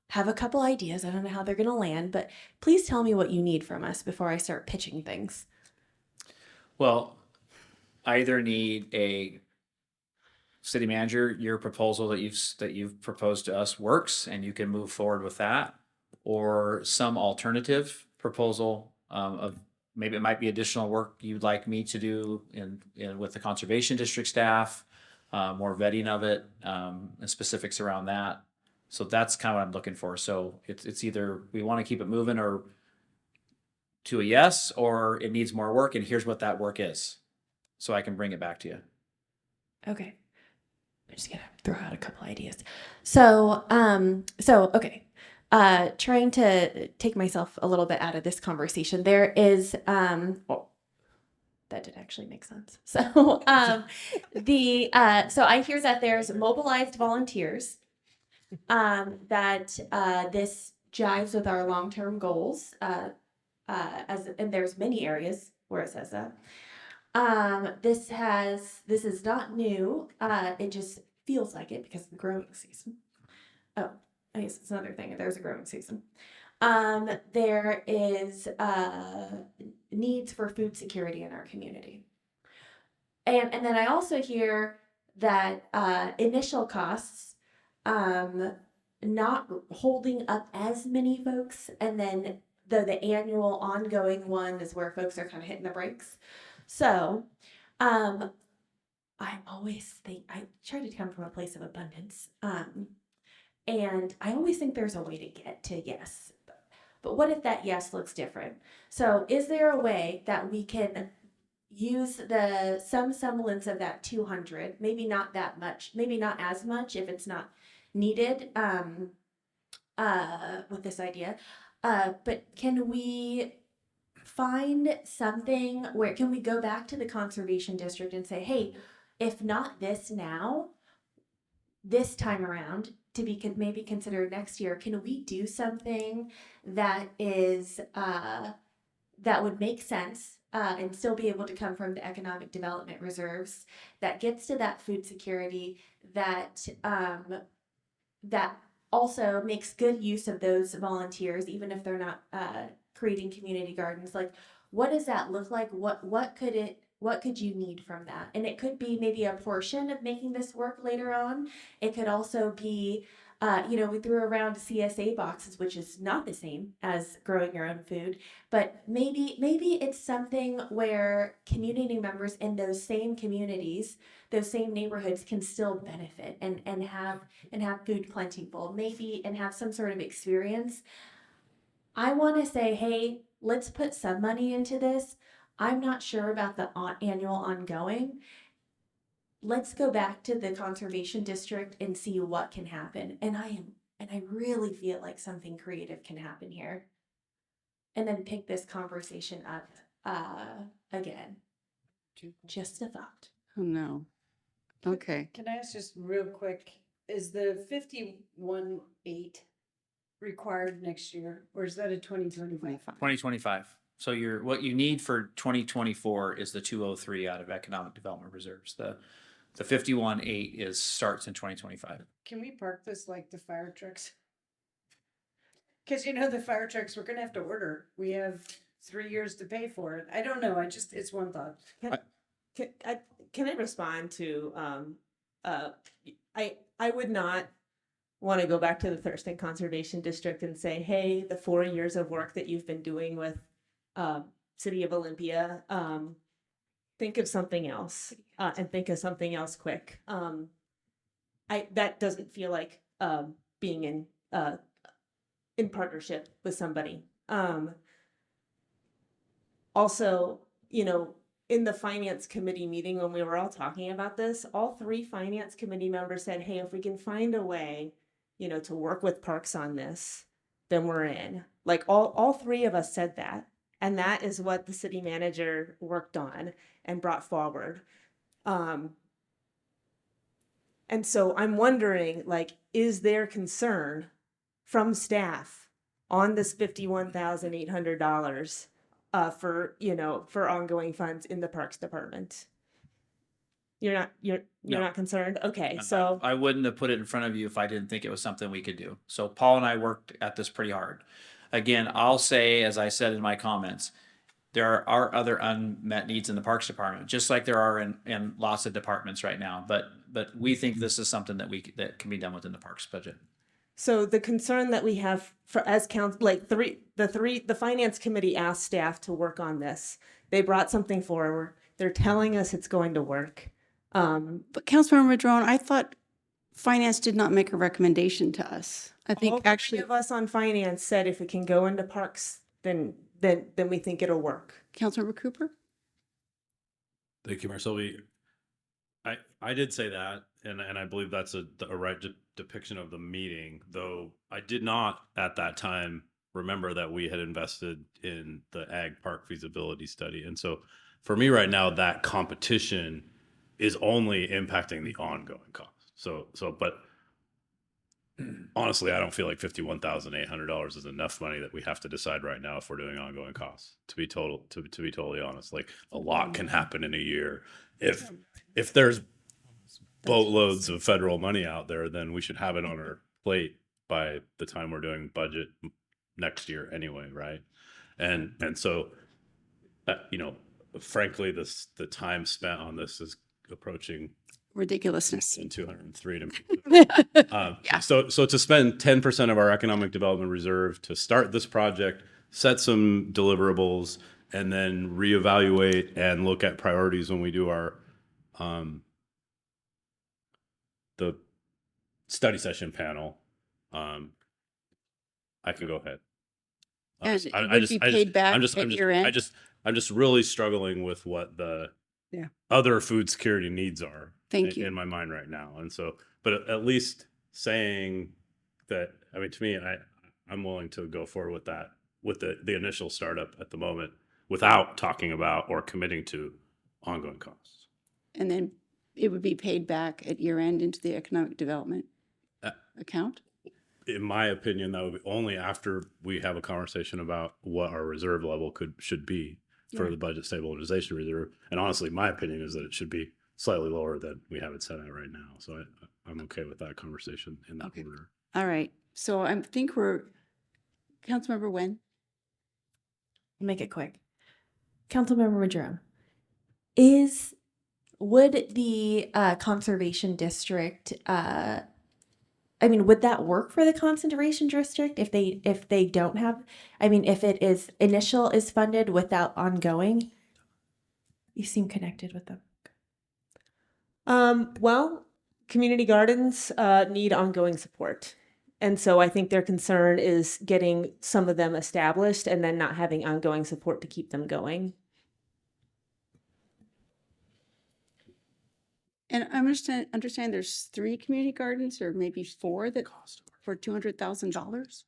have a couple ideas. I don't know how they're going to land, but please tell me what you need from us before I start pitching things. Well, I either need a city manager, your proposal that you've proposed to us works and you can move forward with that, or some alternative proposal of maybe it might be additional work you'd like me to do in with the conservation district staff, more vetting of it, and specifics around that. So that's kind of what I'm looking for. So it's either we want to keep it moving or to a yes, or it needs more work and here's what that work is. So I can bring it back to you. Okay. I'm just gonna throw out a couple ideas. So, okay. Trying to take myself a little bit out of this conversation. There is, well, that did actually make sense. So, so I hear that there's mobilized volunteers, that, this jives with our long-term goals, and there's many areas where it says that. This is not new. It just feels like it because of the growing season. Oh, I guess it's another thing. There's a growing season. There is needs for food security in our community. And then I also hear that initial costs not holding up as many folks, and then the annual ongoing one is where folks are kind of hitting the brakes. So, I try to come from a place of abundance. And I always think there's a way to get to yes. But what if that yes looks different? So is there a way that we can use some semblance of that 200, maybe not that much, maybe not as much if it's not needed, with this idea. But can we find something where can we go back to the conservation district and say, hey, if not this now, this time around to be maybe considered next year, can we do something that is that would make sense and still be able to come from the economic development reserves that gets to that food security, that that also makes good use of those volunteers, even if they're not creating community gardens? Like, what does that look like? What could you need from that? And it could be maybe a portion of making this work later on. It could also be, we threw around CSA boxes, which is not the same as growing your own food, but maybe it's something where community members in those same communities, those same neighborhoods can still benefit and have food plentiful, maybe, and have some sort of experience. I want to say, hey, let's put some money into this. I'm not sure about the annual ongoing. Let's go back to the conservation district and see what can happen. And I really feel like something creative can happen here. And then pick this conversation up again. Just a thought. Oh, no. Okay. Can I ask just real quick, is the 51.8 required next year, or is that a 2025? 2025. So what you need for 2024 is the 203 out of economic development reserves. The 51.8 starts in 2025. Can we park this like the fire trucks? Because the fire trucks we're gonna have to order. We have 3 years to pay for it. I don't know. It's one thought. Can I respond to I would not want to go back to the Thurston Conservation District and say, hey, the 4 years of work that you've been doing with City of Olympia, think of something else and think of something else quick. That doesn't feel like being in partnership with somebody. Also, in the finance committee meeting when we were all talking about this, all 3 finance committee members said, hey, if we can find a way, to work with parks on this, then we're in. Like all 3 of us said that. And that is what the city manager worked on and brought forward. And so I'm wondering, is there concern from staff on this $51,800 for ongoing funds in the Parks Department? You're not concerned? Okay, so I wouldn't have put it in front of you if I didn't think it was something we could do. So Paul and I worked at this pretty hard. Again, I'll say, as I said in my comments, there are other unmet needs in the Parks Department, just like there are in lots of departments right now. But we think this is something that can be done within the Parks budget. So the concern that we have for as council, like the finance committee asked staff to work on this. They brought something forward. They're telling us it's going to work. But Councilmember Madrone, I thought finance did not make a recommendation to us. I think actually of us on finance said if it can go into parks, then we think it'll work. Councilmember Cooper? Thank you, Marcelby. I did say that, and I believe that's a right depiction of the meeting, though I did not at that time remember that we had invested in the ag park feasibility study. And so for me right now, that competition is only impacting the ongoing cost. But honestly, I don't feel like $51,800 is enough money that we have to decide right now if we're doing ongoing costs. To be totally honest, like a lot can happen in a year. If there's boatloads of federal money out there, then we should have it on our plate by the time we're doing budget next year anyway, right? And so, frankly, the time spent on this is approaching ridiculousness. And 203 to me. So to spend 10% of our economic development reserve to start this project, set some deliverables, and then reevaluate and look at priorities when we do our the study session panel. I can go ahead. And it would be paid back at year end? I'm just really struggling with what the other food security needs are. Thank you. In my mind right now. And so, but at least saying that, I mean, to me, I'm willing to go forward with that, with the initial startup at the moment, without talking about or committing to ongoing costs. And then it would be paid back at year end into the economic development account? In my opinion, that would be only after we have a conversation about what our reserve level should be for the budget stabilization reserve. And honestly, my opinion is that it should be slightly lower than we have it set at right now. So I'm okay with that conversation in that order. All right. So I think Councilmember Wen? I'll make it quick. Councilmember Madrone, would the conservation district, would that work for the conservation district if they don't have, if it is initial is funded without ongoing? You seem connected with them. Well, community gardens need ongoing support. And so I think their concern is getting some of them established and then not having ongoing support to keep them going. And I understand there's 3 community gardens or maybe 4 that cost for $200,000.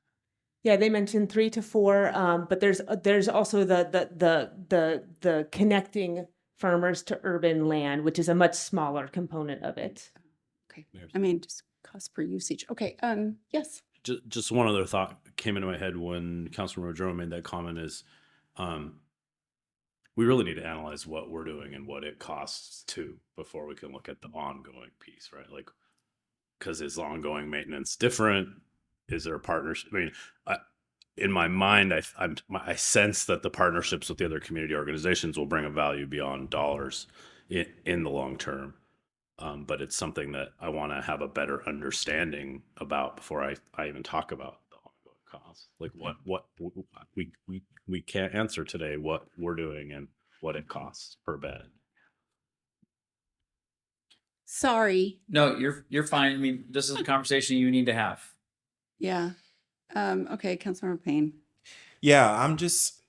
Yeah, they mentioned 3 to 4, but there's also the connecting farmers to urban land, which is a much smaller component of it. Okay. Just cost per usage. Okay. Yes. Just one other thought came into my head when Councilor Madrone made that comment is, we really need to analyze what we're doing and what it costs too before we can look at the ongoing piece, right? Like, because is ongoing maintenance different? Is there a partnership? In my mind, I sense that the partnerships with the other community organizations will bring a value beyond dollars in the long term. But it's something that I want to have a better understanding about before I even talk about the ongoing costs. Like what we can't answer today what we're doing and what it costs per bed. Sorry. No, you're fine. This is a conversation you need to have. Yeah. Okay, Councilmember Payne. Yeah, I'm just,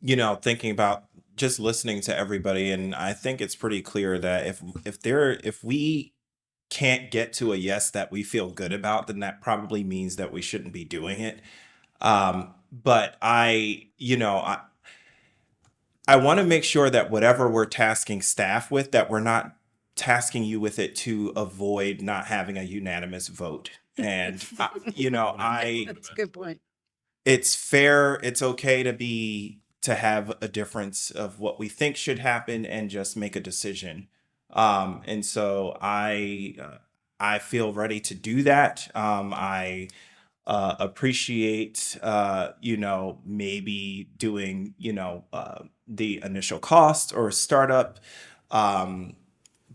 thinking about just listening to everybody, and I think it's pretty clear that if we can't get to a yes that we feel good about, then that probably means that we shouldn't be doing it. But I want to make sure that whatever we're tasking staff with, that we're not tasking you with it to avoid not having a unanimous vote. And That's a good point. It's fair. It's okay to have a difference of what we think should happen and just make a decision. And so I feel ready to do that. I appreciate, maybe doing, the initial cost or startup.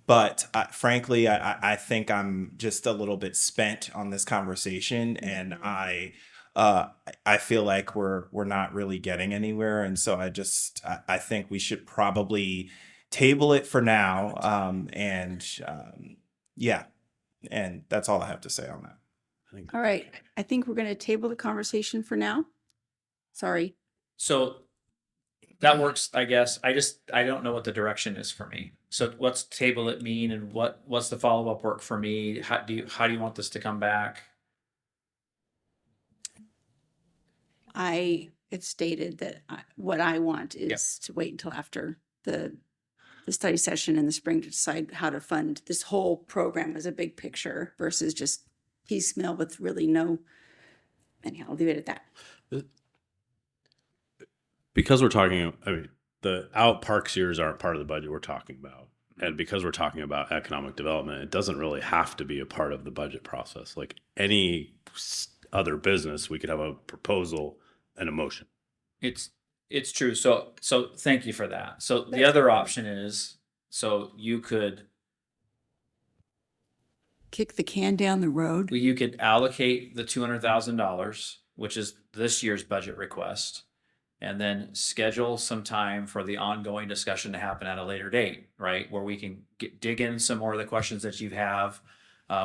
But frankly, I think I'm just a little bit spent on this conversation, and I feel like we're not really getting anywhere, and so I think we should probably table it for now. Yeah, and that's all I have to say on that. All right. I think we're going to table the conversation for now. Sorry. So that works, I guess. I don't know what the direction is for me. So what's table it mean, and what's the follow-up work for me? How do you want this to come back? I had stated that what I want is to wait until after the study session in the spring to decide how to fund this whole program as a big picture versus just piecemeal with really no. Anyhow, I'll leave it at that. Because we're talking, I mean, the out parks years aren't part of the budget we're talking about. And because we're talking about economic development, it doesn't really have to be a part of the budget process. Like any other business, we could have a proposal and a motion. It's true. So thank you for that. So the other option is, so you could kick the can down the road. You could allocate the $200,000, which is this year's budget request, and then schedule some time for the ongoing discussion to happen at a later date, right? Where we can dig in some more of the questions that you have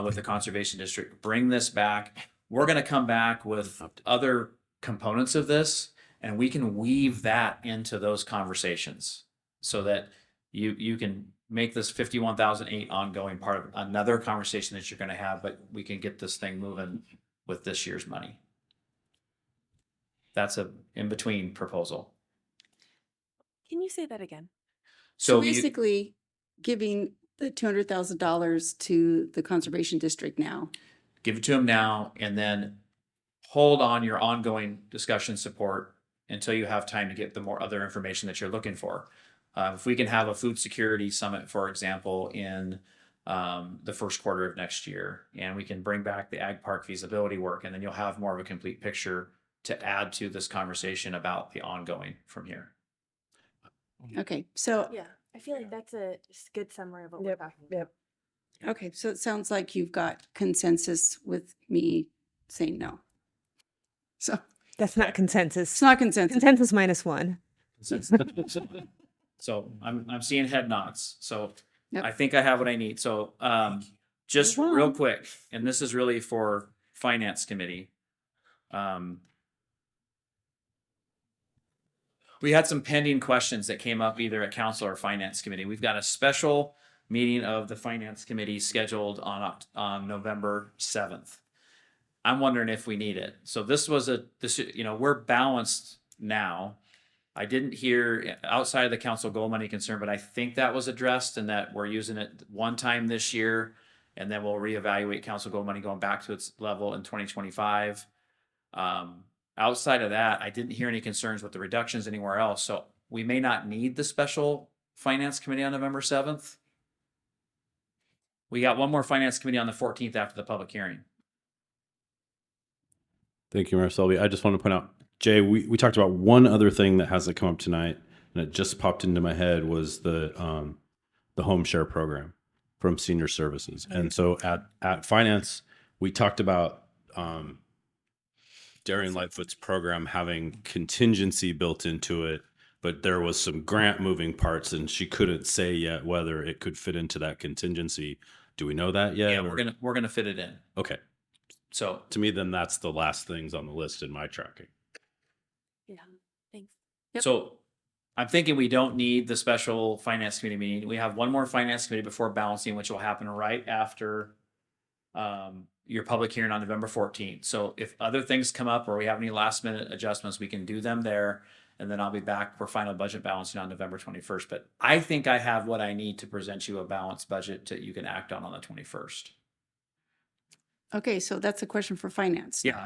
with the Conservation District. Bring this back. We're going to come back with other components of this, and we can weave that into those conversations so that you can make this 51,008 ongoing part of another conversation that you're going to have, but we can get this thing moving with this year's money. That's a in-between proposal. Can you say that again? So basically giving the $200,000 to the Conservation District now. Give it to them now, and then hold on your ongoing discussion support until you have time to get the more other information that you're looking for. If we can have a food security summit, for example, in the first quarter of next year, and we can bring back the ag park feasibility work, and then you'll have more of a complete picture to add to this conversation about the ongoing from here. Okay, so Yeah, I feel like that's a good summary of what we're talking about. okay, so it sounds like you've got consensus with me saying no. So That's not consensus. it's not consensus. Consensus -1. So I'm seeing head nods. So Yep. I think I have what I need. So just Move on. real quick, and this is really for Finance Committee. We had some pending questions that came up either at Council or Finance Committee. We've got a special meeting of the Finance Committee scheduled on November 7th. I'm wondering if we need it. So we're balanced now. I didn't hear outside of the council goal money concern, but I think that was addressed and that we're using it one time this year, and then we'll reevaluate council goal money going back to its level in 2025. Outside of that, I didn't hear any concerns with the reductions anywhere else. So we may not need the special Finance Committee on November 7th. We got one more Finance Committee on the 14th after the public hearing. Thank you, Mayor Selby. I just want to point out, Jay, we talked about one other thing that hasn't come up tonight, and it just popped into my head was the home share program from Senior Services. And so at Finance, we talked about Darian Lightfoot's program having contingency built into it, but there was some grant moving parts, and she couldn't say yet whether it could fit into that contingency. Do we know that yet? Yeah, we're gonna fit it in. Okay. So to me, then that's the last things on the list in my tracking. Yeah, thanks. So I'm thinking we don't need the special Finance Committee meeting. We have one more Finance Committee before balancing, which will happen right after your public hearing on November 14th. So if other things come up or we have any last minute adjustments, we can do them there. And then I'll be back for final budget balancing on November 21st. But I think I have what I need to present you a balanced budget that you can act on the 21st. Okay, so that's a question for finance. Yeah,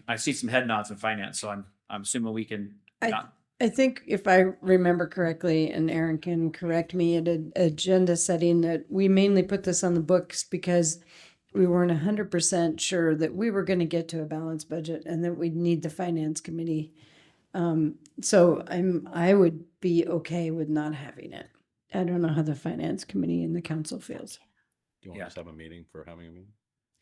I see some head nods in finance, so I'm assuming we can. I think if I remember correctly, and Aaron can correct me, at an agenda setting that we mainly put this on the books because we weren't 100% sure that we were going to get to a balanced budget and that we'd need the finance committee. So I would be okay with not having it. I don't know how the finance committee and the council feels. Do you want Yeah. us to have a meeting for having a meeting?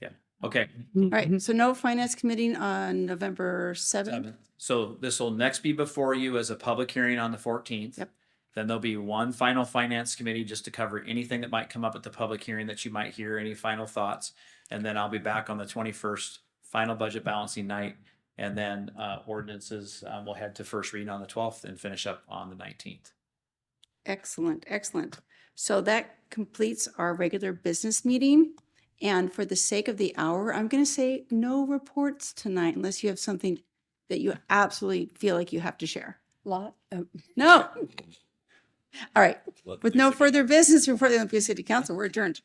Yeah. Okay. All right, so no finance committee on November 7th? So this will next be before you as a public hearing on the 14th. Yep. Then there'll be one final finance committee just to cover anything that might come up at the public hearing that you might hear, any final thoughts. And then I'll be back on the 21st, final budget balancing night. And then ordinances, we'll head to first reading on the 12th and finish up on the 19th. Excellent, excellent. So that completes our regular business meeting. And for the sake of the hour, I'm going to say no reports tonight unless you have something that you absolutely feel like you have to share. Lot? No. All right. With no further business before the Olympia City Council, we're adjourned.